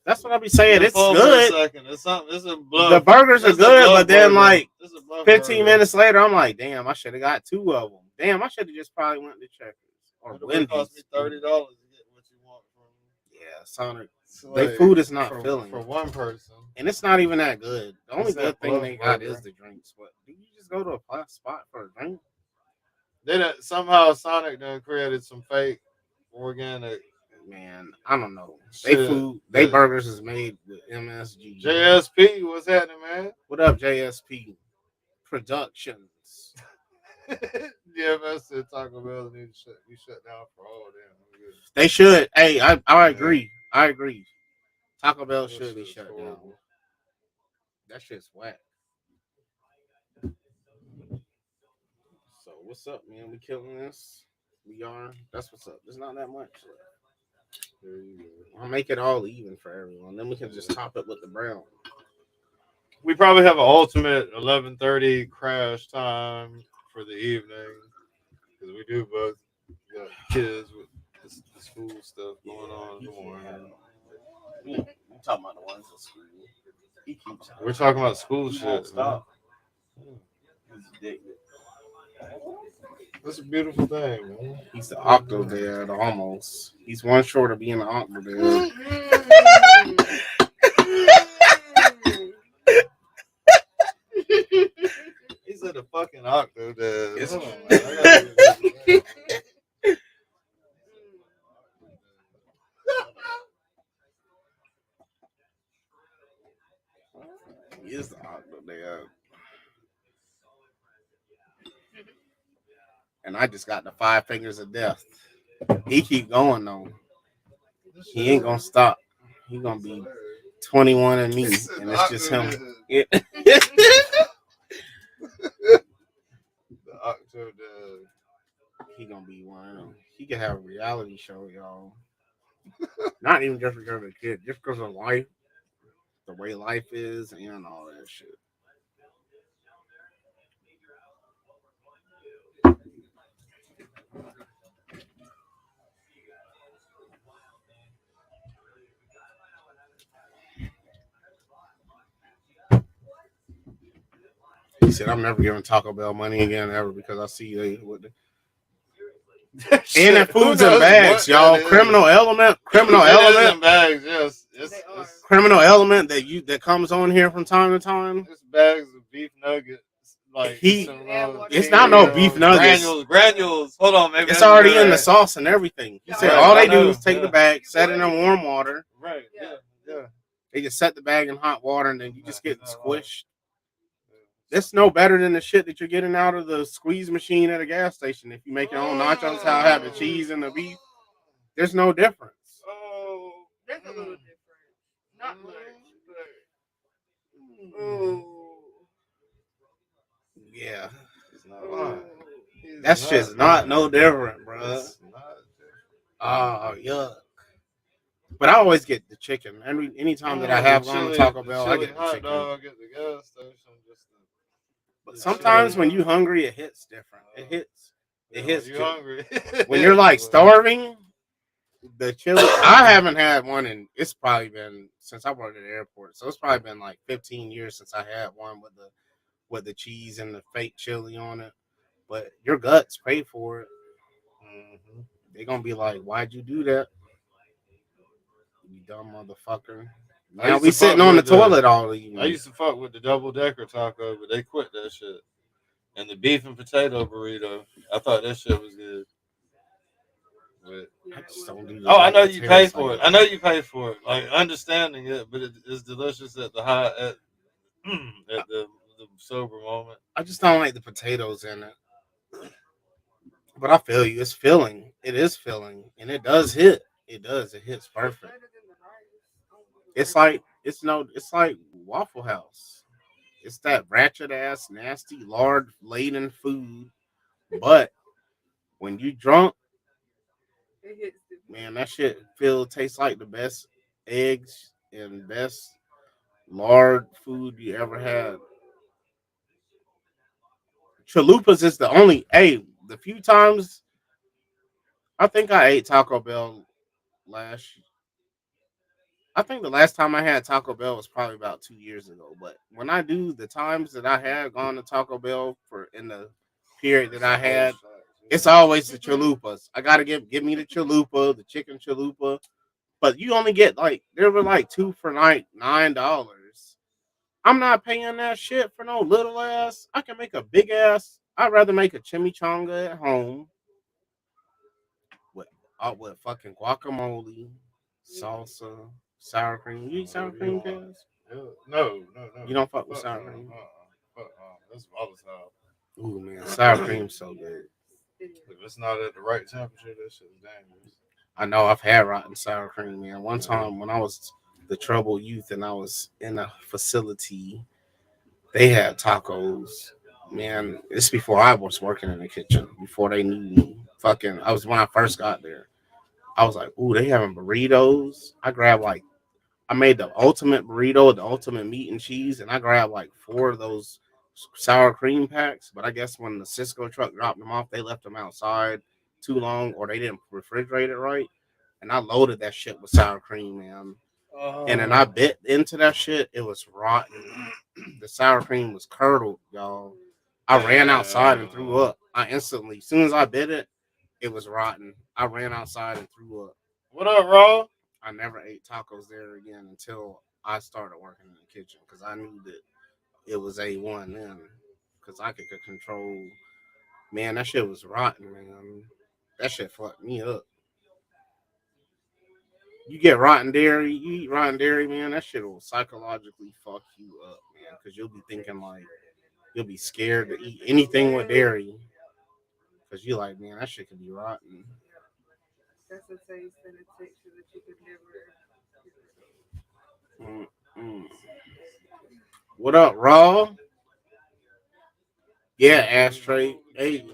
Speaker 9: That's what I be saying.
Speaker 6: You're
Speaker 9: It's
Speaker 6: full
Speaker 9: good.
Speaker 6: For a second. It's something. It's a bluff.
Speaker 9: The burgers are
Speaker 6: It's a
Speaker 9: good,
Speaker 6: bluff
Speaker 9: but then
Speaker 6: burger.
Speaker 9: like
Speaker 6: It's a bluff
Speaker 9: 15
Speaker 6: burger.
Speaker 9: minutes later, I'm like, damn, I should have got 2 of them. Damn, I should have just probably went to Checkers or
Speaker 6: It would
Speaker 9: Wendy's.
Speaker 6: cost me $30 to get what you want from.
Speaker 9: Yeah, Sonic.
Speaker 6: So,
Speaker 9: Their
Speaker 6: like,
Speaker 9: food is not
Speaker 6: for,
Speaker 9: filling
Speaker 6: for one person.
Speaker 9: and it's not even that good. The only
Speaker 6: It's that
Speaker 9: good thing
Speaker 6: bluff
Speaker 9: they got
Speaker 6: burger.
Speaker 9: is the drinks. But do you just go to a flat spot for a drink?
Speaker 6: They somehow Sonic done created some fake organic.
Speaker 9: Man, I don't know.
Speaker 6: Shit.
Speaker 9: They food, they burgers is made with MSG.
Speaker 6: JSP, what's happening, man?
Speaker 9: What up, JSP Productions?
Speaker 6: DFS said Taco Bell need to be shut down for all damn.
Speaker 9: They should. Hey, I agree. I agree. Taco Bell should be shut down. That shit's whack. So what's up, man? We killing this. We are. That's what's up. There's not that much. I'll make it all even for everyone. Then we can just top it with the brown.
Speaker 6: We probably have an ultimate 11:30 crash time for the evening because we do both got kids with this school stuff going on in the morning.
Speaker 9: We talking about the ones in school. He keeps.
Speaker 6: We're talking about school shit.
Speaker 9: Stop.
Speaker 6: That's a beautiful thing, man.
Speaker 9: He's the Octodad almost. He's one short of being an Octodad.
Speaker 6: He said a fucking Octodad.
Speaker 9: He is the Octodad. And I just got the 5 fingers of death. He keep going though. He ain't gonna stop. He gonna be 21 and me, and it's just him. Yeah.
Speaker 6: The Octodad.
Speaker 9: He gonna be one of them. He can have a reality show, y'all. Not even just because of the kid, just because of life, the way life is, and all that shit. He said, "I'm never giving Taco Bell money again ever because I see they with the." And that food's in bags, y'all. Criminal element
Speaker 6: in bags. Yes, it's
Speaker 9: criminal element that comes on here from time to time.
Speaker 6: It's bags of beef nuggets. Like
Speaker 9: it's not no beef nuggets.
Speaker 6: Granules. Hold on, maybe
Speaker 9: it's already in the sauce and everything. He said all they do is take the bag, set it in warm water.
Speaker 6: Right. Yeah.
Speaker 9: They just set the bag in hot water and then you just get squished. It's no better than the shit that you're getting out of the squeeze machine at a gas station. If you make your own nachos, how I have the cheese and the beef, there's no difference.
Speaker 2: Oh, that's a little different. Not much, but
Speaker 9: yeah. That shit's not no different, bro. Oh, yuck. But I always get the chicken. Anytime that I have gone to Taco Bell, I get the chicken.
Speaker 6: Dog at the gas station.
Speaker 9: But sometimes when you hungry, it hits different. It hits. It hits
Speaker 6: you hungry.
Speaker 9: when you're like starving. The chili, I haven't had one in. It's probably been since I worked at the airport, so it's probably been like 15 years since I had one with the cheese and the fake chili on it. But your guts pay for it.
Speaker 6: Mm-hmm.
Speaker 9: They're gonna be like, "Why'd you do that, you dumb motherfucker?" Now we sitting on the toilet all evening.
Speaker 6: I used to fuck with the double decker taco, but they quit that shit. And the beef and potato burrito, I thought that shit was good. But,
Speaker 9: I just don't do
Speaker 6: I know you pay for it. I know you pay for it. Like understanding it, but it's delicious at the high at the sober moment.
Speaker 9: I just don't like the potatoes in it. But I feel you. It's filling. It is filling, and it does hit. It does. It hits perfect. It's like it's no. It's like Waffle House. It's that ratchet ass, nasty, lard laden food. But when you drunk, man, that shit tastes like the best eggs and best lard food you ever had. Chalupas is the only. Hey, the few times I think I ate Taco Bell last. I think the last time I had Taco Bell was probably about 2 years ago. But when I do the times that I had gone to Taco Bell for in the period that I had, it's always the chalupas. I gotta give me the chalupa, the chicken chalupa. But you only get like there were like two for like $9. I'm not paying that shit for no little ass. I can make a big ass. I'd rather make a chimichanga at home with with fucking guacamole, salsa, sour cream. You eat sour cream, guys?
Speaker 6: No.
Speaker 9: You don't fuck with sour cream?
Speaker 6: That's volatile.
Speaker 9: Ooh man, sour cream's so good.
Speaker 6: If it's not at the right temperature, that shit's dangerous.
Speaker 9: I know I've had rotten sour cream, man. One time when I was the troubled youth and I was in a facility, they had tacos. Man, it's before I was working in the kitchen, before they knew me. Fucking, I was when I first got there. I was like, ooh, they having burritos. I grabbed like, I made the ultimate burrito, the ultimate meat and cheese, and I grabbed like 4 of those sour cream packs. But I guess when the Cisco truck dropped them off, they left them outside too long or they didn't refrigerate it right. And I loaded that shit with sour cream, man. And then I bit into that shit. It was rotten. The sour cream was curdled, y'all. I ran outside and threw up. I instantly, as soon as I bit it, it was rotten. I ran outside and threw up.
Speaker 6: What up, Raw?
Speaker 9: I never ate tacos there again until I started working in the kitchen because I knew that it was A1 then because I could control. Man, that shit was rotten, man. That shit fucked me up. You get rotten dairy, you eat rotten dairy, man, that shit will psychologically fuck you up, man, because you'll be thinking like, you'll be scared to eat anything with dairy because you're like, man, that shit could be rotten.
Speaker 2: That's a taste and a texture that you could never.
Speaker 9: What up, Raw? Yeah, ashtray. Hey.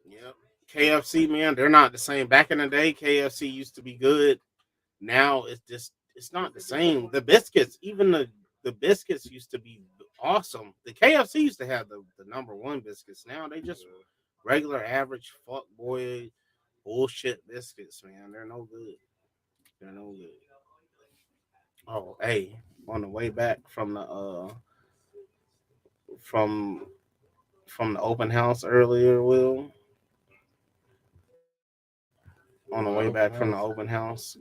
Speaker 9: Yep. KFC, man, they're not the same. Back in the day, KFC used to be good. Now it's not the same. The biscuits, even the biscuits used to be awesome. The KFC used to have the number one biscuits. Now they just regular average fuck boy bullshit biscuits, man. They're no good. They're no good. Oh, hey, on the way back from the from the open house earlier, Will. On the way back from the open house.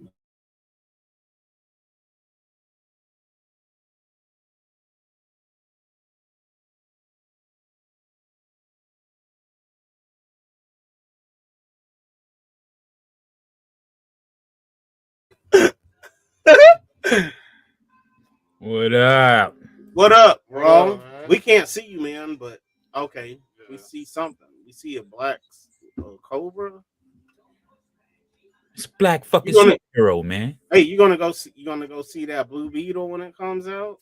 Speaker 11: What up?
Speaker 9: What up, bro? We can't see you, man, but okay. We see something. We see a black cobra.
Speaker 11: It's black fucking superhero, man.
Speaker 9: Hey, you gonna go see that blue beetle when it comes out?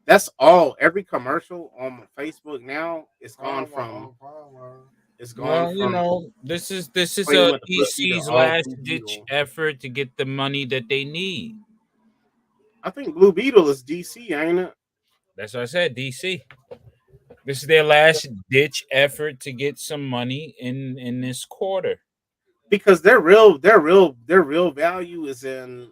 Speaker 9: That's all. Every commercial on Facebook now is gone from. It's gone.
Speaker 11: Well,
Speaker 9: from,
Speaker 11: you know, this is DC's last ditch effort to get the money that they need.
Speaker 9: I think Blue Beetle is DC, ain't it?
Speaker 11: That's what I said. DC. This is their last ditch effort to get some money in this quarter.
Speaker 9: Because their real value is in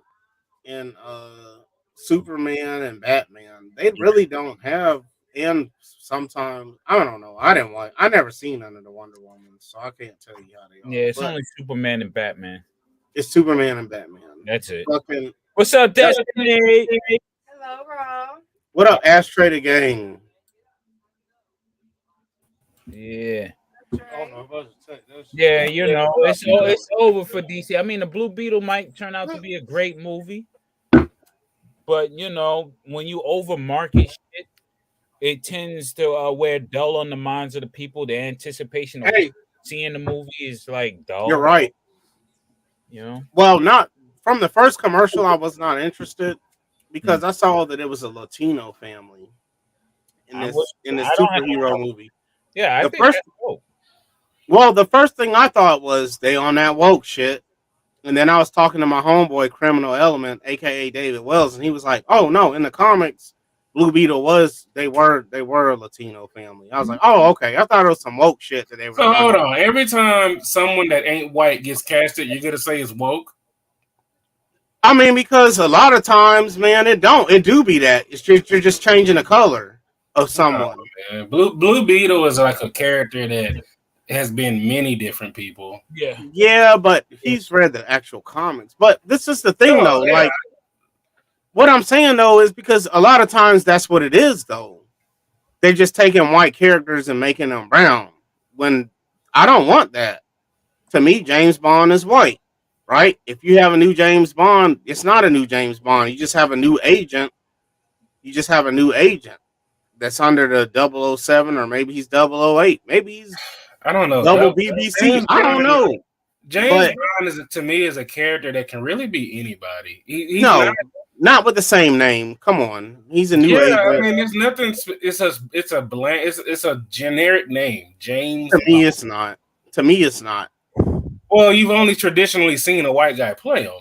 Speaker 9: Superman and Batman. They really don't have, and sometimes I don't know. I never seen none of the Wonder Woman, so I can't tell you how they are.
Speaker 11: Yeah, it's
Speaker 9: But
Speaker 11: only Superman and Batman.
Speaker 9: it's Superman and Batman.
Speaker 11: That's it.
Speaker 9: Fucking,
Speaker 11: What's up, Destiny?
Speaker 2: Hello, Rob.
Speaker 9: what up, Ashtray the Gang?
Speaker 11: Yeah.
Speaker 6: I don't know if I should take that shit.
Speaker 11: Yeah, you know, it's over for DC. I mean, the Blue Beetle might turn out to be a great movie, but you know, when you overmarket shit, it tends to wear dull on the minds of the people. The anticipation of
Speaker 9: Hey,
Speaker 11: seeing the movie is like dull.
Speaker 9: you're right.
Speaker 11: You know,
Speaker 9: Well, not from the first commercial, I was not interested because I saw that it was a Latino family in this superhero movie.
Speaker 11: Yeah, I
Speaker 9: The
Speaker 11: think
Speaker 9: first,
Speaker 11: that's dope.
Speaker 9: well, the first thing I thought was they on that woke shit, and then I was talking to my homeboy Criminal Element, aka David Wells, and he was like, "Oh no, in the comics, Blue Beetle they were a Latino family." I was like, "Oh, okay." I thought it was some woke shit that they were.
Speaker 12: So hold on. Every time someone that ain't white gets casted, you're gonna say it's woke.
Speaker 9: I mean, because a lot of times, man, it do be that. It's just you're just changing the color of someone.
Speaker 12: Man. Blue Beetle is like a character that has been many different people.
Speaker 11: Yeah.
Speaker 9: Yeah, but he's read the actual comics. But this is the thing, though.
Speaker 12: Yeah.
Speaker 9: Like, what I'm saying, though, is because a lot of times that's what it is, though. They're just taking white characters and making them brown. When I don't want that. To me, James Bond is white, right? If you have a new James Bond, it's not a new James Bond. You just have a new agent. You just have a new agent that's under the 007, or maybe he's 008. Maybe he's
Speaker 12: I don't know.
Speaker 9: double BBC. I don't know.
Speaker 12: James Bond is to me is a character that can really be anybody. He's
Speaker 9: No, not with the same name. Come on, he's a new agent.
Speaker 12: I mean, there's nothing. It's a bland. It's a generic name. James.
Speaker 9: To me, it's not. To me, it's not.
Speaker 12: Well, you've only traditionally seen a white guy play him.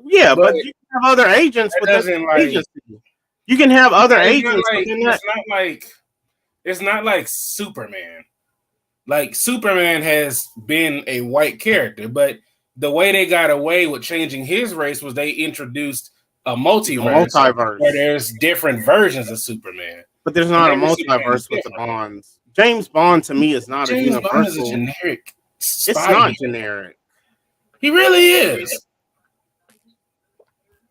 Speaker 9: Yeah, but you can have other agents within agency. You can have other agents.
Speaker 12: It's not like Superman. Like Superman has been a white character, but the way they got away with changing his race was they introduced a multiverse where there's different versions of Superman.
Speaker 9: But there's not a multiverse with the Bonds. James Bond to me is not a universal.
Speaker 12: Bond is a generic.
Speaker 9: It's not generic.
Speaker 12: He really is.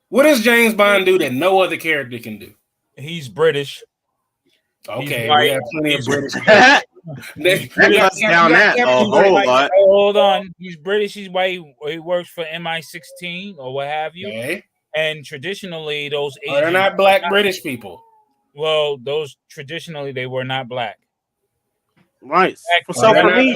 Speaker 12: What does James Bond do that no other character can do?
Speaker 11: He's British.
Speaker 12: Okay, we have plenty of British.
Speaker 11: Hold on. He's British. He's white. He works for MI16 or what have you.
Speaker 12: Okay.
Speaker 11: And traditionally, those
Speaker 12: agents they're not black British people.
Speaker 11: Well, those traditionally they were not black.
Speaker 9: Right. So for me,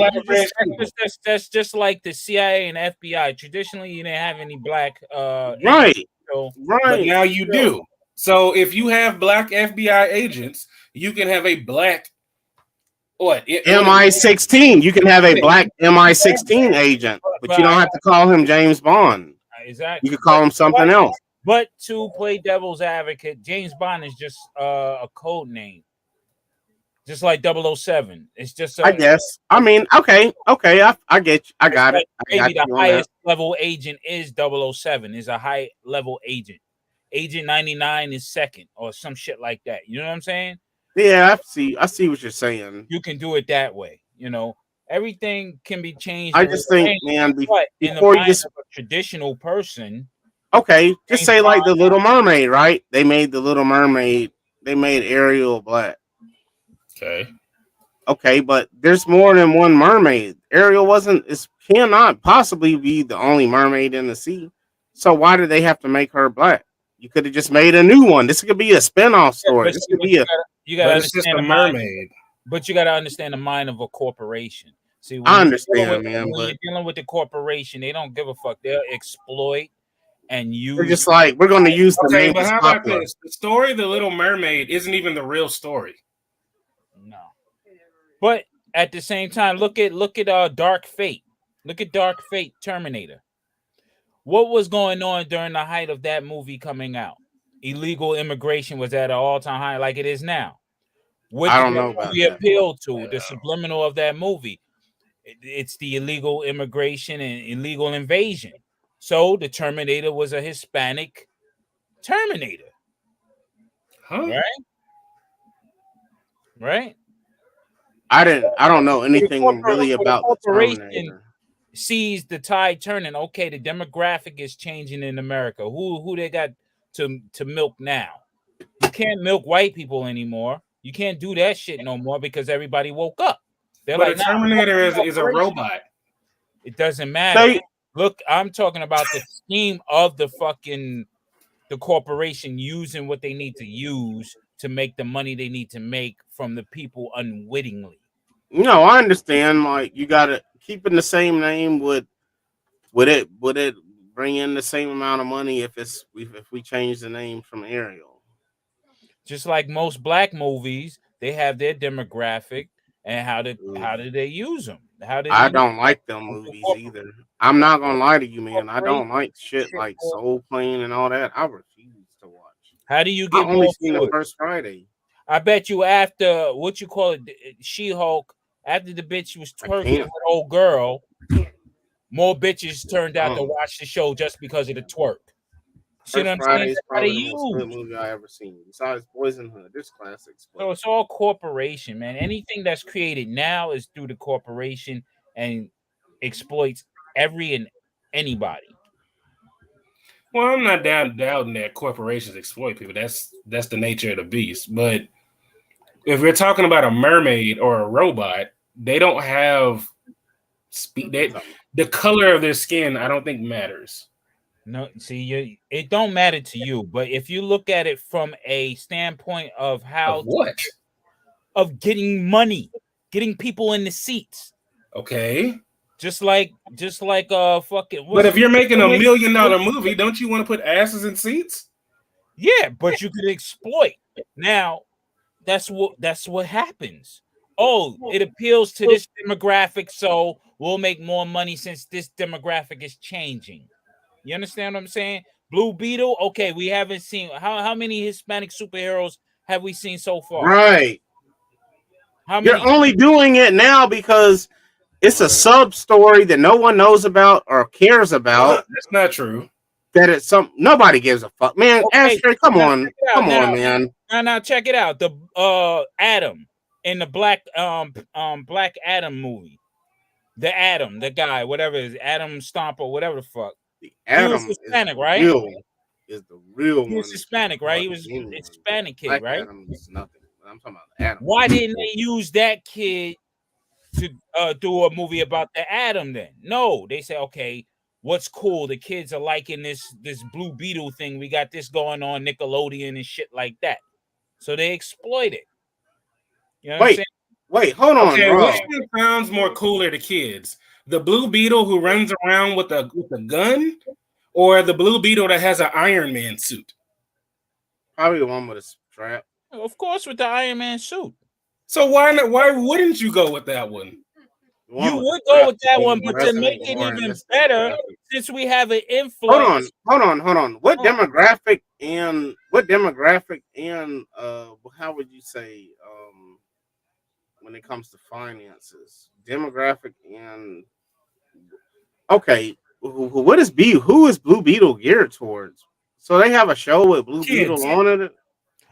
Speaker 11: that's just like the CIA and FBI. Traditionally, you didn't have any black.
Speaker 9: Right.
Speaker 12: But now you do. So if you have black FBI agents, you can have a black
Speaker 9: MI16. You can have a black MI16 agent, but you don't have to call him James Bond.
Speaker 11: Exactly.
Speaker 9: You could call him something else.
Speaker 11: But to play devil's advocate, James Bond is just a code name. Just like 007. It's just
Speaker 9: I guess. I mean, okay. I get you. I got it.
Speaker 11: Maybe the highest level agent is 007, is a high level agent. Agent 99 is second or some shit like that. You know what I'm saying?
Speaker 9: Yeah, I see what you're saying.
Speaker 11: You can do it that way. You know, everything can be changed.
Speaker 9: I just think, man,
Speaker 11: before you just a traditional person.
Speaker 9: Okay, just say like the Little Mermaid, right? They made the Little Mermaid. They made Ariel black. Okay, but there's more than one mermaid. Ariel cannot possibly be the only mermaid in the sea. So why did they have to make her black? You could have just made a new one. This could be a spin-off story. This could be
Speaker 11: you gotta understand the mermaid. But you gotta understand the mind of a corporation. See,
Speaker 9: I understand,
Speaker 11: man. When you're dealing with the corporation, they don't give a fuck. They'll exploit and use.
Speaker 9: They're just like, we're going to use the name.
Speaker 12: But how about this? The story of the Little Mermaid isn't even the real story.
Speaker 11: No. But at the same time, look at Dark Fate. Look at Dark Fate Terminator. What was going on during the height of that movie coming out? illegal immigration was at an all-time high like it is now. What
Speaker 9: I
Speaker 11: did
Speaker 9: don't know
Speaker 11: that
Speaker 9: about
Speaker 11: movie
Speaker 9: that.
Speaker 11: appeal to? The subliminal of that movie. It's the illegal immigration and illegal invasion. So the Terminator was a Hispanic Terminator.
Speaker 12: Huh?
Speaker 11: Right?
Speaker 9: I don't know anything really
Speaker 11: So the
Speaker 9: about the
Speaker 11: corporation
Speaker 9: Terminator.
Speaker 11: sees the tide turning. Okay, the demographic is changing in America. Who they got to milk now? You can't milk white people anymore. You can't do that shit no more because everybody woke up. They're
Speaker 12: But
Speaker 11: like,
Speaker 12: a Terminator is a robot.
Speaker 11: It doesn't matter. Look, I'm talking about the scheme of the corporation using what they need to use to make the money they need to make from the people unwittingly.
Speaker 9: No, I understand. Like you got to keeping the same name would it bring in the same amount of money if we change the name from Ariel?
Speaker 11: Just like most black movies, they have their demographic and how do they use them?
Speaker 9: I don't like them movies either. I'm not gonna lie to you, man. I don't like shit like Soul Plane and all that. I refuse to watch.
Speaker 11: How do you
Speaker 9: I
Speaker 11: get
Speaker 9: only
Speaker 11: more
Speaker 9: seen the
Speaker 11: views?
Speaker 9: first Friday.
Speaker 11: I bet you after what you call it, She-Hulk, after the bitch was twerking with old girl, more bitches turned out to watch the show just because of the twerk. See what I'm saying?
Speaker 9: Friday is
Speaker 11: That's how they
Speaker 9: probably the most good
Speaker 11: use.
Speaker 9: movie I ever seen. Besides Poison Hood, this classic.
Speaker 11: So it's all corporation, man. Anything that's created now is through the corporation and exploits every and anybody.
Speaker 12: Well, I'm not doubting that corporations exploit people. That's the nature of the beast. But if we're talking about a mermaid or a robot, they don't have speed. The color of their skin, I don't think matters.
Speaker 11: No, see, it don't matter to you, but if you look at it from a standpoint of how of getting money, getting people in the seats.
Speaker 12: Okay.
Speaker 11: Just like fucking.
Speaker 12: But if you're making $1 million movie, don't you want to put asses in seats?
Speaker 11: Yeah, but you could exploit. Now, that's what happens. Oh, it appeals to this demographic, so we'll make more money since this demographic is changing. You understand what I'm saying? Blue Beetle. Okay, we haven't seen how many Hispanic superheroes have we seen so far?
Speaker 9: Right.
Speaker 11: How many?
Speaker 9: You're only doing it now because it's a sub story that no one knows about or cares about.
Speaker 12: That's not true.
Speaker 9: That it's nobody gives a fuck, man. Okay, Ashtray, come on, man.
Speaker 11: Now check it out. The Adam in the Black Adam movie. The Adam, the guy, whatever it is, Adam Stomper, whatever the fuck.
Speaker 9: Adam
Speaker 11: he was Hispanic, right?
Speaker 9: Is the real
Speaker 11: He was
Speaker 9: one.
Speaker 11: Hispanic, right? He was a Hispanic kid, right?
Speaker 9: Adam is nothing. I'm talking about Adam.
Speaker 11: Why didn't they use that kid to do a movie about the Adam then? No, they say, okay, what's cool? The kids are liking this Blue Beetle thing. We got this going on Nickelodeon and shit like that. So they exploit it. You know what I'm saying?
Speaker 9: Wait, hold on.
Speaker 12: Okay,
Speaker 9: bro.
Speaker 12: which one sounds more cooler to kids? The Blue Beetle who runs around with a gun, or the Blue Beetle that has an Iron Man suit?
Speaker 9: Probably the one with a strap.
Speaker 11: Of course, with the Iron Man suit.
Speaker 12: So why wouldn't you go with that one?
Speaker 11: You would go with that one, but to make it even better, since we have an influence.
Speaker 9: Hold on. What demographic and how would you say when it comes to finances? Demographic and okay, who is Blue Beetle geared towards? So they have a show with Blue Beetle on it.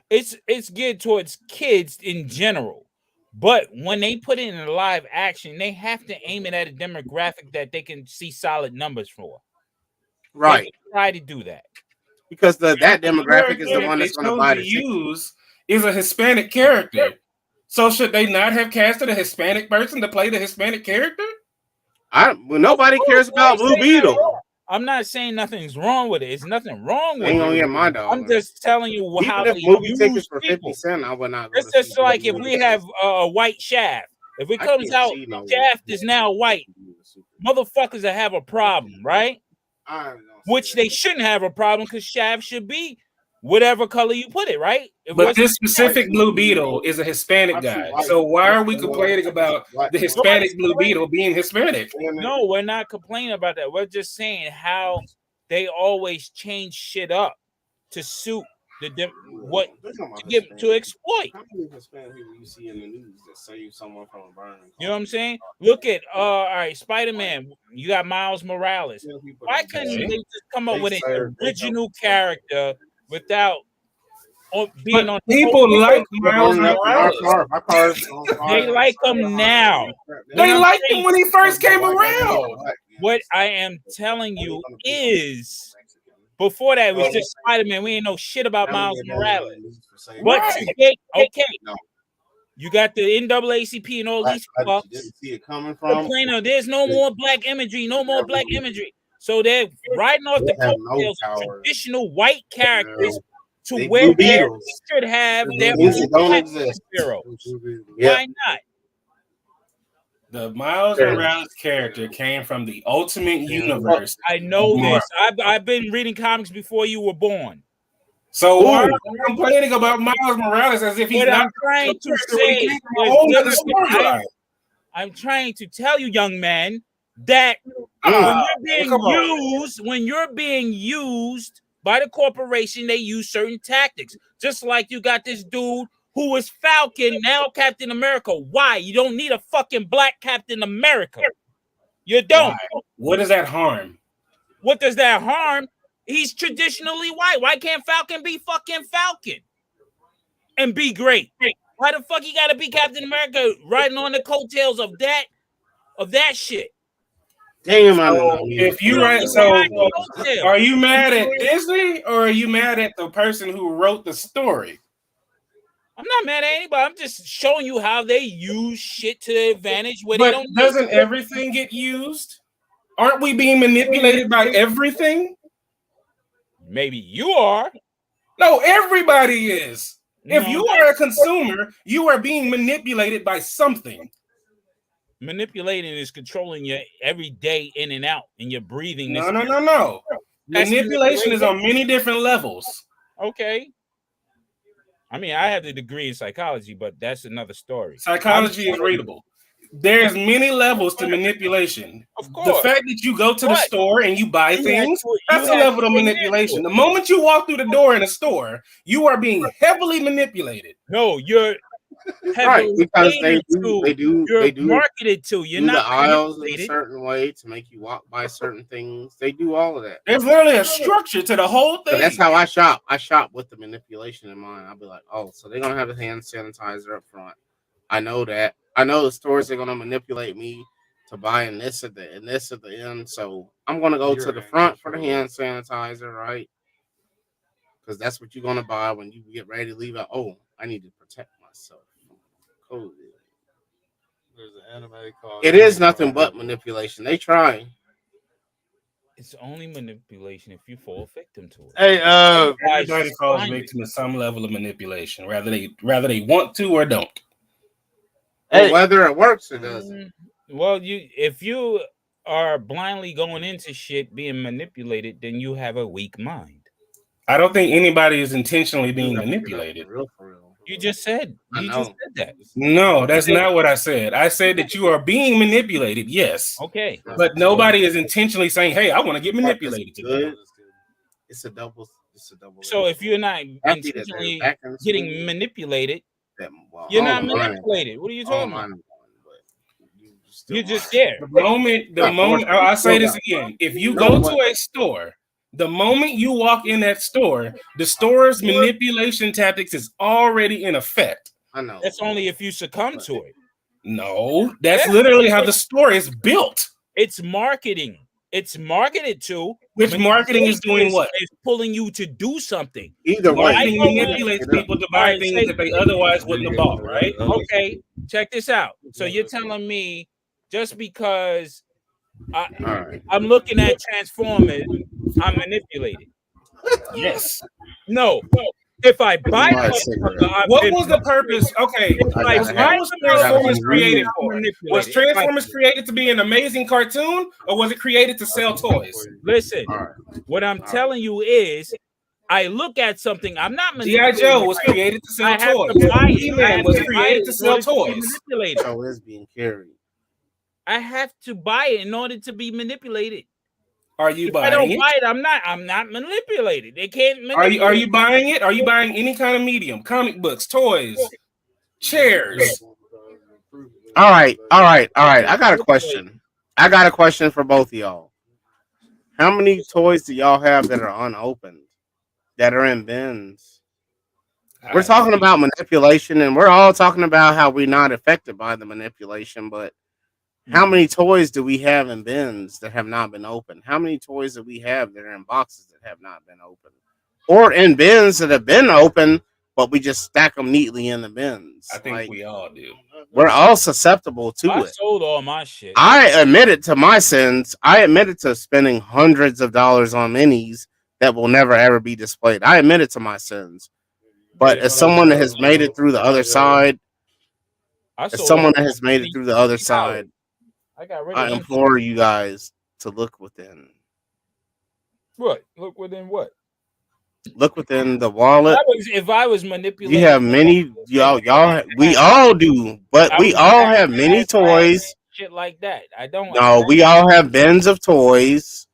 Speaker 11: It's geared towards kids in general. But when they put it in live action, they have to aim it at a demographic that they can see solid numbers for.
Speaker 9: Right.
Speaker 11: They try to do that.
Speaker 9: Because that demographic is the one that's going to buy the
Speaker 12: use is a Hispanic character. So should they not have casted a Hispanic person to play the Hispanic character?
Speaker 9: Nobody cares about Blue Beetle.
Speaker 11: I'm not saying nothing's wrong with it. It's nothing wrong with it.
Speaker 9: Ain't gonna get my dog.
Speaker 11: I'm just telling you how
Speaker 9: they movie tickets for 50 cents. I would not.
Speaker 11: It's just like if we have a white Shaft. If it comes out Shaft is now white, motherfuckers that have a problem, right? Which they shouldn't have a problem because Shaft should be whatever color you put it, right?
Speaker 12: But this specific Blue Beetle is a Hispanic guy. So why are we complaining about the Hispanic Blue Beetle being Hispanic?
Speaker 11: No, we're not complaining about that. We're just saying how they always change shit up to suit what to get to exploit.
Speaker 9: How many Hispanic people you see in the news that save someone from a burning car?
Speaker 11: You know what I'm saying? Look at all right, Spider-Man. You got Miles Morales. Why couldn't they just come up with an original character without being on?
Speaker 12: People like Miles Morales.
Speaker 11: They like him now.
Speaker 12: They liked him when he first came around.
Speaker 11: What I am telling you is, before that, it was just Spider-Man. We ain't know shit about Miles Morales. But today, okay, you got the NAACP and all these fucks complaining there's no more black imagery, no more black imagery. So they're riding off the coattails of traditional white characters to where they should have their own hero. Why not?
Speaker 12: The Miles Morales character came from the Ultimate Universe.
Speaker 11: I know this. I've been reading comics before you were born.
Speaker 12: So why are you complaining about Miles Morales as if he's not
Speaker 11: trying to say? I'm trying to tell you, young man, that when you're being used by the corporation, they use certain tactics. Just like you got this dude who was Falcon, now Captain America. Why? You don't need a fucking black Captain America. You don't.
Speaker 12: Why? What does that harm?
Speaker 11: What does that harm? He's traditionally white. Why can't Falcon be fucking Falcon and be great? Why the fuck he gotta be Captain America riding on the coattails of that shit?
Speaker 9: Damn,
Speaker 12: if you write, are you mad at Disney or are you mad at the person who wrote the story?
Speaker 11: I'm not mad at anybody. I'm just showing you how they use shit to their advantage. Where
Speaker 12: but
Speaker 11: they don't.
Speaker 12: Doesn't everything get used? Aren't we being manipulated by everything?
Speaker 11: Maybe you are.
Speaker 12: No, everybody is. If you are a consumer, you are being manipulated by something.
Speaker 11: Manipulating is controlling your every day in and out, and your breathing.
Speaker 12: No. Manipulation is on many different levels.
Speaker 11: Okay. I mean, I have the degree in psychology, but that's another story.
Speaker 12: Psychology is readable. There's many levels to manipulation.
Speaker 11: Of course.
Speaker 12: The fact that you go to the store and you buy things, that's a level of manipulation. The moment you walk through the door in a store, you are being heavily manipulated.
Speaker 11: No, you're
Speaker 9: right, because they do
Speaker 11: marketed to. You're not
Speaker 9: the aisles in a certain way to make you walk by certain things. They do all of that.
Speaker 12: There's literally a structure to the whole thing.
Speaker 9: So that's how I shop. I shop with the manipulation in mind. I'll be like, oh, so they're gonna have a hand sanitizer up front. I know that. I know the stores are gonna manipulate me to buying this at the end. So I'm gonna go to the front for the hand sanitizer, right? Because that's what you're gonna buy when you get ready to leave out. Oh, I need to protect myself from COVID.
Speaker 6: There's an anime called.
Speaker 9: It is nothing but manipulation. They try.
Speaker 11: It's only manipulation if you fall victim to it.
Speaker 6: Hey,
Speaker 12: everybody falls victim to some level of manipulation, whether they want to or don't.
Speaker 9: Whether it works or doesn't.
Speaker 11: Well, if you are blindly going into shit being manipulated, then you have a weak mind.
Speaker 12: I don't think anybody is intentionally being manipulated.
Speaker 11: You just said that.
Speaker 12: No, that's not what I said. I said that you are being manipulated. Yes.
Speaker 11: Okay.
Speaker 12: But nobody is intentionally saying, "Hey, I want to get manipulated today."
Speaker 9: It's a double.
Speaker 11: So if you're not intentionally getting manipulated, you're not manipulated. What are you talking about? You're just there.
Speaker 12: The moment I'll say this again. If you go to a store, the moment you walk in that store, the store's manipulation tactics is already in effect.
Speaker 9: I know.
Speaker 11: That's only if you succumb to it.
Speaker 12: No, that's literally how the store is built.
Speaker 11: It's marketing. It's marketed to.
Speaker 12: Which marketing is doing what?
Speaker 11: It's pulling you to do something.
Speaker 9: Either way.
Speaker 12: Marketing manipulates people to buy things that they otherwise wouldn't have bought, right?
Speaker 11: Okay, check this out. So you're telling me just because I'm looking at Transformers, I'm manipulated.
Speaker 12: Yes.
Speaker 11: No. If I buy
Speaker 12: what was the purpose? Okay. What was Transformers created for? Was Transformers created to be an amazing cartoon or was it created to sell toys?
Speaker 11: Listen, what I'm telling you is I look at something. I'm not
Speaker 12: manipulated. G.I. Joe was created to sell toys. He-Man was created to sell toys.
Speaker 9: So it's being carried.
Speaker 11: I have to buy it in order to be manipulated.
Speaker 12: Are you
Speaker 11: If I
Speaker 12: buying
Speaker 11: don't
Speaker 12: it?
Speaker 11: buy it, I'm not manipulated. They can't manipulate.
Speaker 12: Are you buying it? Are you buying any kind of medium? Comic books, toys, chairs.
Speaker 9: All right. I got a question. I got a question for both of y'all. How many toys do y'all have that are unopened, that are in bins? We're talking about manipulation, and we're all talking about how we're not affected by the manipulation, but how many toys do we have in bins that have not been opened? How many toys do we have that are in boxes that have not been opened? Or in bins that have been opened, but we just stack them neatly in the bins?
Speaker 12: I think we all do.
Speaker 9: We're all susceptible to
Speaker 11: I
Speaker 9: it.
Speaker 11: sold all my shit.
Speaker 9: I admitted to my sins. I admitted to spending hundreds of dollars on minis that will never ever be displayed. I admitted to my sins. But as someone that has made it through the other side, I implore you guys to look within.
Speaker 11: What? Look within what?
Speaker 9: Look within the wallet.
Speaker 11: If I was manipulating,
Speaker 9: you have many. Y'all. We all do, but we all have many toys.
Speaker 11: Shit like that. I don't.
Speaker 9: No, we all have bins of toys.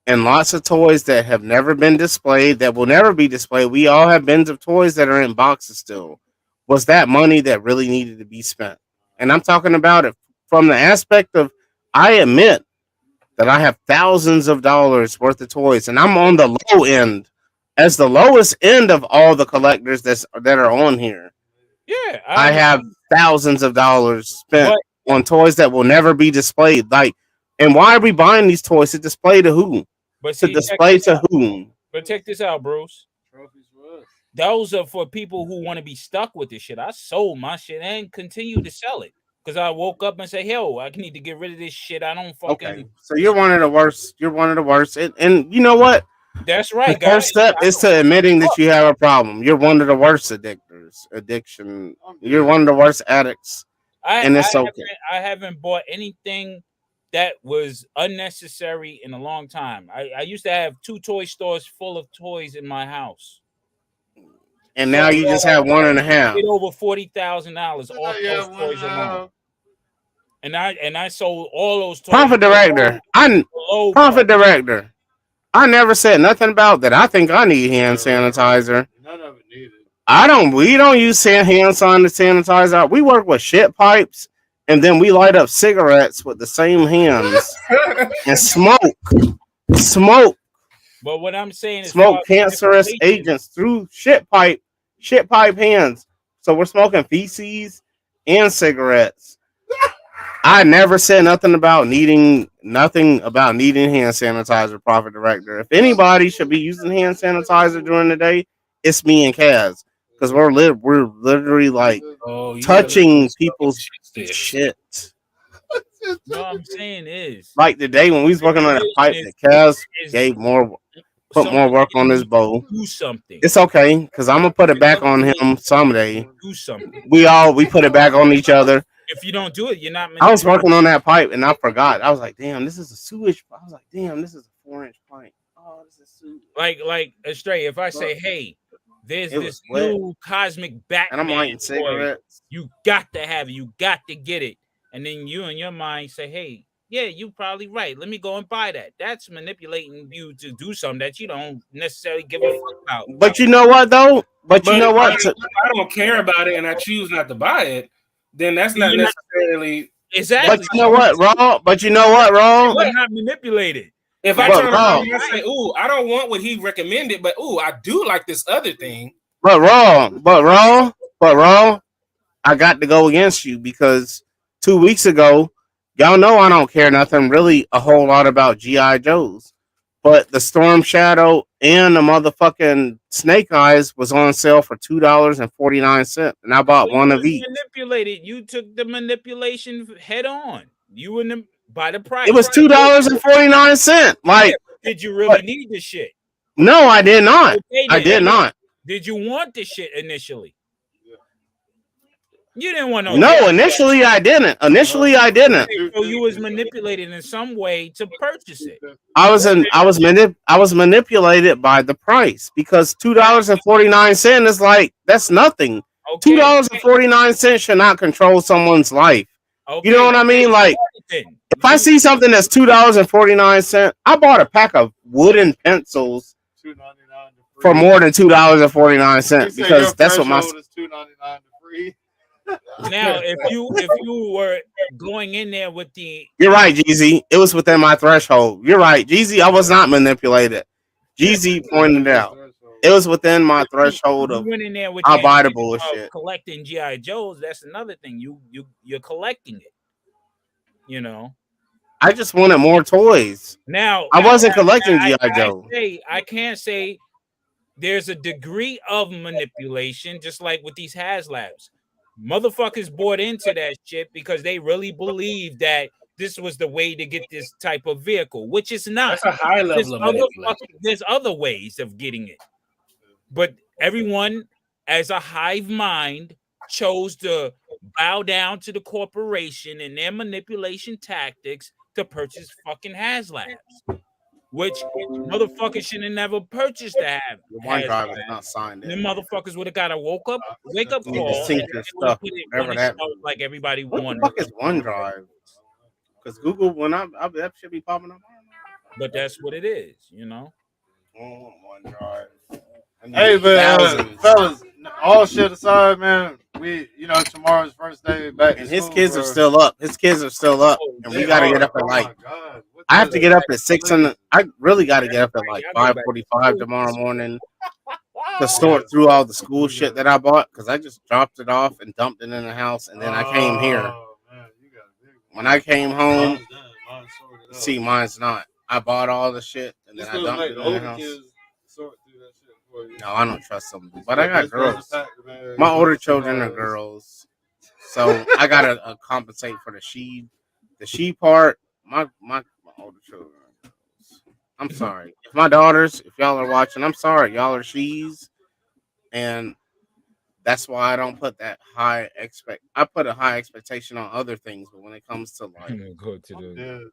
Speaker 9: And lots of toys that have never been displayed, that will never be displayed. We all have bins of toys that are in boxes still. Was that money that really needed to be spent? And I'm talking about it from the aspect of, I admit that I have thousands of dollars worth of toys, and I'm on the low end, as the lowest end of all the collectors that are on here.
Speaker 11: Yeah,
Speaker 9: I have thousands of dollars spent on toys that will never be displayed. Like, and why are we buying these toys? To display to who?
Speaker 11: But see,
Speaker 9: to display to whom?
Speaker 11: But check this out, Bruce. Those are for people who want to be stuck with this shit. I sold my shit and continue to sell it because I woke up and say, "Hell, I need to get rid of this shit. I don't fucking."
Speaker 9: Okay, so you're one of the worst. You're one of the worst. And you know what?
Speaker 11: That's right.
Speaker 9: The first step is to admitting that you have a problem. You're one of the worst addiction. You're one of the worst addicts. And it's okay.
Speaker 11: I haven't bought anything that was unnecessary in a long time. I used to have 2 toy stores full of toys in my house.
Speaker 9: And now you just have 1.5.
Speaker 11: Paid over $40,000 off those toys alone. And I sold all those toys.
Speaker 9: Profit director. I never said nothing about that. I think I need hand sanitizer.
Speaker 6: None of it needed.
Speaker 9: We don't use hand sanitizer. We work with shit pipes, and then we light up cigarettes with the same hands and smoke.
Speaker 11: But what I'm saying is
Speaker 9: smoke cancerous agents through shit pipe hands. So we're smoking feces and cigarettes. I never said nothing about needing hand sanitizer, Profit Director. If anybody should be using hand sanitizer during the day, it's me and Kaz. Because we're literally like touching people's shit.
Speaker 11: What I'm saying is,
Speaker 9: like the day when we was working on that pipe, that Kaz put more work on this bowl.
Speaker 11: Do something.
Speaker 9: It's okay, because I'm gonna put it back on him someday.
Speaker 11: Do something.
Speaker 9: We put it back on each other.
Speaker 11: If you don't do it, you're not.
Speaker 9: I was working on that pipe and I forgot. I was like, damn, this is a sewage. I was like, damn, this is a 4-inch pipe. Oh, this is sewage.
Speaker 11: Like Astray, if I say, hey, there's this new cosmic Batman,
Speaker 9: and I'm lighting cigarettes.
Speaker 11: You got to have it. You got to get it. And then you in your mind say, hey, yeah, you probably right. Let me go and buy that. That's manipulating you to do something that you don't necessarily give a fuck about.
Speaker 9: But you know what though? But you know what?
Speaker 12: If I don't care about it and I choose not to buy it, then that's not necessarily
Speaker 11: exactly.
Speaker 9: But you know what, wrong?
Speaker 11: We're not manipulated.
Speaker 12: If I turn around and I say, "Ooh, I don't want what he recommended, but ooh, I do like this other thing."
Speaker 9: But wrong. I got to go against you because 2 weeks ago, y'all know I don't care nothing really a whole lot about G.I. Joes. But the Storm Shadow and the motherfucking Snake Eyes was on sale for $2.49, and I bought one of each.
Speaker 11: Manipulated. You took the manipulation head on. You in by the price.
Speaker 9: It was $2.49. Like,
Speaker 11: did you really need the shit?
Speaker 9: No, I did not.
Speaker 11: Okay,
Speaker 9: I did not.
Speaker 11: Did you want the shit initially? You didn't want
Speaker 9: no. Initially, I didn't. So
Speaker 11: you was manipulated in some way to purchase it.
Speaker 9: I was manipulated by the price because $2.49 is like that's nothing. $2.49 should not control someone's life. You know what I mean? Like
Speaker 11: something.
Speaker 12: If I see something that's $2.49, I bought a pack of wooden pencils for more than $2.49 because that's what my
Speaker 6: is $2.99 to free.
Speaker 11: Now, if you were going in there with the,
Speaker 12: You're right, Jeezy. It was within my threshold. You're right, Jeezy. I was not manipulated. Jeezy pointed it out. It was within my threshold
Speaker 11: you
Speaker 12: of
Speaker 11: went in there with
Speaker 12: I'll buy the
Speaker 11: intention of
Speaker 12: bullshit.
Speaker 11: collecting GI Joes. That's another thing. You're collecting it. You know.
Speaker 12: I just wanted more toys.
Speaker 11: Now
Speaker 12: I wasn't collecting G.I. Joe.
Speaker 11: I can't say there's a degree of manipulation, just like with these HasLabs. Motherfuckers bought into that shit because they really believe that this was the way to get this type of vehicle, which is not.
Speaker 12: That's a high level of manipulation.
Speaker 11: There's other ways of getting it. But everyone, as a hive mind, chose to bow down to the corporation and their manipulation tactics to purchase fucking HasLabs, which motherfuckers should have never purchased to have.
Speaker 12: OneDrive was not signed in.
Speaker 11: Them motherfuckers would have got a wake up call.
Speaker 12: To sync your stuff, whatever that.
Speaker 11: Like everybody
Speaker 12: what
Speaker 11: wanted.
Speaker 12: What the fuck is OneDrive? Because Google, when that should be popping up.
Speaker 11: But that's what it is, you know.
Speaker 12: OneDrive.
Speaker 6: Hey, but fellas, all shit aside, man, tomorrow's first day back.
Speaker 12: And his kids are still up. His kids are still up, and we gotta get up at like. I have to get up at 6 I really got to get up at like 5:45 tomorrow morning to sort through all the school shit that I bought because I just dropped it off and dumped it in the house, and then I came here. When I came home, see, mine's not. I bought all the shit and then I dumped it in the house. No, I don't trust them, but I got girls. My older children are girls, so I gotta compensate for the she part. My older children are girls. I'm sorry. If my daughters, if y'all are watching, I'm sorry. Y'all are she's, and that's why I don't put that high I put a high expectation on other things, but when it comes to like
Speaker 11: go to the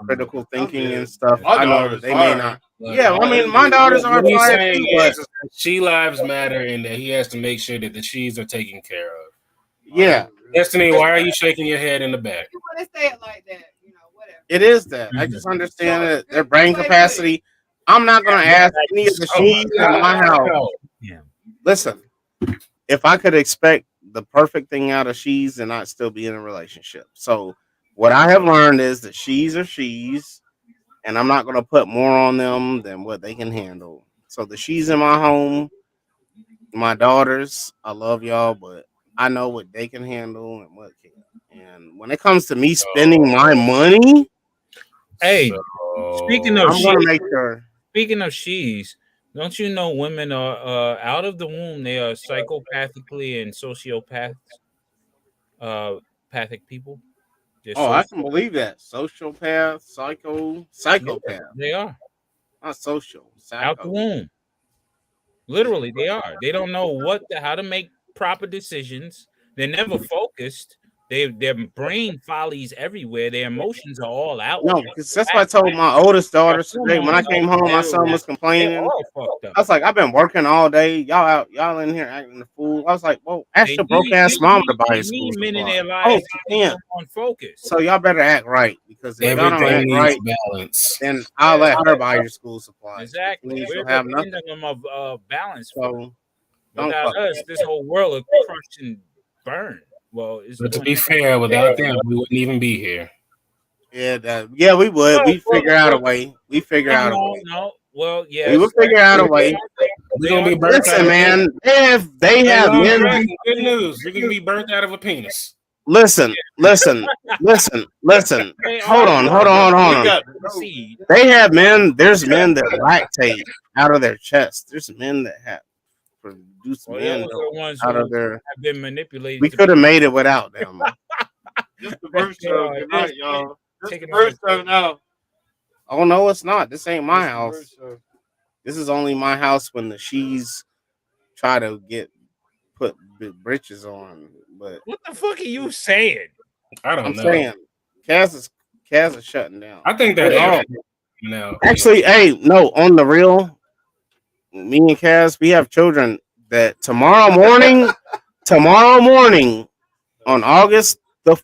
Speaker 12: critical thinking and stuff, I know that they may not. Yeah, I mean, my daughters are fire too, but
Speaker 9: she lives matter, and that he has to make sure that the she's are taken care of.
Speaker 12: Yeah,
Speaker 9: Destiny, why are you shaking your head in the back?
Speaker 2: You want to say it like that, whatever.
Speaker 12: It is that. I just understand that their brain capacity. I'm not going to ask any of the she's in my house.
Speaker 11: Yeah.
Speaker 12: Listen, if I could expect the perfect thing out of she's, then I'd still be in a relationship. So what I have learned is that she's are she's, and I'm not going to put more on them than what they can handle. So the she's in my home, my daughters, I love y'all, but I know what they can handle and what can't. And when it comes to me spending my money,
Speaker 11: hey, speaking of
Speaker 12: I'm going to make sure.
Speaker 11: Speaking of she's, don't you know women are out of the womb? They are psychopathically and sociopathic people.
Speaker 12: I can believe that. Sociopath, psychopath.
Speaker 11: Yeah, they are.
Speaker 12: Not social. Psycho.
Speaker 11: Out the womb. Literally, they are. They don't know how to make proper decisions. They're never focused. Their brain follies everywhere. Their emotions are all out.
Speaker 12: No, because that's what I told my oldest daughter today. When I came home, my son was complaining. I was like, I've been working all day. Y'all in here acting the fool. I was like, well, ask your broke ass mom to buy a school supply. Oh, yeah.
Speaker 11: On focus.
Speaker 12: So y'all better act right, because if y'all don't act right,
Speaker 9: balance.
Speaker 12: then I'll let her buy your school supplies.
Speaker 11: Exactly.
Speaker 12: We'll
Speaker 11: We're
Speaker 12: have
Speaker 11: the
Speaker 12: nothing.
Speaker 11: pendulum of balance.
Speaker 12: So
Speaker 11: without us, this whole world will crush and burn. Well,
Speaker 9: but to be fair, without them, we wouldn't even be here.
Speaker 12: Yeah, we would. We figure out a way. We figure out a way.
Speaker 11: No. Well, yeah.
Speaker 12: We will figure out a way.
Speaker 9: We're gonna be burnt.
Speaker 12: Listen, man. They have men.
Speaker 9: Good news. You're gonna be burnt out of a penis.
Speaker 12: Listen. Hold on. They have men. There's men that lactate out of their chest. There's men that have produced men out of their.
Speaker 11: Have been manipulated.
Speaker 12: We could have made it without them.
Speaker 6: Just the first show. Good night, y'all. Just the first show now.
Speaker 12: Oh no, it's not. This ain't my house. This is only my house when the she's try to put britches on. But
Speaker 11: what the fuck are you saying?
Speaker 9: I'm
Speaker 12: saying Kaz is shutting down.
Speaker 9: I think that
Speaker 12: no. Actually, hey, no, on the real, me and Kaz, we have children that tomorrow morning on August the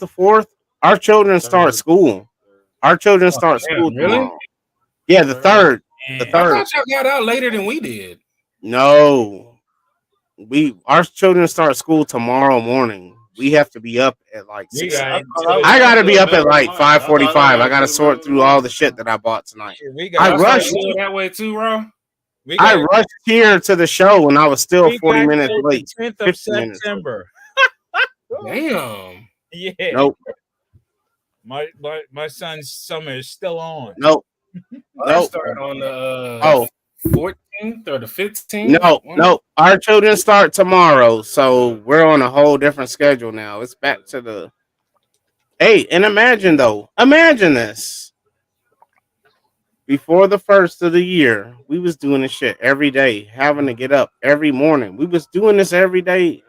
Speaker 12: 4th, Our children start school. Our children start
Speaker 9: damn,
Speaker 12: school
Speaker 9: really?
Speaker 12: tomorrow. Yeah, the third. The
Speaker 11: Man.
Speaker 9: I
Speaker 12: third.
Speaker 9: thought y'all got out later than we did.
Speaker 12: No, our children start school tomorrow morning. We have to be up at like
Speaker 11: We
Speaker 12: 6.
Speaker 11: got
Speaker 12: I gotta be up at like 5:45. I gotta sort through all the shit that I bought tonight.
Speaker 11: we
Speaker 12: I
Speaker 11: got
Speaker 12: rushed.
Speaker 9: that way too, bro.
Speaker 11: we
Speaker 12: I
Speaker 11: got
Speaker 12: rushed here to the show and I was still
Speaker 11: we
Speaker 12: 40
Speaker 11: got
Speaker 12: minutes
Speaker 11: till
Speaker 12: late.
Speaker 11: the 10th of
Speaker 12: 50 minutes.
Speaker 11: September.
Speaker 9: Damn.
Speaker 11: Yeah.
Speaker 12: Nope.
Speaker 11: My son's summer is still on.
Speaker 12: Nope.
Speaker 9: I
Speaker 12: Nope.
Speaker 9: start on the 14th or the 15th.
Speaker 12: No. Our children start tomorrow, so we're on a whole different schedule now. It's back to the. Hey, and imagine this. Before the first of the year, we was doing this shit every day, having to get up every morning. We was doing this every day,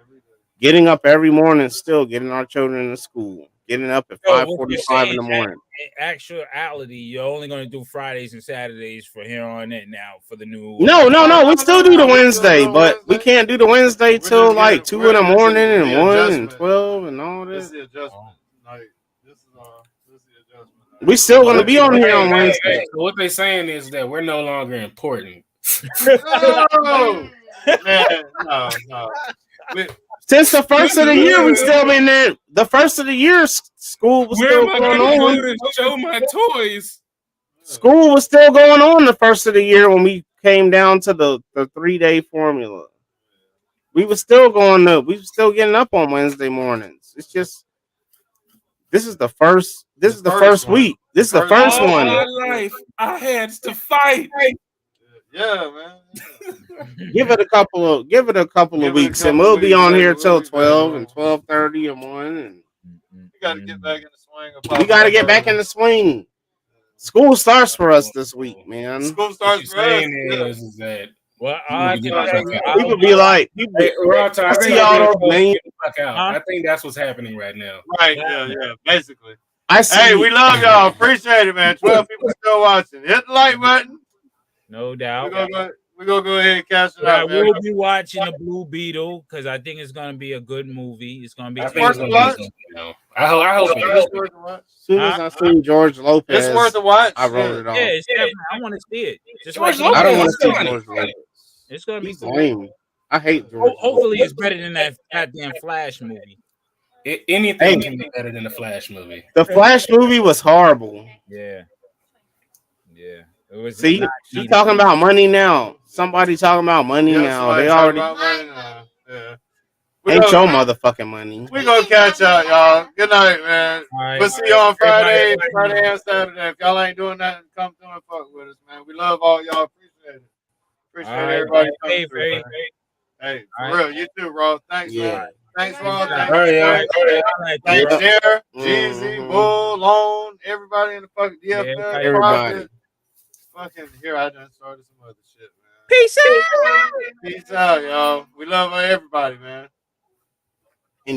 Speaker 12: getting up every morning, still getting our children to school, getting up at 5:45 in the morning.
Speaker 11: In actuality, you're only going to do Fridays and Saturdays for here on in now for the new.
Speaker 12: No. We still do the Wednesday, but we can't do the Wednesday till like 2 in the morning and 1 and 12 and all
Speaker 6: This is
Speaker 12: that.
Speaker 6: the adjustment. Like this is the adjustment.
Speaker 12: We still gonna be on here on Wednesday.
Speaker 9: Hey, so what they saying is that we're no longer important.
Speaker 6: No, man, no.
Speaker 12: Since the first of the year, we still been there. The first of the year, school was still going on.
Speaker 9: To show my toys.
Speaker 12: School was still going on the first of the year when we came down to the 3-day formula. We were still going up. We were still getting up on Wednesday mornings. It's just this is the first. This is the first week. This is the first
Speaker 9: All
Speaker 12: one.
Speaker 9: my life, I had to fight.
Speaker 6: Yeah, man.
Speaker 12: Give it a couple of weeks, and we'll be on here till 12 and 12:30 and 1. And
Speaker 6: You got to get back in the swing.
Speaker 12: we got to get back in the swing. School starts for us this week, man.
Speaker 6: School starts for us.
Speaker 9: Is that
Speaker 11: well,
Speaker 12: people be like,
Speaker 9: hey, Rata, I
Speaker 12: see all those names.
Speaker 9: I think that's what's happening right now.
Speaker 6: Right, yeah, basically.
Speaker 12: Hey,
Speaker 6: we love y'all. Appreciate it, man. 12 people still watching. Hit the like button.
Speaker 11: No doubt.
Speaker 6: We're going to go ahead and cash it
Speaker 11: I
Speaker 6: out, man.
Speaker 11: will be watching the Blue Beetle because I think it's going to be a good movie. It's going to be.
Speaker 9: I hope
Speaker 12: as soon as I seen George Lopez,
Speaker 6: it's worth a watch.
Speaker 12: I wrote it off.
Speaker 11: Yeah, I want to see it. Just
Speaker 12: I don't want to see George Lopez.
Speaker 11: It's going to be
Speaker 12: lame. I hate George.
Speaker 11: Hopefully, it's better than that goddamn Flash movie.
Speaker 9: Anything can be better than the Flash movie.
Speaker 12: The Flash movie was horrible.
Speaker 11: Yeah. It was.
Speaker 12: See, you talking about money now. Somebody talking about money now. They already.
Speaker 6: Yeah.
Speaker 12: Ain't your motherfucking money.
Speaker 6: We're going to catch out, y'all. Good night, man. We'll see y'all on Friday and Saturday. If y'all ain't doing nothing, come through and fuck with us, man. We love all y'all. Appreciate it. Appreciate everybody coming through, man. Hey, for real. You too, bro. Thanks, man. Thanks, Ron. Thanks, Jer, Jeezy, Bull, Lone, everybody in the fucking DFL.
Speaker 12: Everybody.
Speaker 6: Fucking here, I done started some other shit, man.
Speaker 11: Peace out.
Speaker 6: Peace out, y'all. We love everybody, man.